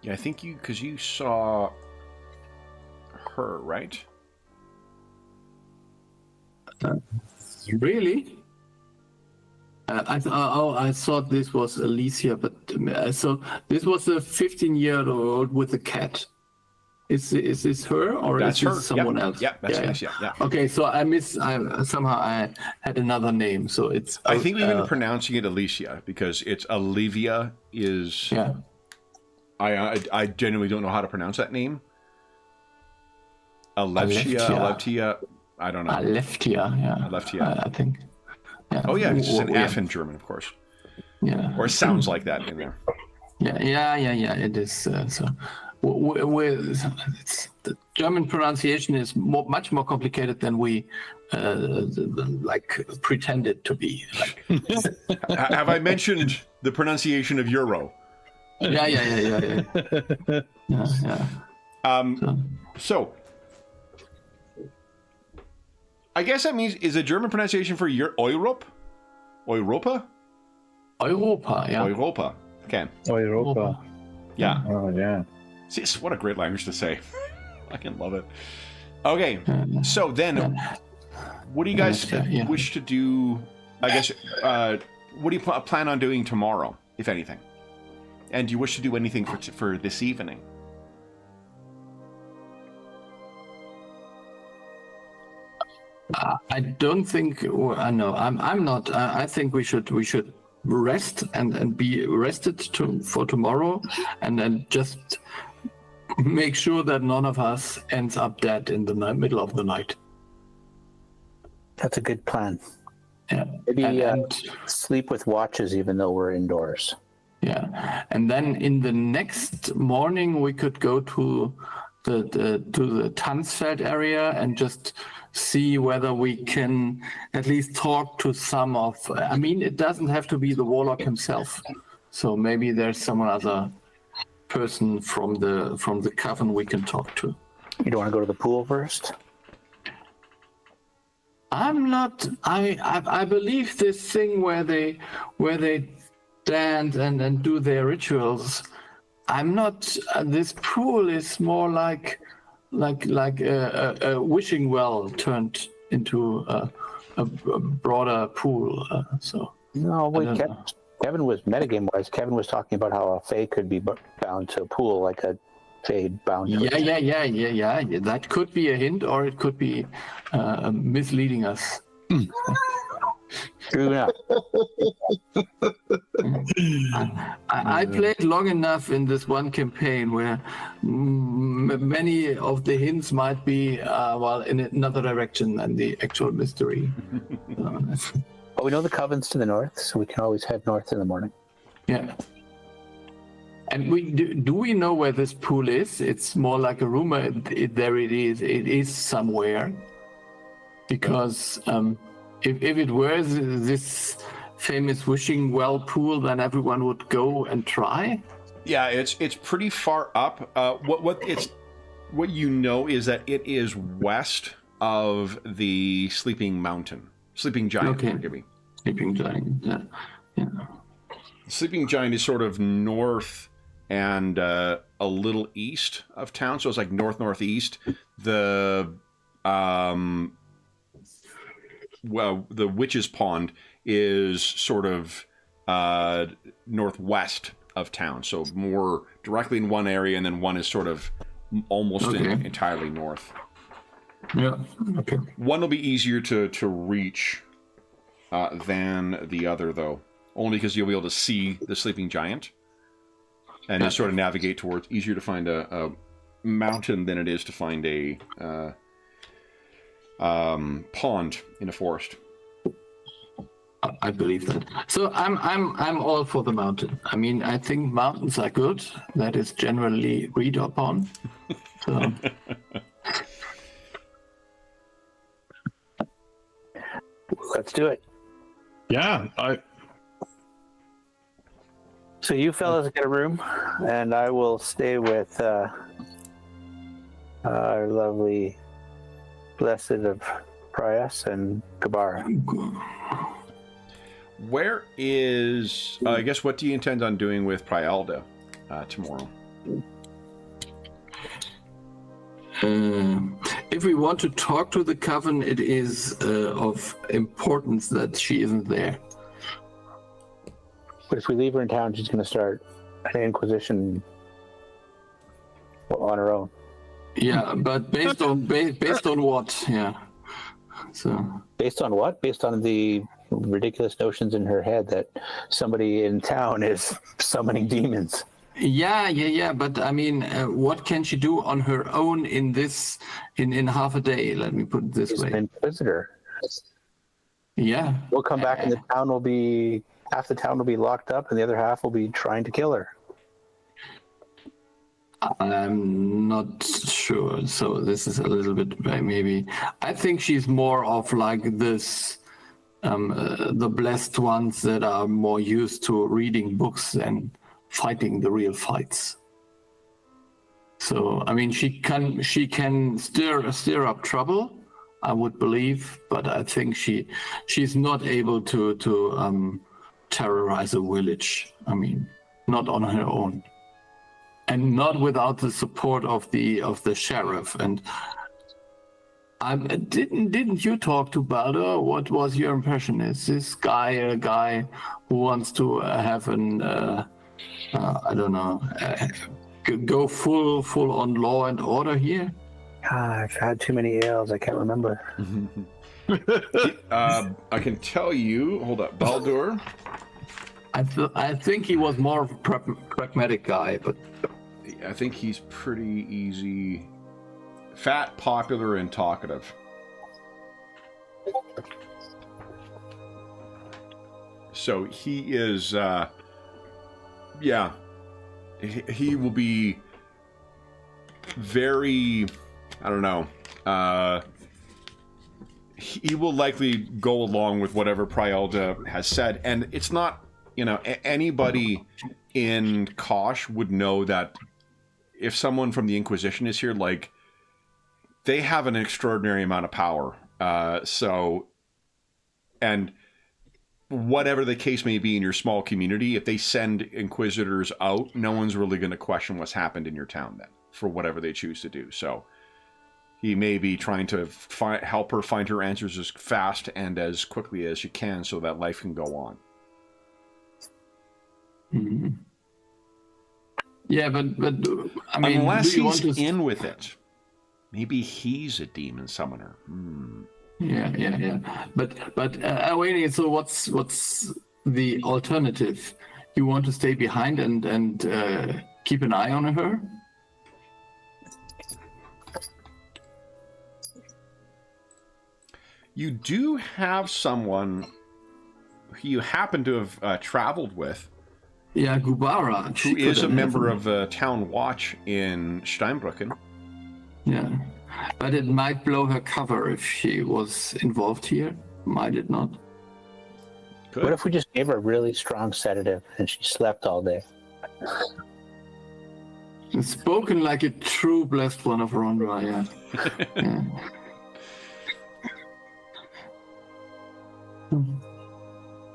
Yeah, I think because you saw her, right? Really? I thought this was Alicia, but so this was a 15-year-old with a cat. Is this her or That's is this her. someone else? Yeah, that's Alicia. Yeah. Okay, so somehow I had another name, so it's. I think we've been pronouncing it Alicia because it's Olivia is. Yeah. I genuinely don't know how to pronounce that name. Aleftia. I don't know. Aleftia, yeah. Aleftia. I think. Yeah. Oh yeah, it's just an F in German, of course. Yeah. Or it sounds like that in there. Yeah. It is. So, the German pronunciation is much more complicated than we pretend it to be. Have I mentioned the pronunciation of euro? Yeah. So, I guess that means, is a German pronunciation for Europe? Europa? Europa, yeah. Europa. Okay. Europa. Yeah. Oh, yeah. See, what a great language to say. I can love it. Okay, so then, what do you guys wish to do? I guess, what do you plan on doing tomorrow, if anything? And do you wish to do anything for this evening? I don't think. No, I'm not. I think we should rest and be rested for tomorrow, and then just make sure that none of us ends up dead in the middle of the night. That's a good plan. Yeah. Maybe sleep with watches, even though we're indoors. Yeah, and then in the next morning we could go to the Tanzfeld area and just see whether we can at least talk to some of. I mean, it doesn't have to be the warlock himself. So maybe there's some other person from the coven we can talk to. You don't want to go to the pool first? I'm not. I believe this thing where they dance and do their rituals. I'm not. This pool is more like a wishing well turned into a broader pool. So no, wait. Kevin was metagame wise. Kevin was talking about how a fae could be bound to a pool, like a fae bound. To Yeah. That could be a hint, or it could be misleading us. True enough. I played long enough in this one campaign where many of the hints might be in another direction than the actual mystery. But we know the coven's to the north, so we can always head north in the morning. Yeah. And do we know where this pool is? It's more like a rumor. There it is. It is somewhere. Because if it were this famous wishing well pool, then everyone would go and try. Yeah, it's pretty far up. What you know is that it is west of the Sleeping Giant. Okay. Forgive me. Sleeping Giant. Yeah. Sleeping Giant is sort of north and a little east of town, so it's like northeast. The Witch's Pond is sort of northwest of town. So more directly in one area, and then one is sort of almost entirely north. Yeah. Okay. One will be easier to reach than the other, though, only because you'll be able to see the sleeping giant and just sort of navigate towards. Easier to find a mountain than it is to find a pond in a forest. I believe that. So I'm all for the mountain. I mean, I think mountains are good. That is generally agreed upon. So. Let's do it. Yeah. So you fellas get a room, and I will stay with our lovely blessed of Prias and Kabara. Where is... I guess, what do you intend on doing with Prialda tomorrow? If we want to talk to the Coven, it is of importance that she isn't there. But if we leave her in town, she's going to start an Inquisition on her own. Yeah, but based on what? Yeah. So based on what? Based on the ridiculous notions in her head that somebody in town is summoning demons. Yeah. But I mean, what can she do on her own in half a day? Let me put it this way. She's an Inquisitor. Yeah. We'll come back and the town will be... half the town will be locked up and the other half will be trying to kill her. I'm not sure. So this is a little bit maybe. I think she's more of like this, the blessed ones that are more used to reading books and fighting the real fights. So I mean, she can stir up trouble, I would believe, but I think she's not able to terrorize a village. I mean, not on her own. And not without the support of the sheriff. And didn't you talk to Baldur? What was your impression? Is this guy a guy who wants to have an I don't know, go full on law and order here? I've had too many ales. I can't remember. I can tell you. Hold up, Baldur. I think he was more of a pragmatic guy, but I think he's pretty easy. Fat, popular, and talkative. So he is, he will be very, I don't know, he will likely go along with whatever Prialda has said. And it's not, anybody in Kosh would know that if someone from the Inquisition is here, like, they have an extraordinary amount of power. And whatever the case may be in your small community, if they send Inquisitors out, no one's really going to question what's happened in your town then, for whatever they choose to do. So he may be trying to help her find her answers as fast and as quickly as she can so that life can go on. Mm-hmm. Yeah, but I mean, unless he's in with it, maybe he's a demon summoner. Yeah. But wait. So what's the alternative? You want to stay behind and keep an eye on her? You do have someone who you happen to have traveled with. Yeah, Gubara. Who is a member of the town watch in Steinbrücken. Yeah, but it might blow her cover if she was involved here. Might it not? Could. What if we just gave her a really strong sedative and she slept all day? Spoken like a true blessed one of Rondra, yeah.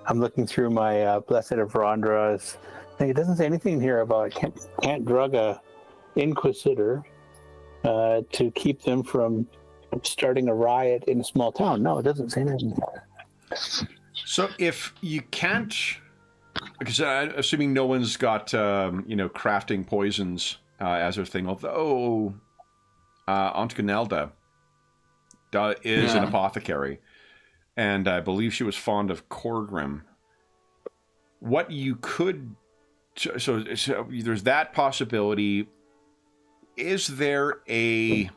I'm looking through my Blessed of Rondra's. It doesn't say anything here about can't drug a Inquisitor to keep them from starting a riot in a small town. No, it doesn't say anything. So if you can't Because assuming no one's got crafting poisons as their thing, although Aunt Gunelda is an apothecary, and I believe she was fond of Corgrim. What you could... So there's that possibility. Is there a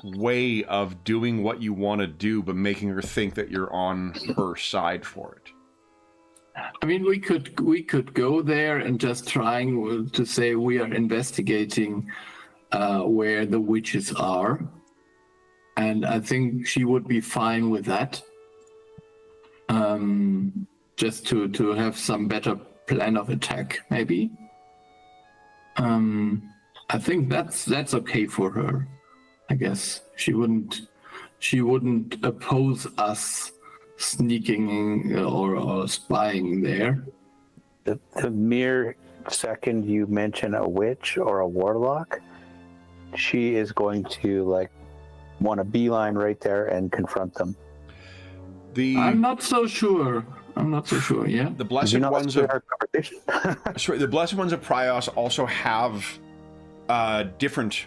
way of doing what you want to do, but making her think that you're on her side for it? I mean, we could go there and just trying to say we are investigating where the witches are, and I think she would be fine with that. Just to have some better plan of attack, maybe. I think that's okay for her. I guess she wouldn't oppose us sneaking or spying there. The mere second you mention a witch or a warlock, she is going to want a beeline right there and confront them. I'm not so sure. Yeah. The blessed ones of sorry, the blessed ones of Prios also have different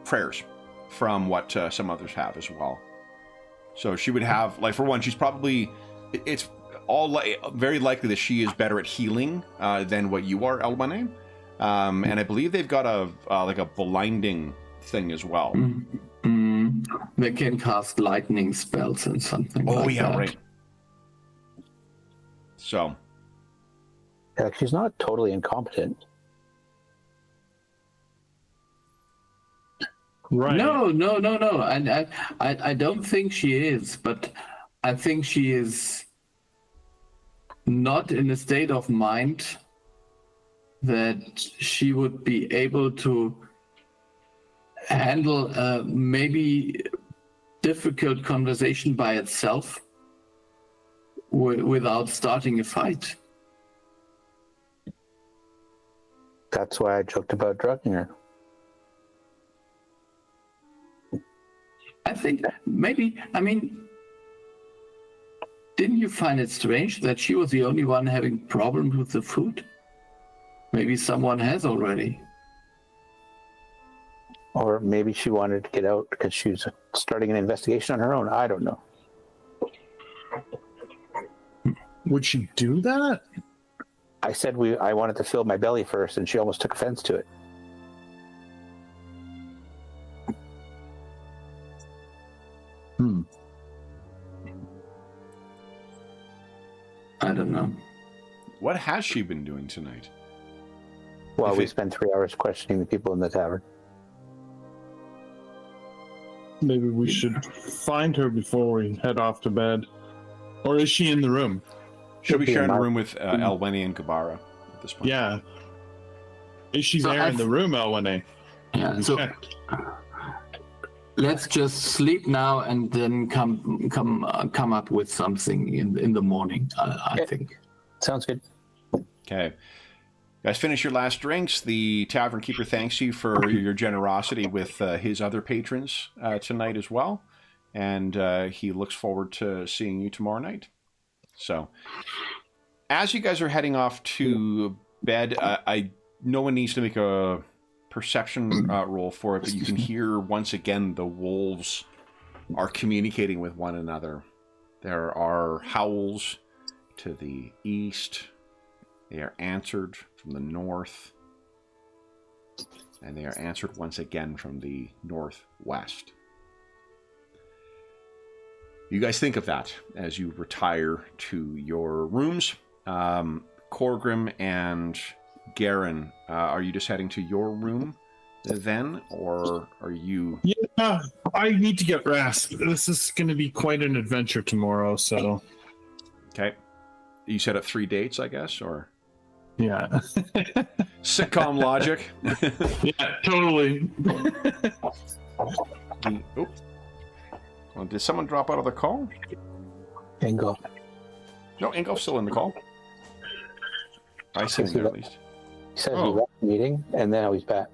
prayers from what some others have as well. So she would have, for one, she's probably, it's very likely that she is better at healing than what you are, Elwane. And I believe they've got a blinding thing as well. They can cast lightning spells and something. Oh yeah, right. So. Yeah, she's not totally incompetent. Right. No. And I don't think she is, but I think she is not in a state of mind that she would be able to handle maybe difficult conversation by itself without starting a fight. That's why I joked about drugging her. I think maybe, didn't you find it strange that she was the only one having problems with the food? Maybe someone has already. Or maybe she wanted to get out because she was starting an investigation on her own. I don't know. Would she do that? I said I wanted to fill my belly first, and she almost took offense to it. I don't know. What has she been doing tonight? Well, we spent 3 hours questioning the people in the tavern. Maybe we should find her before we head off to bed. Or is she in the room? She'll be sharing a room with Elweni and Gabara at this point. Yeah. Is she there in the room, Elweni? Yeah, so let's just sleep now and then come up with something in the morning, I think. Sounds good. Okay. Guys, finish your last drinks. The tavern keeper thanks you for your generosity with his other patrons tonight as well. And he looks forward to seeing you tomorrow night. So, as you guys are heading off to bed, no one needs to make a perception roll for it, but you can hear once again the wolves are communicating with one another. There are howls to the east. They are answered from the north. And they are answered once again from the northwest. You guys think of that as you retire to your rooms. Corgrim and Garen, are you just heading to your room then, or are you... Yeah, I need to get rest. This is going to be quite an adventure tomorrow, so... Okay. You set up 3 dates, I guess, or... Yeah. Sitcom logic. Yeah, totally. Well, did someone drop out of the call? Ingo. No, Ingo's still in the call. I see him there at least. He said he left the meeting, and then he's back.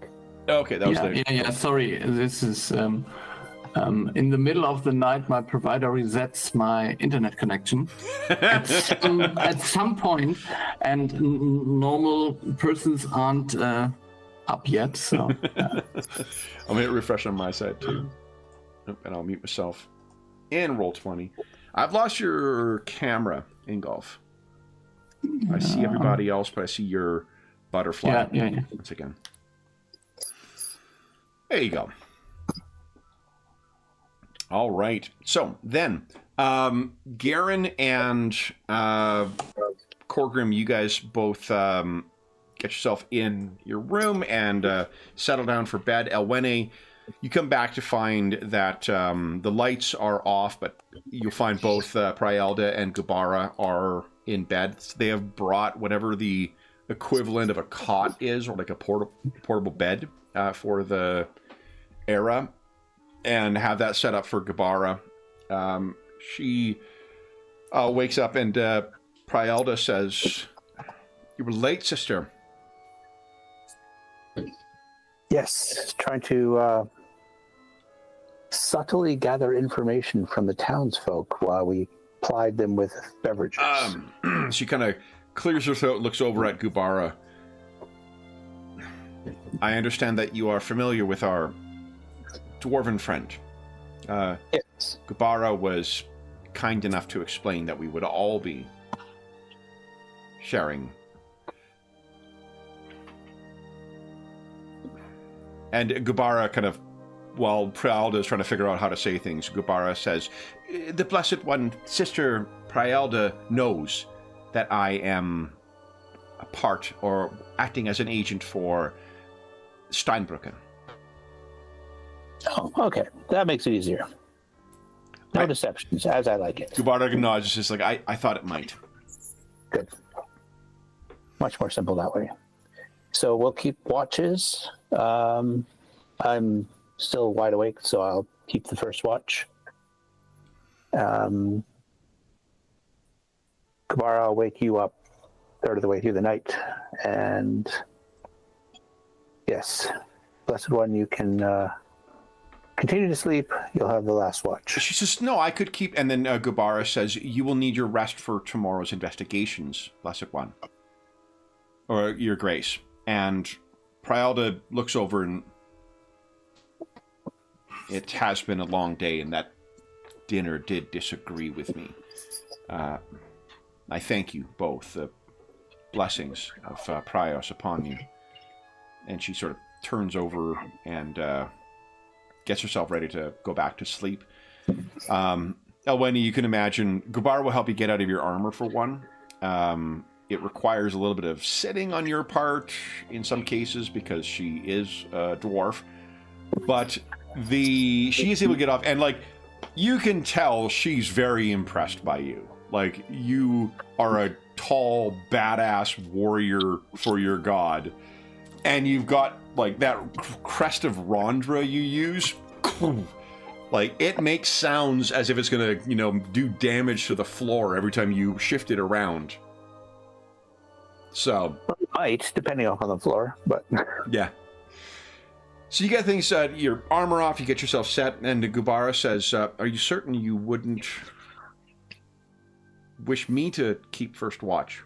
Okay, that was the... Yeah, sorry. This is... In the middle of the night, my provider resets my internet connection at some point, and normal persons aren't up yet. So I'll hit refresh on my side too. Nope, and I'll mute myself and roll 20. I've lost your camera, Ingolf. I see everybody else, but I see your butterfly. Yeah. Once again. There you go. All right. So then, Garen and Korgrim, you guys both get yourself in your room and settle down for bed. Elwene, you come back to find that the lights are off, but you'll find both Prielda and Gubara are in bed. They have brought whatever the equivalent of a cot is, or like a portable bed for the era, and have that set up for Gubara. She wakes up and Prielda says, "You were late, sister." Yes, trying to subtly gather information from the townsfolk while we plied them with beverages. She kind of clears her throat and looks over at Gubara. "I understand that you are familiar with our dwarven friend." Yes. Gubara was kind enough to explain that we would all be sharing. And Gubara kind of, while Prielda is trying to figure out how to say things, Gubara says, "The Blessed One, Sister Prielda, knows that I am a part or acting as an agent for Steinbrücken." Oh, okay. That makes it easier. No deceptions, as I like it. Gubara nods, just like, I thought it might. Good. Much more simple that way. So we'll keep watches. I'm still wide awake, so I'll keep the first watch. Gubara, I'll wake you up third of the way through the night. And yes, Blessed One, you can continue to sleep. You'll have the last watch. She says, "No, I could keep..." And then Gubara says, "You will need your rest for tomorrow's investigations, Blessed One. Or your grace." And Prielda looks over, and it has been a long day, and that dinner did disagree with me. I thank you both. The blessings of Prios upon you. And she sort of turns over and gets herself ready to go back to sleep. Elwene, you can imagine, Gubara will help you get out of your armor for one. It requires a little bit of sitting on your part in some cases because she is a dwarf. But she is able to get off, and like, you can tell she's very impressed by you. Like, you are a tall, badass warrior for your god. And you've got, like, that crest of Rondra you use. Like, it makes sounds as if it's going to, do damage to the floor every time you shift it around. So. It might, depending on the floor, but. Yeah. So you get things, your armor off, you get yourself set, and Gubara says, "Are you certain you wouldn't wish me to keep first watch?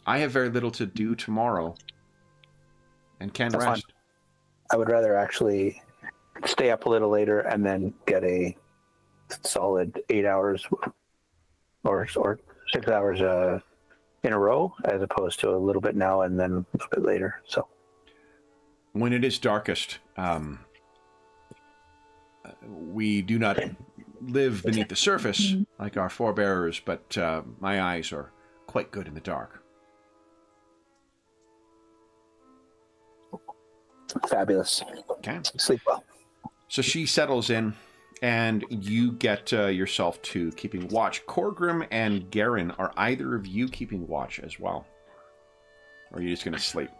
I have very little to do tomorrow and can That's rest." Fine. I would rather actually stay up a little later and then get a solid 8 hours or 6 hours in a row, as opposed to a little bit now and then a little bit later. So when it is darkest, we do not live beneath the surface like our forebears, but my eyes are quite good in the dark. Fabulous. Okay. Sleep well. So she settles in, and you get yourself to keeping watch. Korgrim and Garen, are either of you keeping watch as well? Or are you just going to sleep?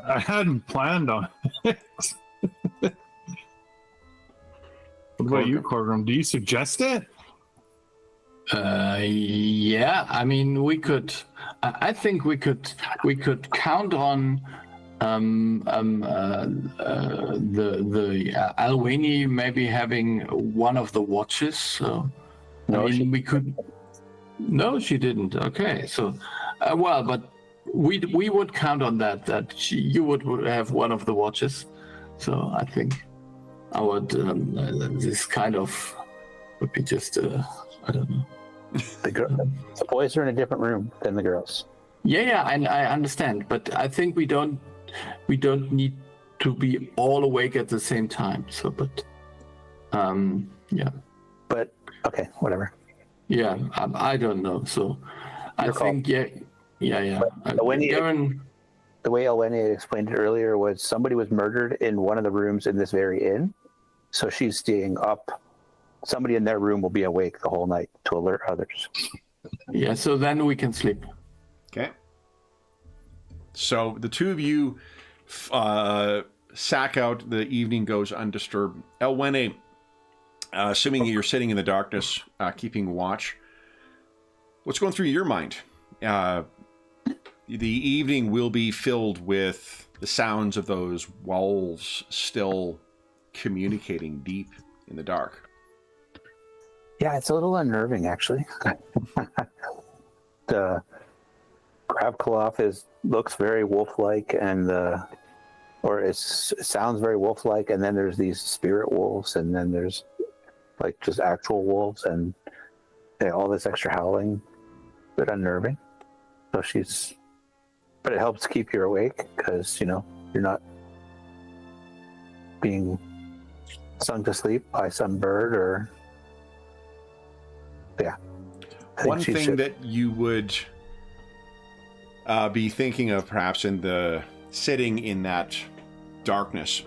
I hadn't planned on it. What about you, Korgrim? Do you suggest it? Yeah. I mean, we could. I think we could count on the Alwini maybe having one of the watches. So No, we could. No, she didn't. Okay, so well, but we would count on that. That you would have one of the watches. So I think I would. This kind of would be just. I don't know. The boys are in a different room than the girls. Yeah, I understand, but I think we don't need to be all awake at the same time. So, but yeah. But okay, whatever. Yeah, I don't know. So, I think yeah. The way Eleni explained it earlier was somebody was murdered in one of the rooms in this very inn, so she's staying up. Somebody in their room will be awake the whole night to alert others. Yeah, so then we can sleep. Okay. So the two of you sack out. The evening goes undisturbed. Elwene, assuming you're sitting in the darkness, keeping watch, what's going through your mind? The evening will be filled with the sounds of those wolves still communicating deep in the dark. Yeah, it's a little unnerving, actually. The Gravkoloff looks very wolf-like, or it sounds very wolf-like, and then there's these spirit wolves, and then there's like just actual wolves, and all this extra howling. A bit unnerving. So but it helps keep you awake because you're not being sung to sleep by some bird or. Yeah. One thing that you would be thinking of, perhaps, sitting in that darkness,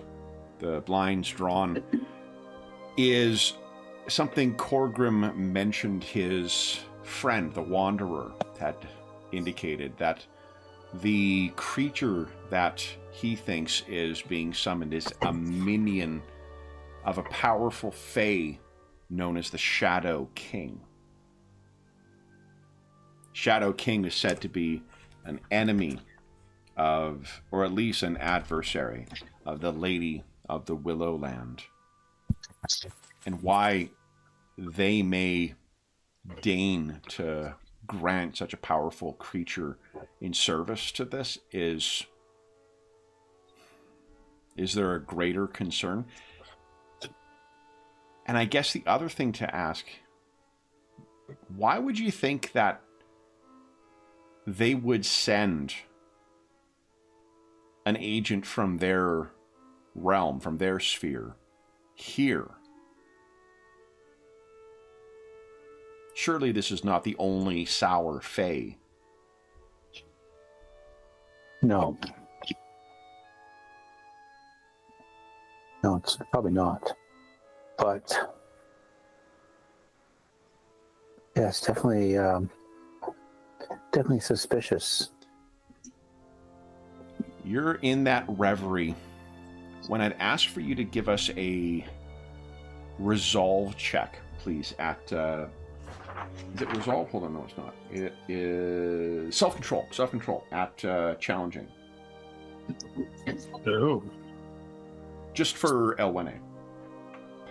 the blinds drawn, is something Corgrim mentioned his friend, the Wanderer, had indicated that the creature that he thinks is being summoned is a minion of a powerful fae known as the Shadow King. Shadow King is said to be an enemy of, or at least an adversary of the Lady of the Willow Land. And why they may deign to grant such a powerful creature in service to this is there a greater concern? And I guess the other thing to ask, why would you think that they would send an agent from their realm, from their sphere, here? Surely this is not the only sour fae. No. No, it's probably not. But yeah, it's definitely suspicious. You're in that reverie when I'd ask for you to give us a resolve check, please, at is it resolve? Hold on, no, it's not. It is self-control at challenging. Oh. Just for Elwene.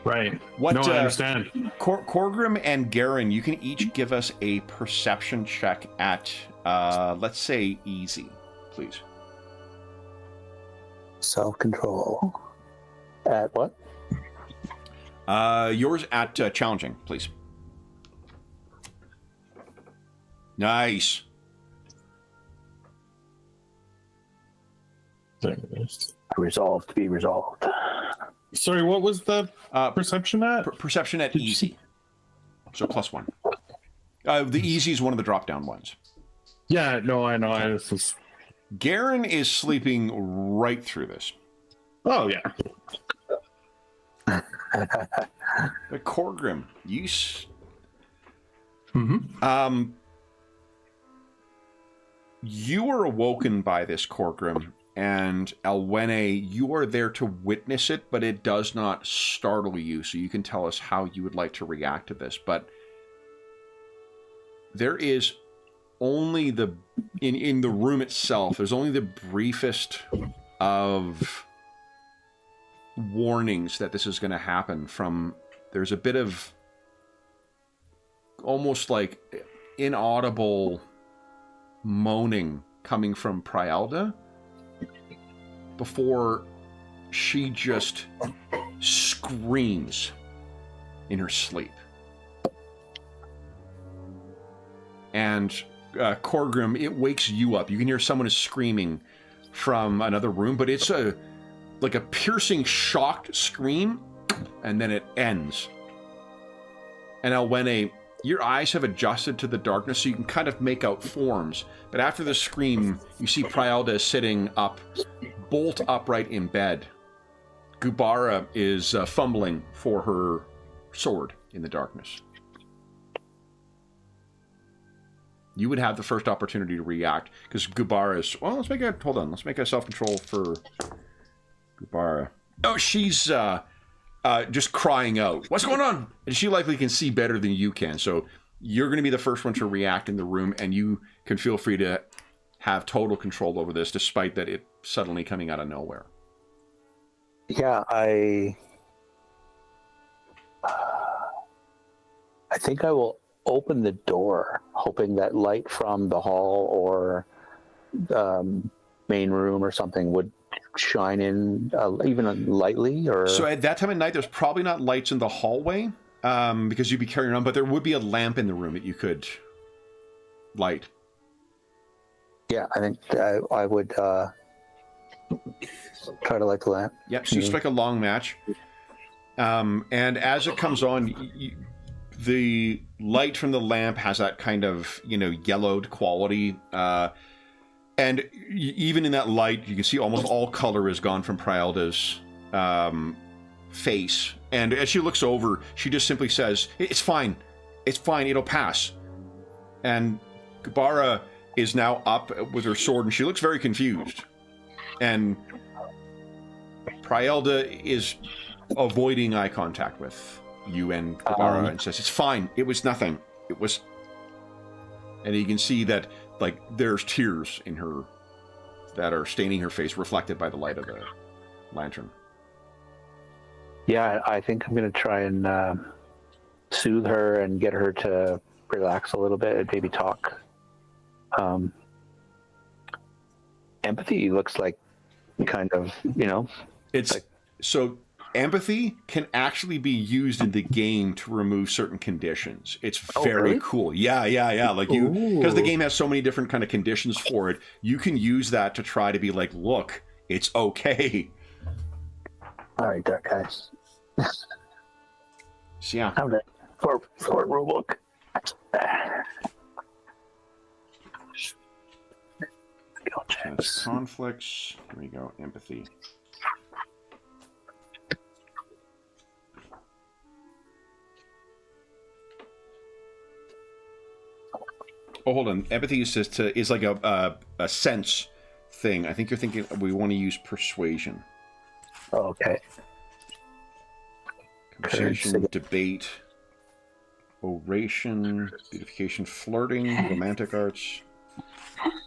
Right. What, no, I understand. Corgrim and Garen, you can each give us a perception check at, let's say, easy, please. Self-control. At what? Yours at challenging, please. Nice. There it is. Resolved to be resolved. Sorry, what was the perception at? Perception at easy. So +1. The easy is one of the drop-down ones. Yeah, no, I know. Garen is sleeping right through this. Oh, yeah. But Corgrim, you... You were awoken by this, Corgrim, and Elwene, you are there to witness it, but it does not startle you, so you can tell us how you would like to react to this. But there is only in the room itself, there's only the briefest of warnings that this is going to happen. There's a bit of almost like inaudible moaning coming from Prialda before she just screams in her sleep. And Corgrim, it wakes you up. You can hear someone is screaming from another room, but it's like a piercing, shocked scream, and then it ends. And Elwene, your eyes have adjusted to the darkness, so you can kind of make out forms. But after the scream, you see Prialda sitting up, bolt upright in bed. Gubara is fumbling for her sword in the darkness. You would have the first opportunity to react, because Gubara is... Well, let's make a self-control for Gubara. Oh, she's just crying out, "What's going on?" And she likely can see better than you can, so you're going to be the first one to react in the room, and you can feel free to have total control over this, despite that it suddenly coming out of nowhere. Yeah, I think I will open the door, hoping that light from the hall or main room or something would shine in, even lightly. Or so at that time of night, there's probably not lights in the hallway because you'd be carrying on, but there would be a lamp in the room that you could light. Yeah, I think I would try to light the lamp. Yep. So you strike a long match, and as it comes on, the light from the lamp has that kind of, yellowed quality. And even in that light, you can see almost all color is gone from Prialda's face. And as she looks over, she just simply says, "It's fine. It's fine. It'll pass." And Gubara is now up with her sword, and she looks very confused. And Prialda is avoiding eye contact with you and Gubara and says, "It's fine. It was nothing. It was..." And you can see that, there's tears in her that are staining her face, reflected by the light of the lantern. Yeah, I think I'm going to try and soothe her and get her to relax a little bit and maybe talk. Empathy looks like kind of, It's like... So empathy can actually be used in the game to remove certain conditions. It's very really? cool. Yeah. Because the game has so many different kind of conditions for it, you can use that to try to be like, look, it's okay. All right, dark guys. So yeah. I'm ready for rule book. That's conflicts. Here we go. Empathy. Oh, hold on. Empathy is like a sense thing. I think you're thinking we want to use persuasion. Oh, okay. Conversation, debate, oration, beautification, flirting, romantic arts.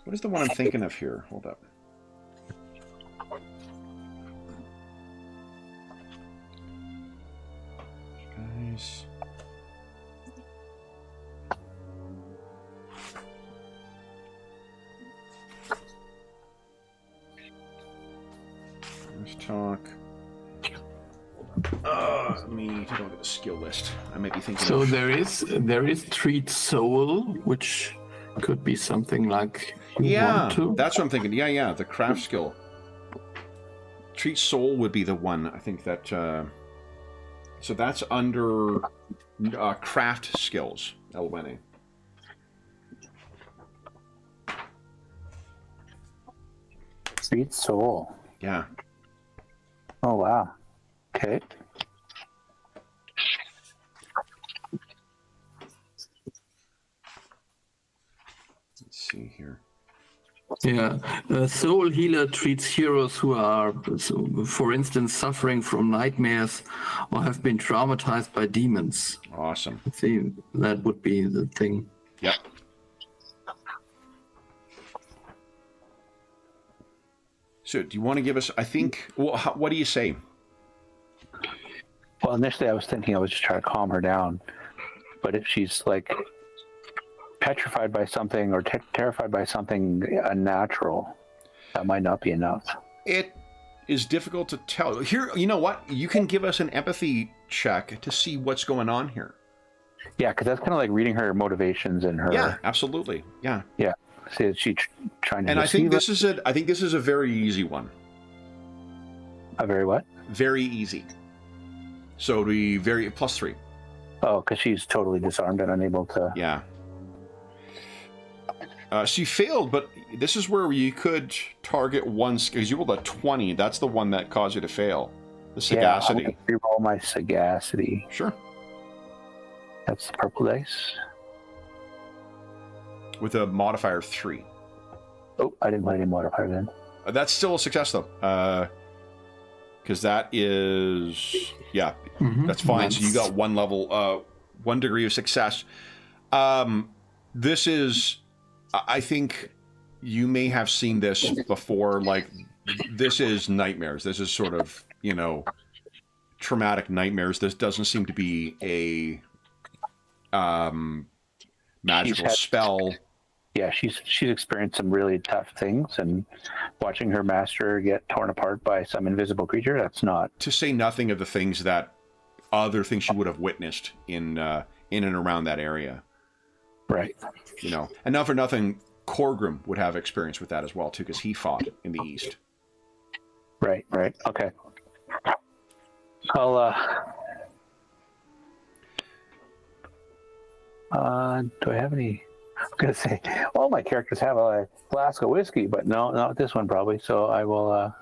What is the one I'm thinking of here? Hold up. Guys. Let's talk. Me to go to the skill list. I might be thinking. So there is treat soul, which could be something like you want to. That's what I'm thinking. Yeah, the craft skill. Treat soul would be the one. I think that. So that's under craft skills, Elwene. Treat soul. Yeah. Oh wow. Okay. Let's see here. Yeah, Soul Healer treats heroes who are, for instance, suffering from nightmares or have been traumatized by demons. Awesome. I think that would be the thing. So do you want to give us, I think, well, what do you say? Well, initially I was thinking I was just trying to calm her down. But if she's like petrified by something or terrified by something unnatural, that might not be enough. It is difficult to tell. Here, you know what? You can give us an empathy check to see what's going on here. Yeah, because that's kind of like reading her motivations and her. Yeah, absolutely. Yeah. Yeah. See, is she trying to? And I think this is a very easy one. A very what? Very easy. So it'll be very +3. Oh, because she's totally disarmed and unable to. Yeah. So you failed, but this is where you could target one, because you rolled a 20. That's the one that caused you to fail. The sagacity. Yeah, I'm gonna reroll my sagacity. Sure. That's the purple dice. With a modifier 3. Oh, I didn't put any modifier then. That's still a success, though. Because that is... Yeah, that's fine. So you got one level, 1 degree of success. This is... I think you may have seen this before. Like, this is nightmares. This is sort of, traumatic nightmares. This doesn't seem to be a magical spell. Yeah, she's experienced some really tough things, and watching her master get torn apart by some invisible creature, that's not... To say nothing of the things that... Other things she would have witnessed in and around that area. Right. And not for nothing, Corgrim would have experience with that as well, too, because he fought in the East. Right. Okay. I'll, do I have any... I'm going to say, all my characters have a flask of whiskey, but no, not this one probably, so I will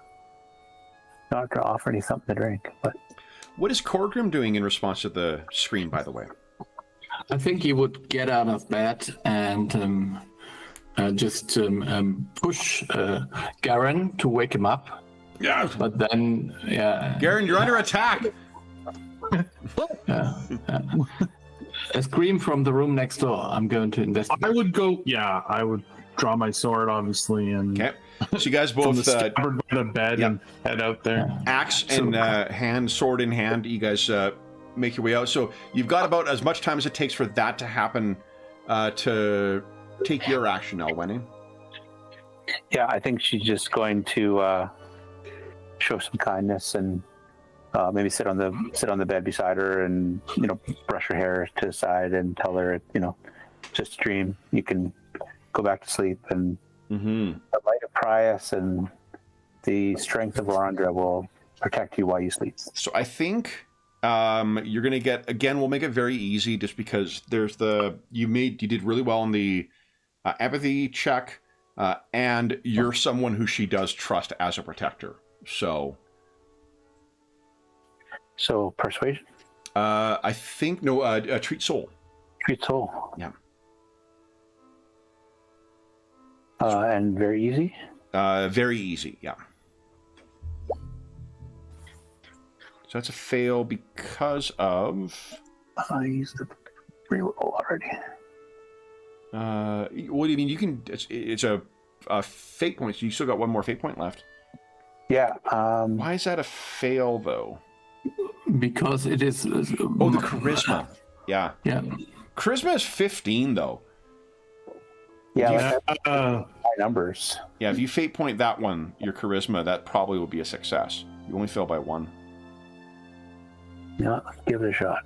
not going to offer any something to drink. But what is Corgrim doing in response to the scream, by the way? I think he would get out of bed and just push Garen to wake him up. Yeah. But then, yeah. Garen, you're under attack. A scream from the room next door. I'm going to investigate. I would draw my sword, obviously, and okay. So you guys both scabbard by the bed and head out there. Axe and sword in hand. You guys make your way out. So you've got about as much time as it takes for that to happen to take your action, Elwenny. Yeah, I think she's just going to show some kindness and maybe sit on the bed beside her and brush her hair to the side and tell her just a dream. You can go back to sleep, and the light of Prius and the strength of Orandra will protect you while you sleep. So I think you're gonna get, again, we'll make it very easy just because there's you did really well on the empathy check, and you're someone who she does trust as a protector. So persuasion? I think treat soul. Treat soul. Yeah. And very easy? Very easy, yeah. So that's a fail because of... I used the reroll already. What do you mean? You can... It's a fate point, so you still got one more fate point left. Yeah. Why is that a fail, though? Because it is... the charisma. Yeah. Yeah. Charisma is 15, though. Yeah, high numbers. Yeah, if you fate point that one, your charisma, that probably will be a success. You only fail by 1. Yeah, give it a shot.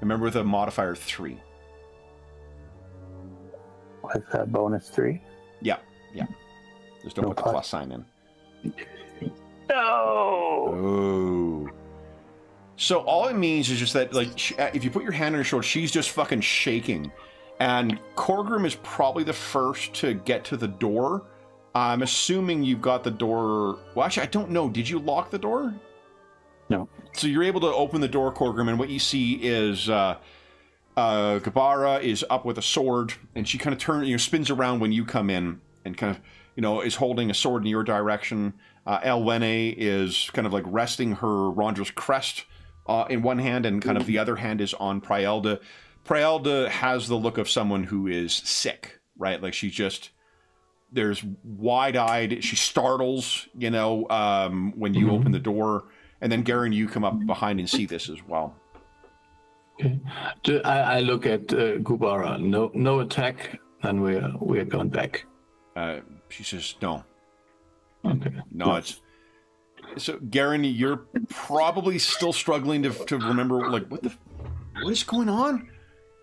Remember, with a modifier 3. With a bonus 3? Yeah. Just don't put the plus sign in. No! Oh. So all it means is just that, like, if you put your hand on her shoulder, she's just fucking shaking. And Corgrim is probably the first to get to the door. I'm assuming you've got the door... Well, actually, I don't know. Did you lock the door? No. So you're able to open the door, Corgrim, and what you see is Gabara is up with a sword, and she kind of spins around when you come in, and kind of, is holding a sword in your direction. Elwene is kind of like resting her Rondra's crest in one hand, and kind of the other hand is on Prielda. Prielda has the look of someone who is sick, right? Like she's just there's wide-eyed. She startles, when you open the door, and then Garen, you come up behind and see this as well. Okay. I look at Gubara. No attack, and we're going back. She says no. Okay. Nods. So Garen, you're probably still struggling to remember what is going on?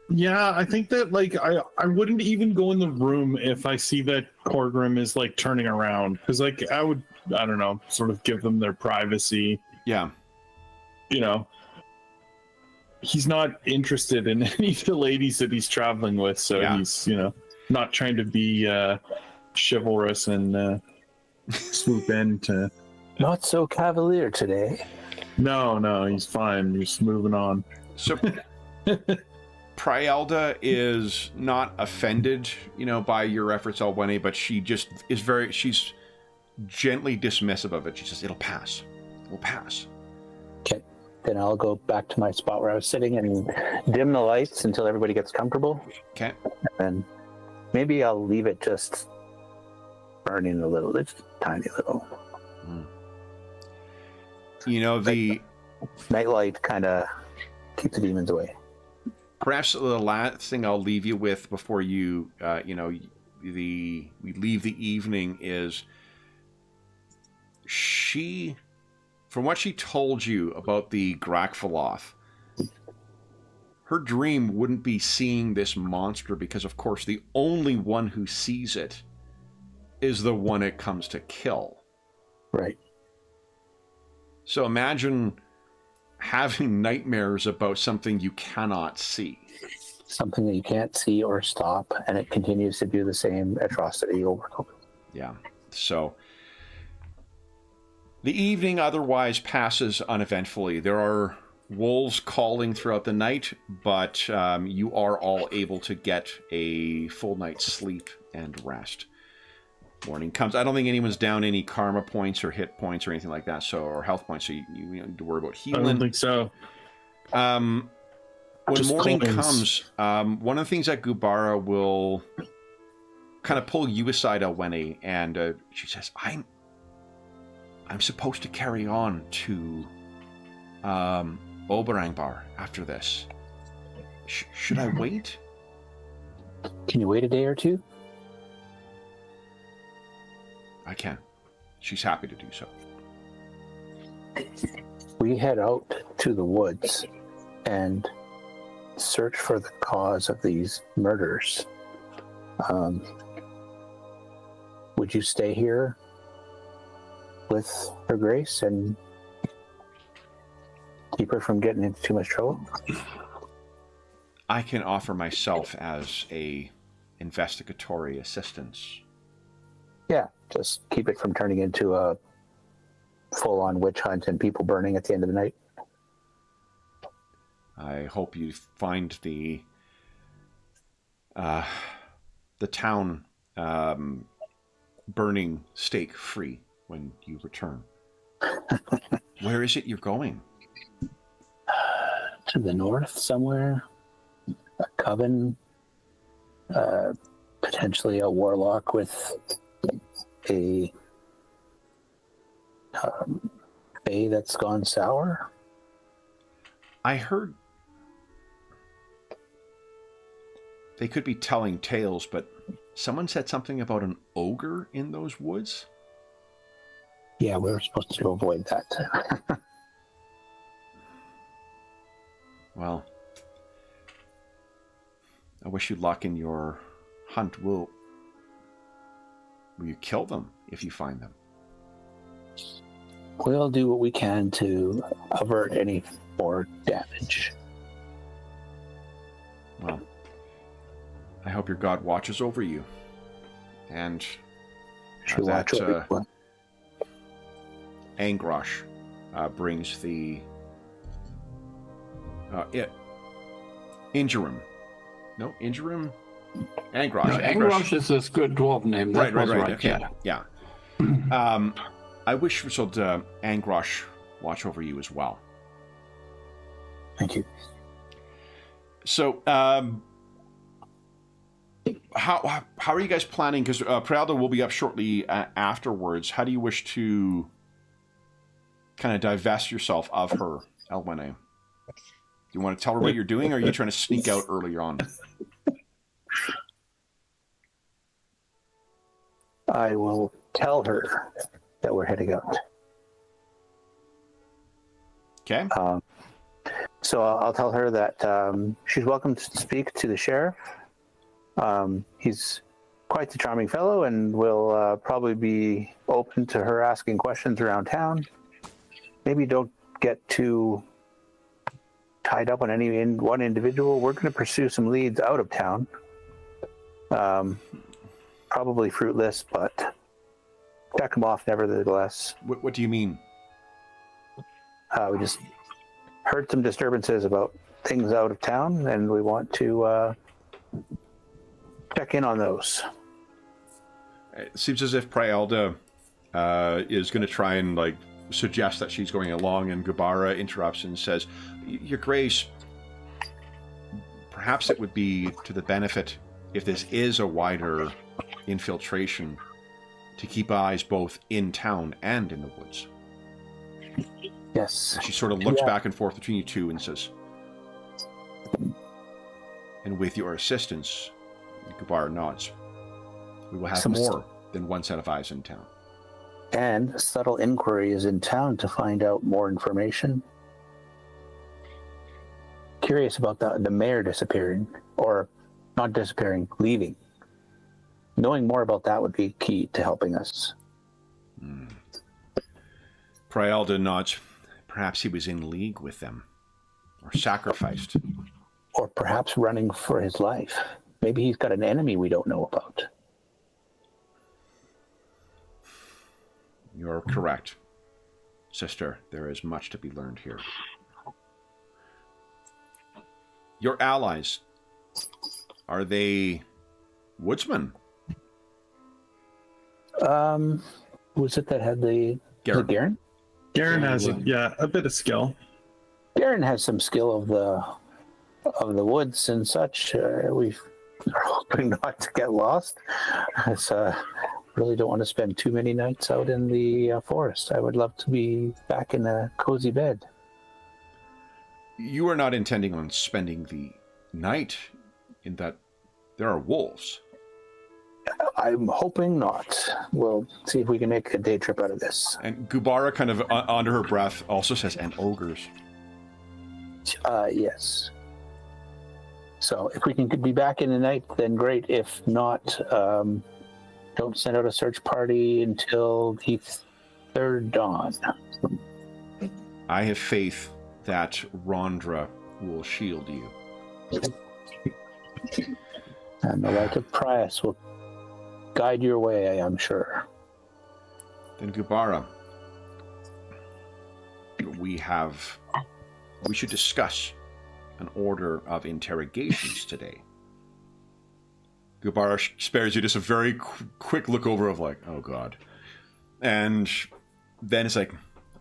Yeah, I think that I wouldn't even go in the room if I see that Corgrim is turning around, because I would, I don't know, sort of give them their privacy. Yeah. He's not interested in any of the ladies that he's traveling with, so he's not trying to be chivalrous and swoop in to. Not so cavalier today. No, he's fine. He's moving on. So Prielda is not offended, by your efforts, Alwene, but she just is she's gently dismissive of it. She says, it'll pass. We'll pass. Okay. Then I'll go back to my spot where I was sitting and dim the lights until everybody gets comfortable. Okay. And maybe I'll leave it just burning a little, just tiny little. The nightlight kind of keeps the demons away. Perhaps the last thing I'll leave you with before you, we leave the evening is she, from what she told you about the Grakfaloth, her dream wouldn't be seeing this monster because, of course, the only one who sees it is the one it comes to kill. Right. So imagine having nightmares about something you cannot see. Something that you can't see or stop, and it continues to do the same atrocity over and over. Yeah. So the evening otherwise passes uneventfully. There are wolves calling throughout the night, but you are all able to get a full night's sleep and rest. Morning comes. I don't think anyone's down any karma points or hit points or anything like that, or health points, so you don't need to worry about healing. I don't think so. When Just morning coins. comes, one of the things that Gubara will kind of pull you aside, Alwene, and she says, I'm supposed to carry on to Oberangbar after this. Should I wait? Can you wait a day or two? I can. She's happy to do so. We head out to the woods and search for the cause of these murders. Would you stay here with Her Grace and keep her from getting into too much trouble? I can offer myself as a investigatory assistance. Yeah, just keep it from turning into a full-on witch hunt and people burning at the end of the night. I hope you find the town burning stake free when you return. Where is it you're going? To the north somewhere. A coven. Potentially a warlock with a bay that's gone sour. I heard they could be telling tales, but someone said something about an ogre in those woods. Yeah, we were supposed to avoid that. Well, I wish you luck in your hunt. Will you kill them if you find them? We'll do what we can to avert any more damage. Well, I hope your god watches over you. And that Angrosh brings the Injurum. No, Injurum? Angrosh. No, Angrosh is a good dwarf name. That Right. was Okay. Yeah. I wish so Angrosh watch over you as well. Thank you. So, how are you guys planning? Because Pralda will be up shortly afterwards. How do you wish to kind of divest yourself of her, Elwene? Do you want to tell her what you're doing, or are you trying to sneak out earlier on? I will tell her that we're heading out. Okay. So I'll tell her that she's welcome to speak to the sheriff. He's quite the charming fellow and will probably be open to her asking questions around town. Maybe don't get too tied up on any one individual. We're going to pursue some leads out of town. Probably fruitless, but check them off nevertheless. What do you mean? We just heard some disturbances about things out of town, and we want to check in on those. It seems as if Pralda is going to try and suggest that she's going along, and Gubara interrupts and says, "Your Grace, perhaps it would be to the benefit, if this is a wider infiltration, to keep eyes both in town and in the woods." Yes. She sort of looks back and forth between you two and says, "And with your assistance," Gubara nods, "we will have more than one set of eyes in town." And subtle inquiry is in town to find out more information. Curious about the mayor disappearing, or not disappearing, leaving. Knowing more about that would be key to helping us. Pralda nods. Perhaps he was in league with them, or sacrificed. Or perhaps running for his life. Maybe he's got an enemy we don't know about. You're correct, sister. There is much to be learned here. Your allies, are they woodsmen? Was it that had the Garen? Garen has a bit of skill. Garen has some skill of the woods and such. We are hoping not to get lost. Really don't want to spend too many nights out in the forest. I would love to be back in a cozy bed. You are not intending on spending the night, in that there are wolves. I'm hoping not. We'll see if we can make a day trip out of this. And Gubara, kind of under her breath, also says, "And ogres." Yes. So if we can be back in the night, then great. If not, don't send out a search party until the third dawn. I have faith that Rondra will shield you. And the light of Prius will guide your way, I am sure. Then Gubara, we should discuss an order of interrogations today. Gubara spares you just a very quick look over of oh God. And then it's "Of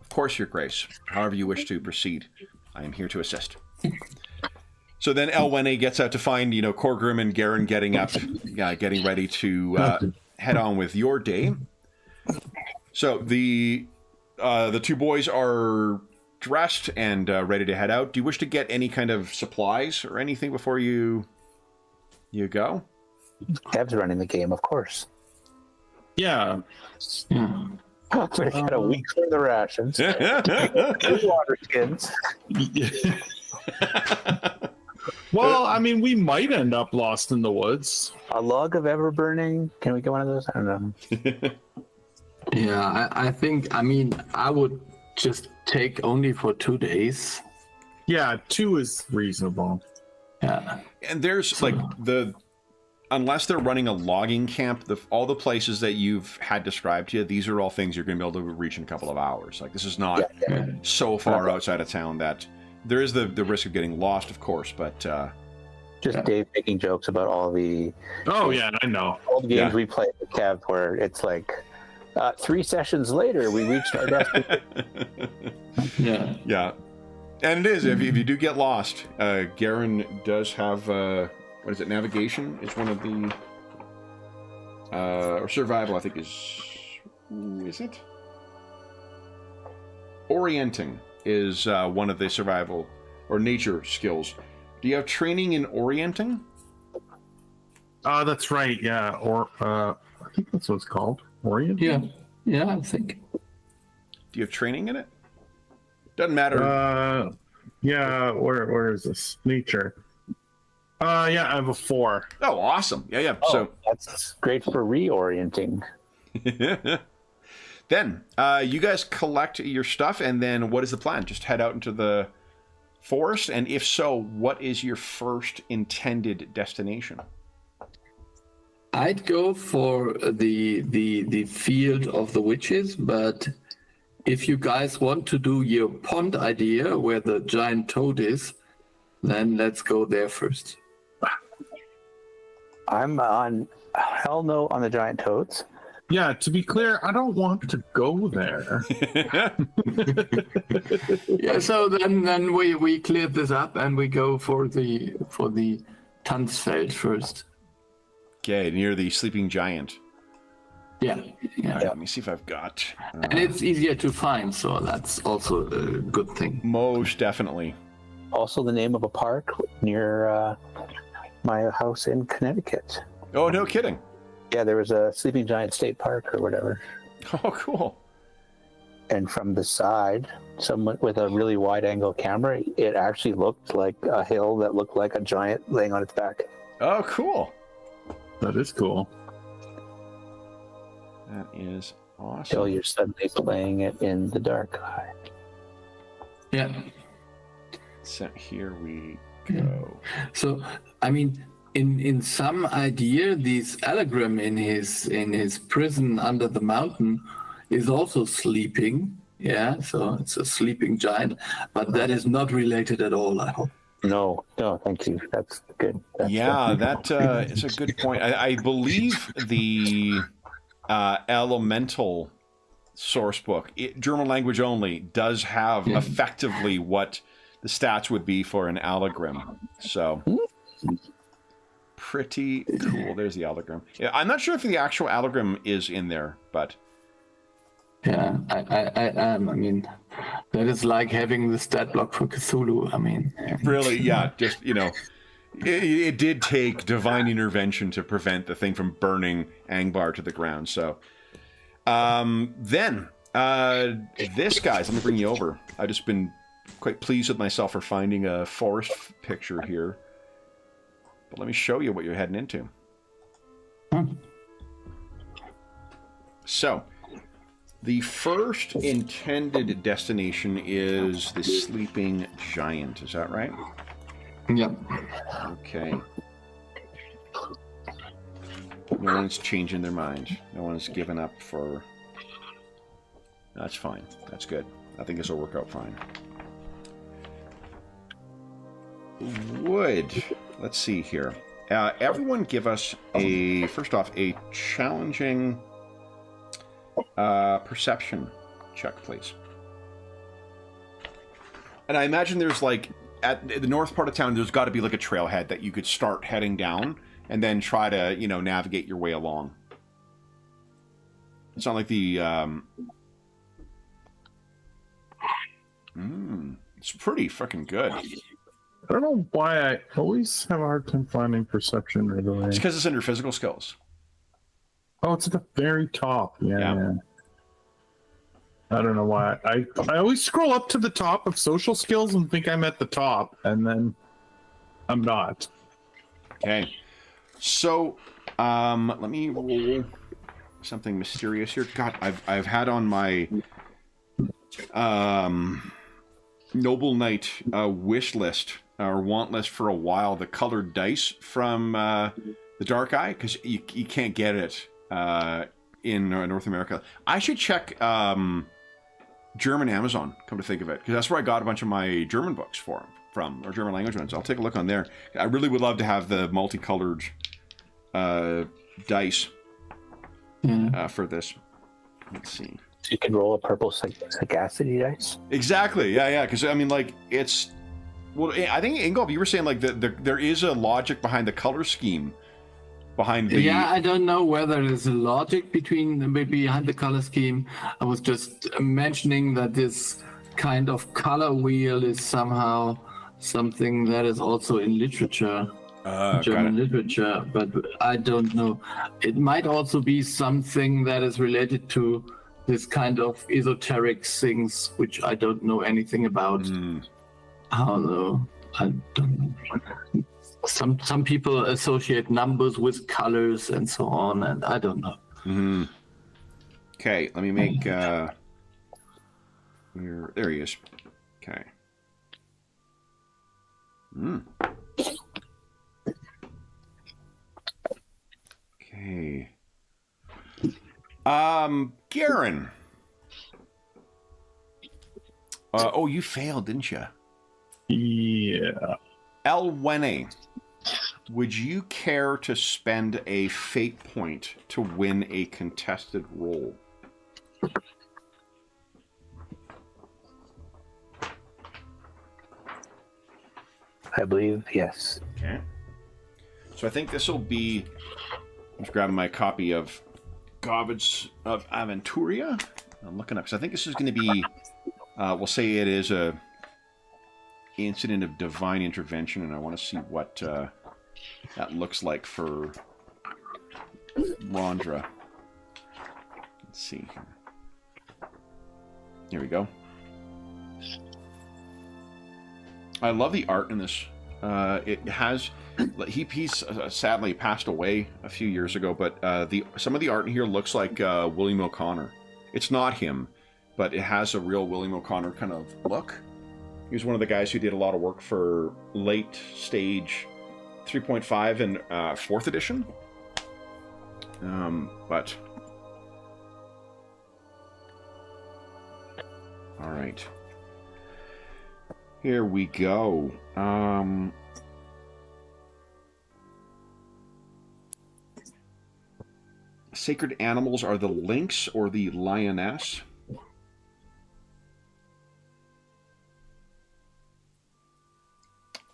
course, Your Grace. However you wish to proceed, I am here to assist." So then Elwene gets out to find, Korgrim and Garen getting up, getting ready to head on with your day. So the two boys are dressed and ready to head out. Do you wish to get any kind of supplies or anything before you go? Kev's running the game, of course. Yeah. We got a week's worth of rations. 2 water skins. Well, I mean, we might end up lost in the woods. A log of ever burning. Can we get one of those? I don't know. Yeah, I think, I would just take only for 2 days. Yeah, 2 is reasonable. Yeah. And there's unless they're running a logging camp, all the places that you've had described to you, these are all things you're going to be able to reach in a couple of hours. This is not so far outside of town that there is the risk of getting lost, of course, but... Just Dave making jokes about all the... Oh, yeah, I know. All the games we play with Kev where it's 3 sessions later, we reached our destination. Yeah. And it is, if you do get lost, Garen does have what is it? Navigation is one of the, or survival, I think is it? Orienting is one of the survival or nature skills. Do you have training in orienting? That's right. Yeah, or I think that's what it's called. Orienting. Yeah, I think. Do you have training in it? Doesn't matter. Yeah. Where is this? Nature. Yeah, I have a 4. Oh, awesome. Yeah. Oh, So that's great for reorienting. then you guys collect your stuff, and then what is the plan? Just head out into the forest, and if so, what is your first intended destination? I'd go for the field of the witches, but if you guys want to do your pond idea where the giant toad is, then let's go there first. I'm on hell no on the giant toads. Yeah, to be clear, I don't want to go there. Yeah, so then we cleared this up and we go for the Tanzfeld first. Okay, near the sleeping giant. Yeah. Right, let me see if I've got. And it's easier to find, so that's also a good thing. Most definitely. Also, the name of a park near my house in Connecticut. Oh, no kidding. Yeah, there was a Sleeping Giant State Park or whatever. Oh, cool. And from the side, someone with a really wide-angle camera, it actually looked like a hill that looked like a giant laying on its back. Oh, cool. That is cool. That is awesome. Until you're suddenly playing it in the dark. Yeah. So here we go. So, I mean, in some idea, this Allegrim in his prison under the mountain is also sleeping. Yeah, so it's a sleeping giant, but that is not related at all, I hope. No, thank you. That's good. That's That is a good point. I believe the Elemental source book, German language only, does have effectively what the stats would be for an Allegrim. So, pretty cool. There's the Allegrim. Yeah, I'm not sure if the actual Allegrim is in there, but... Yeah, I mean, that is like having the stat block for Cthulhu. I mean, really, yeah, just, it did take divine intervention to prevent the thing from burning Angbar to the ground. So, then, this guys, let me bring you over. I've just been quite pleased with myself for finding a forest picture here. But let me show you what you're heading into. So, the first intended destination is the Sleeping Giant. Is that right? Yep. Okay. No one's changing their mind. No one's given up for... That's fine. That's good. I think this will work out fine. Let's see here. Everyone give us first off, a challenging perception check, please. And I imagine there's at the north part of town, there's got to be a trailhead that you could start heading down and then try to, navigate your way along. It's not like the... it's pretty freaking good. I don't know why I always have a hard time finding perception right away. It's because it's under physical skills. Oh, it's at the very top. Yeah. I don't know why. I always scroll up to the top of social skills and think I'm at the top, and then I'm not. Okay. So, let me roll something mysterious here. God, I've had on my Noble Knight wish list or want list for a while the colored dice from the Dark Eye, because you can't get it in North America. I should check German Amazon, come to think of it, because that's where I got a bunch of my German books from, or German language ones. I'll take a look on there. I really would love to have the multicolored dice for this. Let's see. You can roll a purple sagacity dice. Exactly. Yeah. Because I mean, it's Well, I think Ingolf, you were saying like there is a logic behind the color scheme behind the. Yeah, I don't know whether there's a logic behind the color scheme. I was just mentioning that this kind of color wheel is somehow something that is also in literature, German literature, but I don't know. It might also be something that is related to this kind of esoteric things, which I don't know anything about. I don't know. Some people associate numbers with colors and so on, and I don't know. Mm-hmm. Okay, let me make. There he is. Okay. Okay. Garen. Oh, you failed, didn't you? Yeah. Elwene, would you care to spend a fate point to win a contested roll? I believe, yes. Okay. So I think this will be... I'm just grabbing my copy of Garbage of Aventuria. I'm looking up, because I think this is going to be... we'll say it is a incident of divine intervention, and I want to see what that looks like for Rondra. Let's see here. Here we go. I love the art in this. It has... He's sadly passed away a few years ago, but some of the art in here looks like William O'Connor. It's not him, but it has a real William O'Connor kind of look. He was one of the guys who did a lot of work for late stage 3.5 and 4th edition. But... All right. Here we go. Sacred animals are the lynx or the lioness.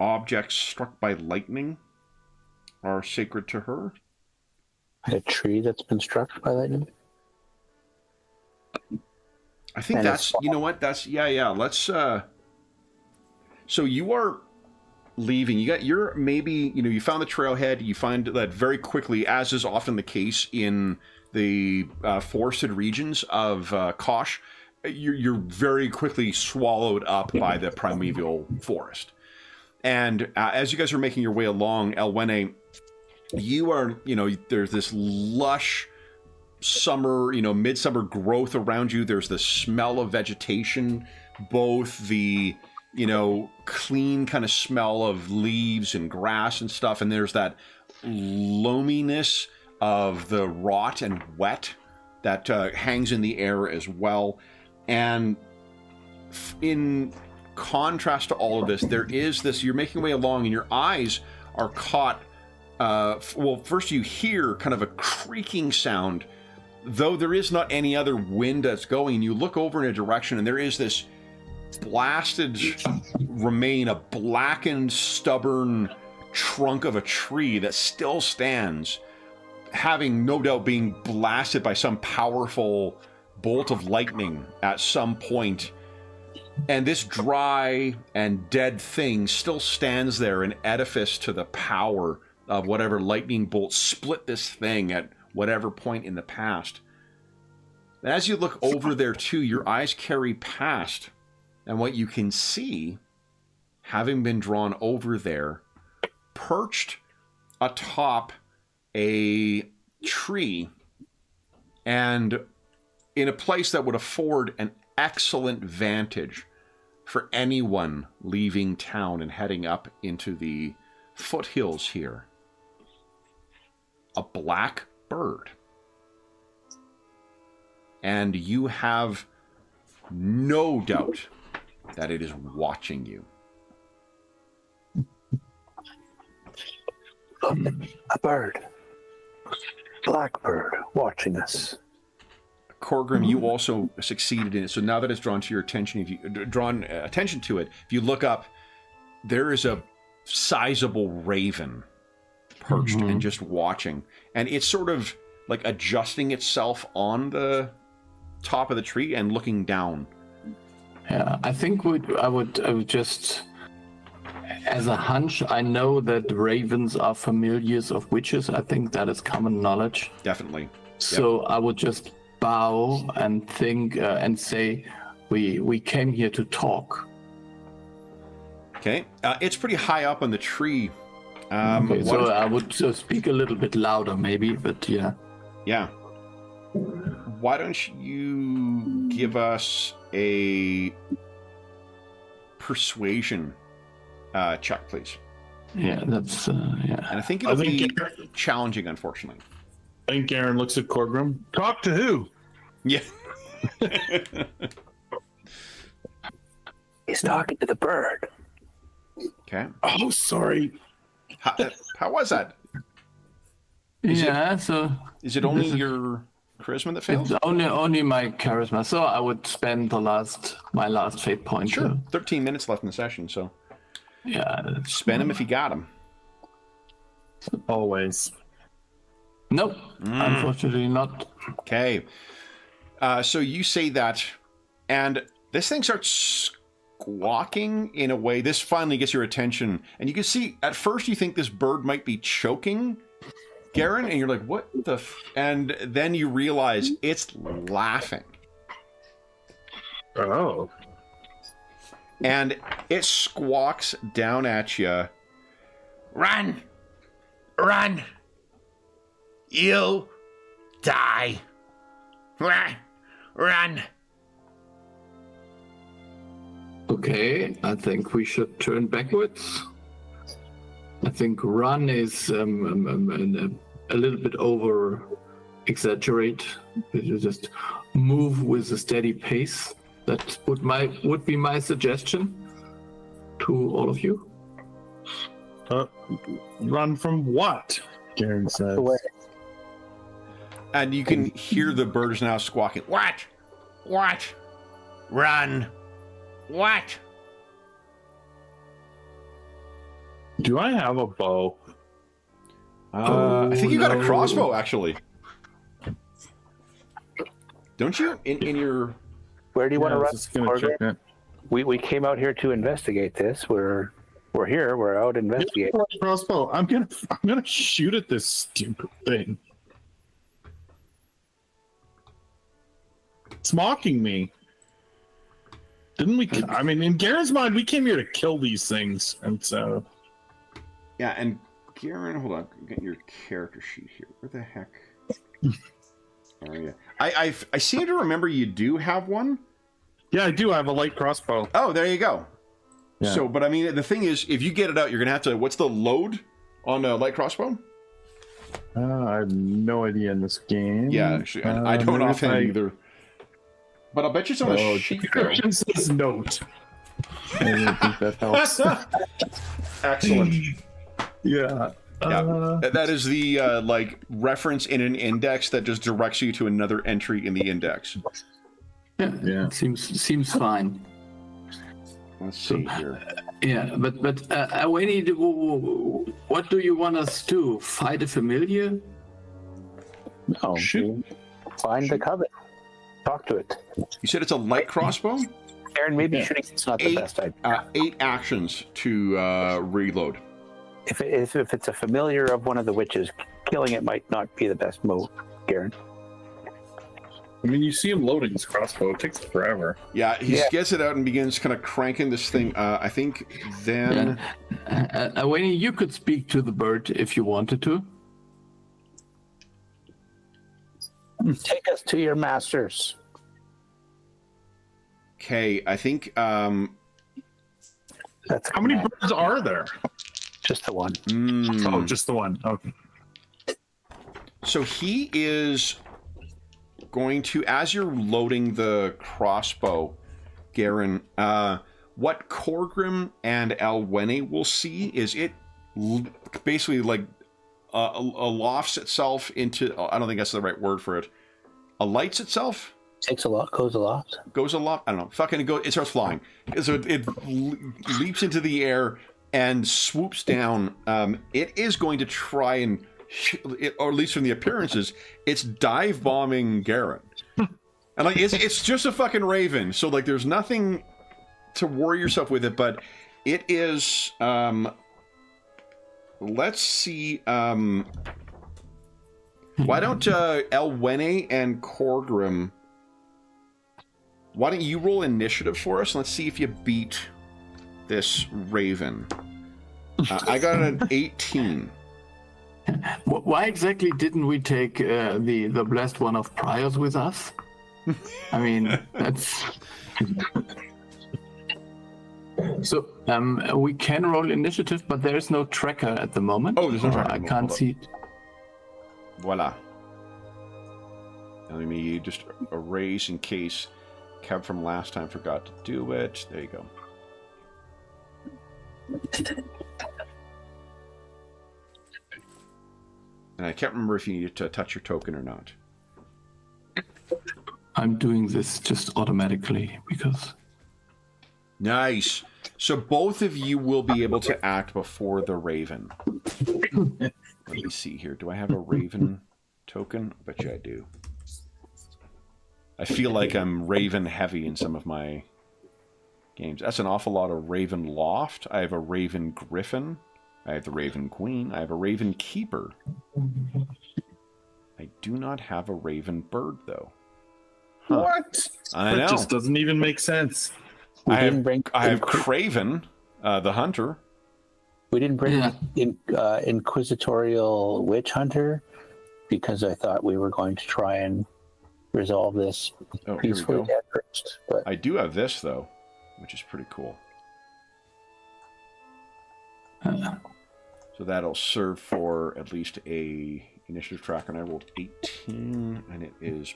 Objects struck by lightning are sacred to her. A tree that's been struck by lightning? I think and that's, you know what, that's, yeah, let's, so you are leaving, you're maybe, you found the trailhead, you find that very quickly, as is often the case in the forested regions of Kosh, you're very quickly swallowed up by the primeval forest. And as you guys are making your way along, Elwene, you are, there's this lush summer, midsummer growth around you. There's the smell of vegetation, both the, clean kind of smell of leaves and grass and stuff. And there's that loaminess of the rot and wet that hangs in the air as well. And in contrast to all of this, there is this, you're making your way along and your eyes are caught, well, first you hear kind of a creaking sound, though there is not any other wind that's going. You look over in a direction and there is this blasted remain, a blackened, stubborn trunk of a tree that still stands, having no doubt being blasted by some powerful bolt of lightning at some point. And this dry and dead thing still stands there, an edifice to the power of whatever lightning bolt split this thing at whatever point in the past. And as you look over there too, your eyes carry past, and what you can see, having been drawn over there, perched atop a tree, and in a place that would afford an excellent vantage for anyone leaving town and heading up into the foothills here. A black bird. And you have no doubt that it is watching you. A bird. Blackbird watching us. Corgrim, you also succeeded in it. So now that it's drawn to your attention, if you drawn attention to it, if you look up, there is a sizable raven perched and just watching, and it's sort of like adjusting itself on the top of the tree and looking down. Yeah, I think I would just, as a hunch, I know that ravens are familiars of witches. I think that is common knowledge. Definitely. So I would just bow and think and say, we came here to talk. Okay. It's pretty high up on the tree. Okay, so I would speak a little bit louder, maybe, but yeah. Yeah. Why don't you give us a persuasion check, please? Yeah, that's yeah. And I think it'll be challenging, unfortunately. I think Garen looks at Corgrim. Talk to who? Yeah. He's talking to the bird. Okay. Oh, sorry. How was that? Is it only your charisma that fails? It's only my charisma. So I would spend my last fate point. Sure. 13 minutes left in the session, so yeah. Spend them if you got them. Always. Nope. Unfortunately not. Okay. So you say that, and this thing starts squawking in a way. This finally gets your attention, and you can see at first you think this bird might be choking Garen, and you're like, what the and then you realize it's laughing. Oh. And it squawks down at you. Run! Run! You'll die. Run! Okay, I think we should turn backwards. I think run is a little bit over exaggerate. You just move with a steady pace. That would be my suggestion to all of you. Run from what? Garen says. And you can hear the birds now squawking. What? What? Run. What? Do I have a bow? I think you got a crossbow, actually. Don't you? In your... Where do you want to run? We came out here to investigate this. We're here. We're out investigating. Crossbow. I'm gonna shoot at this stupid thing. It's mocking me. Didn't we? I mean, in Garen's mind, we came here to kill these things, and so. Yeah, and Garen, hold on, get your character sheet here. Where the heck are you? I seem to remember you do have one. Yeah, I do. I have a light crossbow. Oh, there you go. Yeah. So, but I mean, the thing is, if you get it out, you're gonna have to. What's the load on a light crossbow? I have no idea in this game. Yeah, actually, I don't offhand either. But I'll bet you it's on a sheet. It says note. I don't think that helps. Excellent. Yeah. Yeah, that is the like reference in an index that just directs you to another entry in the index. Yeah. Seems fine. Let's see here. Yeah, but Awani, what do you want us to fight a familiar? No. Find the coven. Talk to it. You said it's a light crossbow? Aaron, maybe shooting it's not the best idea. 8 actions to reload. If it's a familiar of one of the witches, killing it might not be the best move, Garen. I mean, you see him loading his crossbow. It takes forever. Yeah, he gets it out and begins kind of cranking this thing. I think then... Awani, you could speak to the bird if you wanted to. Take us to your masters. Okay, I think... That's How many birds are there? Just the one. Oh, just the one. Okay. So he is going to, as you're loading the crossbow, Garen, what Corgrim and Alwene will see is it basically like lofts itself into, I don't think that's the right word for it, alights itself? Takes a lot, goes aloft. Goes aloft? I don't know. Fucking it starts flying. So it leaps into the air, and swoops down. It is going to try and, or at least from the appearances, it's dive bombing Garen. And like it's just a fucking raven, so like there's nothing to worry yourself with it, but it is let's see, why don't Elwene and Korgrim, why don't you roll initiative for us? Let's see if you beat this raven. I got an 18. Why exactly didn't we take the blessed one of Priors with us? I mean, that's... So, we can roll initiative, but there is no tracker at the moment. Oh, there's no tracker. I can't see it. Voila. Now, let me just erase in case Kev from last time forgot to do it. There you go. And I can't remember if you need to touch your token or not. I'm doing this just automatically because... Nice. So both of you will be able to act before the raven. Let me see here. Do I have a raven token? I bet you I do. I feel like I'm raven heavy in some of my games. That's an awful lot of raven loft. I have a raven griffin. I have the raven queen. I have a raven keeper. I do not have a raven bird, though. Huh. What? I know. That just doesn't even make sense. We I didn't bring. have Craven, the hunter. We didn't bring Inquisitorial Witch Hunter because I thought we were going to try and resolve this Oh, here we peacefully go. at first. But I do have this, though, which is pretty cool. So that'll serve for at least a initiative tracker, and I rolled 18, and it is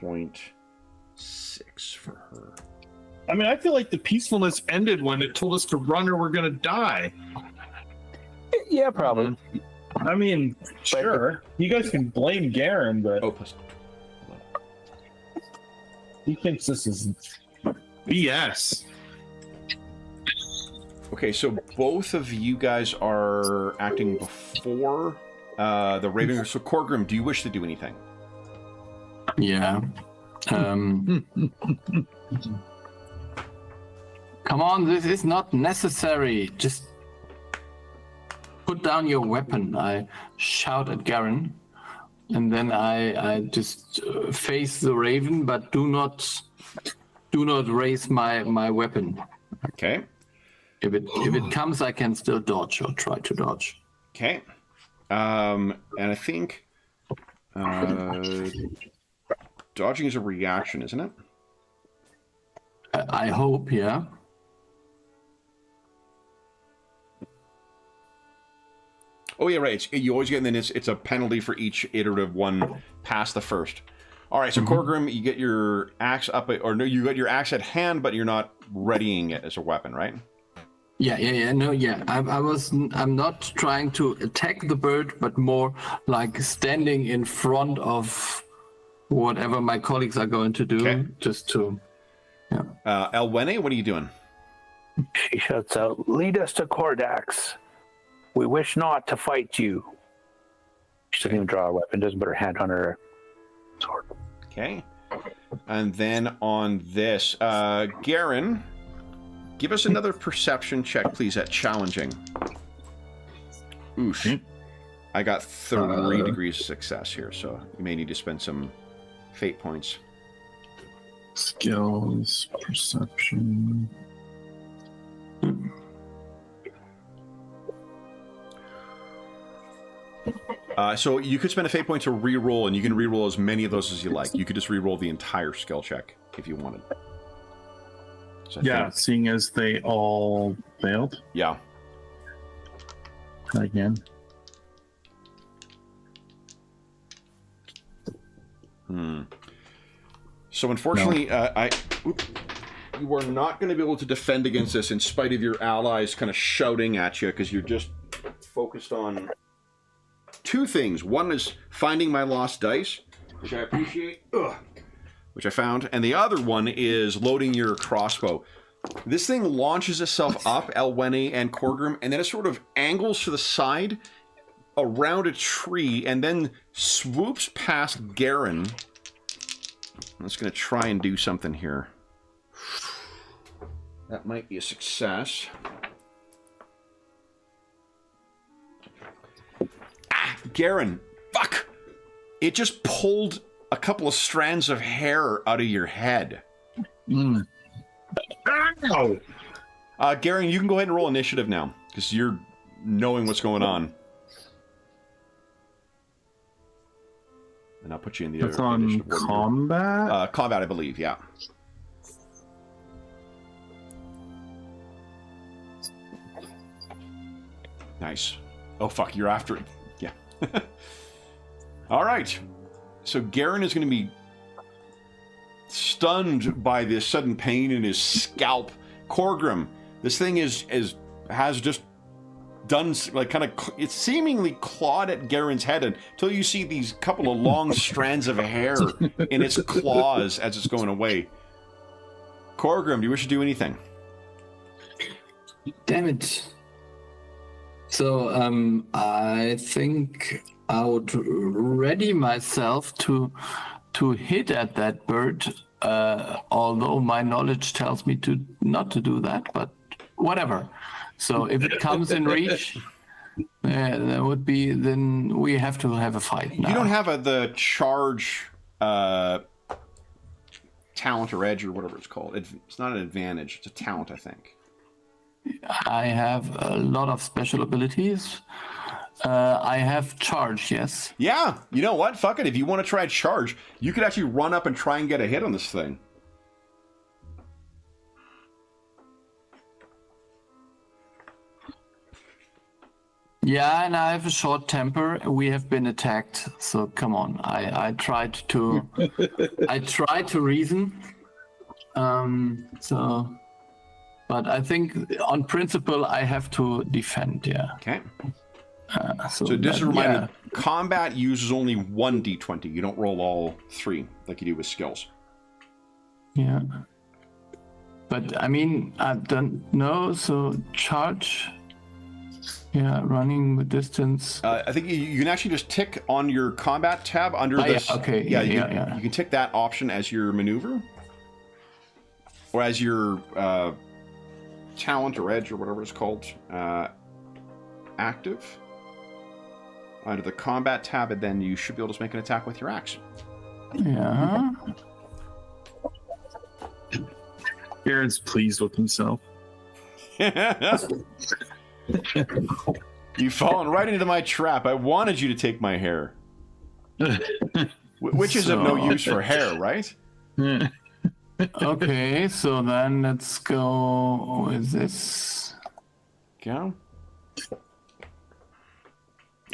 0.6 for her. I mean, I feel like the peacefulness ended when it told us to run or we're gonna die. yeah, probably. I mean, sure, you guys can blame Garen, but Oh, plus. he thinks this is BS. Okay, so both of you guys are acting before the Raven. So, Korgrim, do you wish to do anything? Yeah. Come on, this is not necessary. Just put down your weapon. I shout at Garen, and then I just face the raven, but do not raise my weapon. Okay. If it comes, I can still dodge or try to dodge. Okay. And I think dodging is a reaction, isn't it? I hope, yeah. Oh yeah, right. You always get, and then it's a penalty for each iterative one past the first. All right, so Korgrim, you get your axe up, or no, you got your axe at hand, but you're not readying it as a weapon, right? Yeah. No, yeah. I'm not trying to attack the bird, but more like standing in front of whatever my colleagues are going to do, just to. Yeah. Elwene, what are you doing? She shouts out, "Lead us to Kordax. We wish not to fight you." She doesn't even draw a weapon, doesn't put her hand on her sword. Okay. And then on this, Garen, give us another perception check, please, at challenging. Oosh. I got 3 degrees of success here, so you may need to spend some fate points. Skills, perception. So you could spend a fate point to re-roll, and you can re-roll as many of those as you like. You could just re-roll the entire skill check if you wanted. So Yeah, seeing as they all failed Yeah. again. So unfortunately, you are not going to be able to defend against this in spite of your allies kind of shouting at you, because you're just focused on 2 things. One is finding my lost dice, which I appreciate, which I found, and the other one is loading your crossbow. This thing launches itself up, Elwene and Corgrim, and then it sort of angles to the side around a tree and then swoops past Garen. I'm just going to try and do something here. That might be a success. Ah, Garen. Fuck! It just pulled a couple of strands of hair out of your head. Mm. Ow! Garen, you can go ahead and roll initiative now, because you're knowing what's going on. And I'll put you in the That's other on initiative order. combat? Combat, I believe, yeah. Nice. Oh, fuck, you're after it. Yeah. All right. So Garen is going to be stunned by this sudden pain in his scalp. Corgrim, this thing has just done, like, kind of, it's seemingly clawed at Garen's head until you see these couple of long strands of hair in its claws as it's going away. Corgrim, do you wish to do anything? Damn it. So, I think I would ready myself to hit at that bird, although my knowledge tells me not to do that, but whatever. So if it comes in reach, then we have to have a fight now. You don't have the charge talent or edge or whatever it's called. It's not an advantage. It's a talent, I think. I have a lot of special abilities. I have charge, yes. Yeah, you know what? Fuck it. If you want to try charge, you could actually run up and try and get a hit on this thing. Yeah, and I have a short temper. We have been attacked, so come on. I tried to reason. But I think on principle I have to defend. Yeah. Okay. So just a reminder, combat uses only one d20. You don't roll all three like you do with skills. Yeah. But I mean, I don't know. So charge. Yeah, running with distance. I think you can actually just tick on your combat tab under this. Yeah, okay. You can tick that option as your maneuver, or as your talent or edge or whatever it's called, active. Under the combat tab, and then you should be able to make an attack with your axe. Yeah. Garen's pleased with himself. You've fallen right into my trap. I wanted you to take my hair. Which is of no use for hair, right? Okay, so then let's go with this. Go.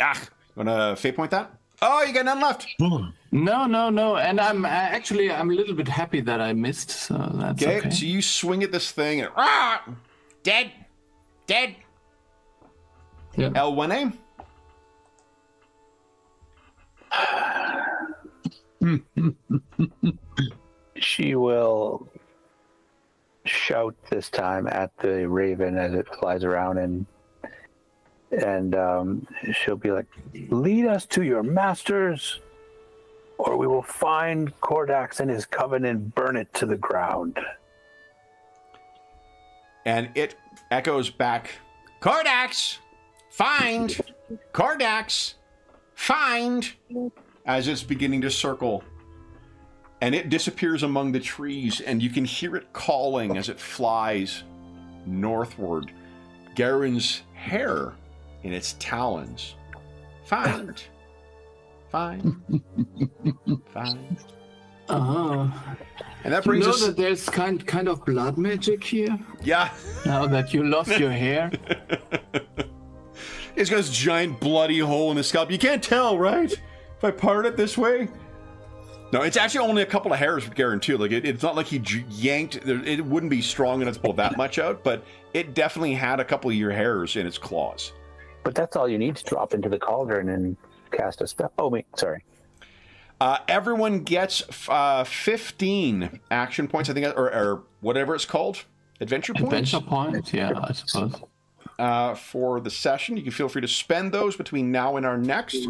Ah, you want to fate point that? Oh, you got none left. No. And I'm a little bit happy that I missed, so that's okay. So you swing at this thing and dead. Yeah. Elwene? She will shout this time at the raven as it flies around, and she'll be like, "Lead us to your masters, or we will find Kordax and his coven and burn it to the ground." And it echoes back, "Kordax! Find! Kordax! Find!" as it's beginning to circle. And it disappears among the trees, and you can hear it calling as it flies northward. Garen's hair in its talons. Find. Find. Find. And that brings you know us... that there's kind of blood magic here? Yeah. Now that you lost your hair? It's got this giant bloody hole in his scalp. You can't tell, right? If I part it this way? No, it's actually only a couple of hairs with Garen, too. Like, it's not like he yanked... It wouldn't be strong enough to pull that much out, but it definitely had a couple of your hairs in its claws. But that's all you need to drop into the cauldron and cast a spell. Oh, wait, sorry. Everyone gets 15 action points, I think, or whatever it's called. adventure points. Adventure points, yeah, I suppose. For the session. You can feel free to spend those between now and our next.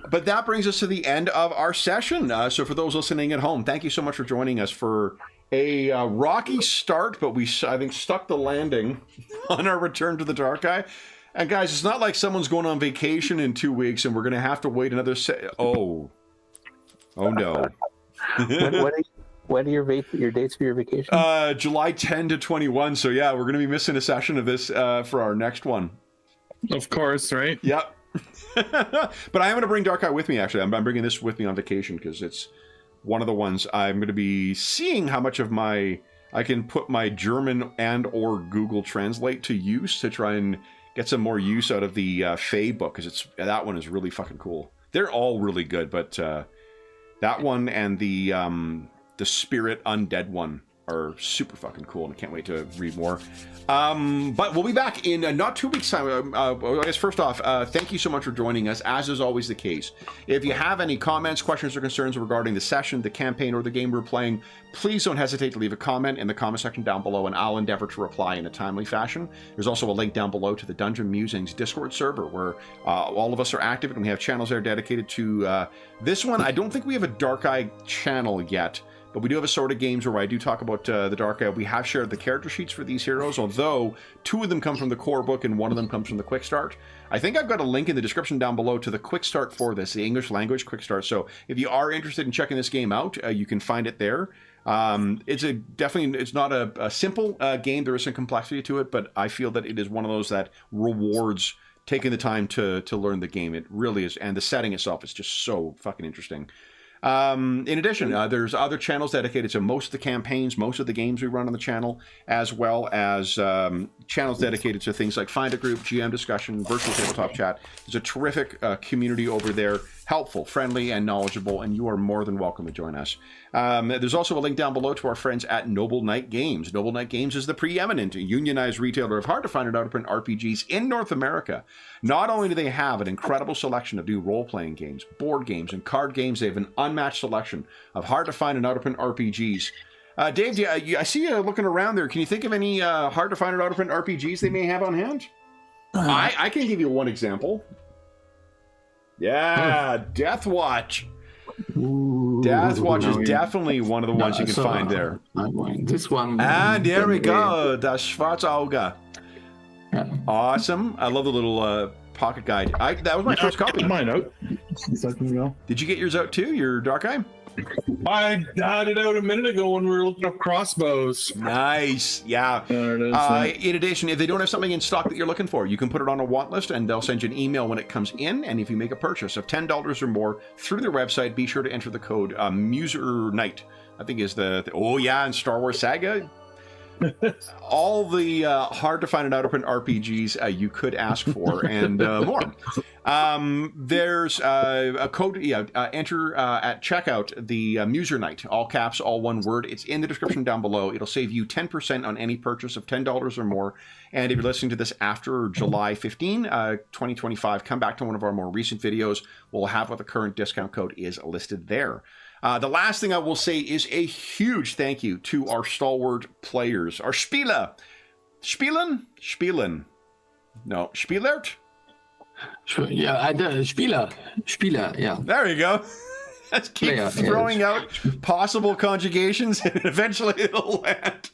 But that brings us to the end of our session. So for those listening at home, thank you so much for joining us for a rocky start, but I think stuck the landing on our return to the Dark Eye. And guys, it's not like someone's going on vacation in 2 weeks and we're going to have to wait another Oh no. When are your dates for your vacation? July 10 to 21. So yeah, we're going to be missing a session of this for our next one. Of course, right? Yep. But I am going to bring Dark Eye with me, actually. I'm bringing this with me on vacation because it's one of the ones I'm going to be seeing how much of I can put my German and or Google Translate to use to try and get some more use out of the Fae book, because that one is really fucking cool. They're all really good, but that one and the Spirit Undead one are super fucking cool, and I can't wait to read more. But we'll be back in not 2 weeks' time. I guess first off, thank you so much for joining us, as is always the case. If you have any comments, questions, or concerns regarding the session, the campaign, or the game we're playing, please don't hesitate to leave a comment in the comment section down below, and I'll endeavor to reply in a timely fashion. There's also a link down below to the Dungeon Musings Discord server, where all of us are active, and we have channels there dedicated to this one. I don't think we have a Dark Eye channel yet, but we do have a sort of games where I do talk about the Dark Eye. We have shared the character sheets for these heroes, although 2 of them come from the core book and 1 of them comes from the quick start. I think I've got a link in the description down below to the quick start for this, the English language quick start. So if you are interested in checking this game out, you can find it there. It's not a simple game. There is some complexity to it, but I feel that it is one of those that rewards taking the time to learn the game. It really is, and the setting itself is just so fucking interesting. In addition, there's other channels dedicated to most of the campaigns, most of the games we run on the channel, as well as channels dedicated to things like Find a Group, GM discussion, virtual tabletop chat. There's a terrific community over there, helpful, friendly, and knowledgeable, and you are more than welcome to join us. There's also a link down below to our friends at Noble Knight Games. Noble Knight Games is the preeminent unionized retailer of hard-to-find and out-of-print RPGs in North America. Not only do they have an incredible selection of new role-playing games, board games, and card games, they have an unmatched selection of hard-to-find and out-of-print RPGs. Dave, I see you looking around there. Can you think of any hard-to-find or out-of-print RPGs they may have on hand? I can give you one example. Yeah, Death Watch. Ooh, Death Watch is definitely one of the ones you can find there. This one. And there we go. Das Schwarze Auge. Yeah. Awesome. I love the little pocket guide. That was my first copy. Mine out. Did you get yours out too, your Dark Eye? I got it out a minute ago when we were looking up crossbows. Nice. Yeah. There it is. In addition, if they don't have something in stock that you're looking for, you can put it on a want list and they'll send you an email when it comes in. And if you make a purchase of $10 or more through their website, be sure to enter the code Muser Night. I think is the oh yeah, and Star Wars Saga. All the hard-to-find and out-of-print RPGs you could ask for, and more. There's a code, enter at checkout the Muser Night, all caps, all one word. It's in the description down below. It'll save you 10% on any purchase of $10 or more. And if you're listening to this after July 15, 2025, come back to one of our more recent videos. We'll have what the current discount code is listed there. The last thing I will say is a huge thank you to our stalwart players, our Spieler. Spielen? No, Spielert? Yeah, Spieler, yeah. There you go. Let's keep throwing out possible conjugations and eventually it'll land.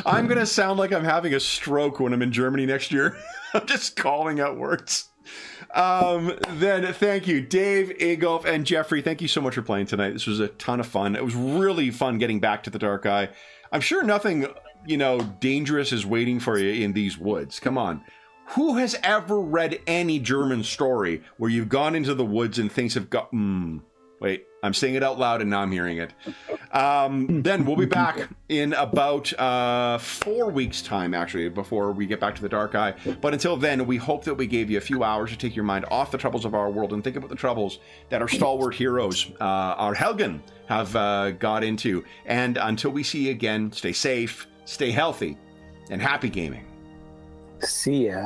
I'm going to sound like I'm having a stroke when I'm in Germany next year. I'm just calling out words. Then thank you, Dave, Agolf, and Jeffrey. Thank you so much for playing tonight. This was a ton of fun. It was really fun getting back to the Dark Eye. I'm sure nothing, dangerous is waiting for you in these woods. Come on. Who has ever read any German story where you've gone into the woods and things have got... Wait, I'm saying it out loud and now I'm hearing it. Then we'll be back in about 4 weeks' time, actually, before we get back to the Dark Eye. But until then, we hope that we gave you a few hours to take your mind off the troubles of our world and think about the troubles that our stalwart heroes, our Helgen, have got into. And until we see you again, stay safe, stay healthy, and happy gaming. See ya.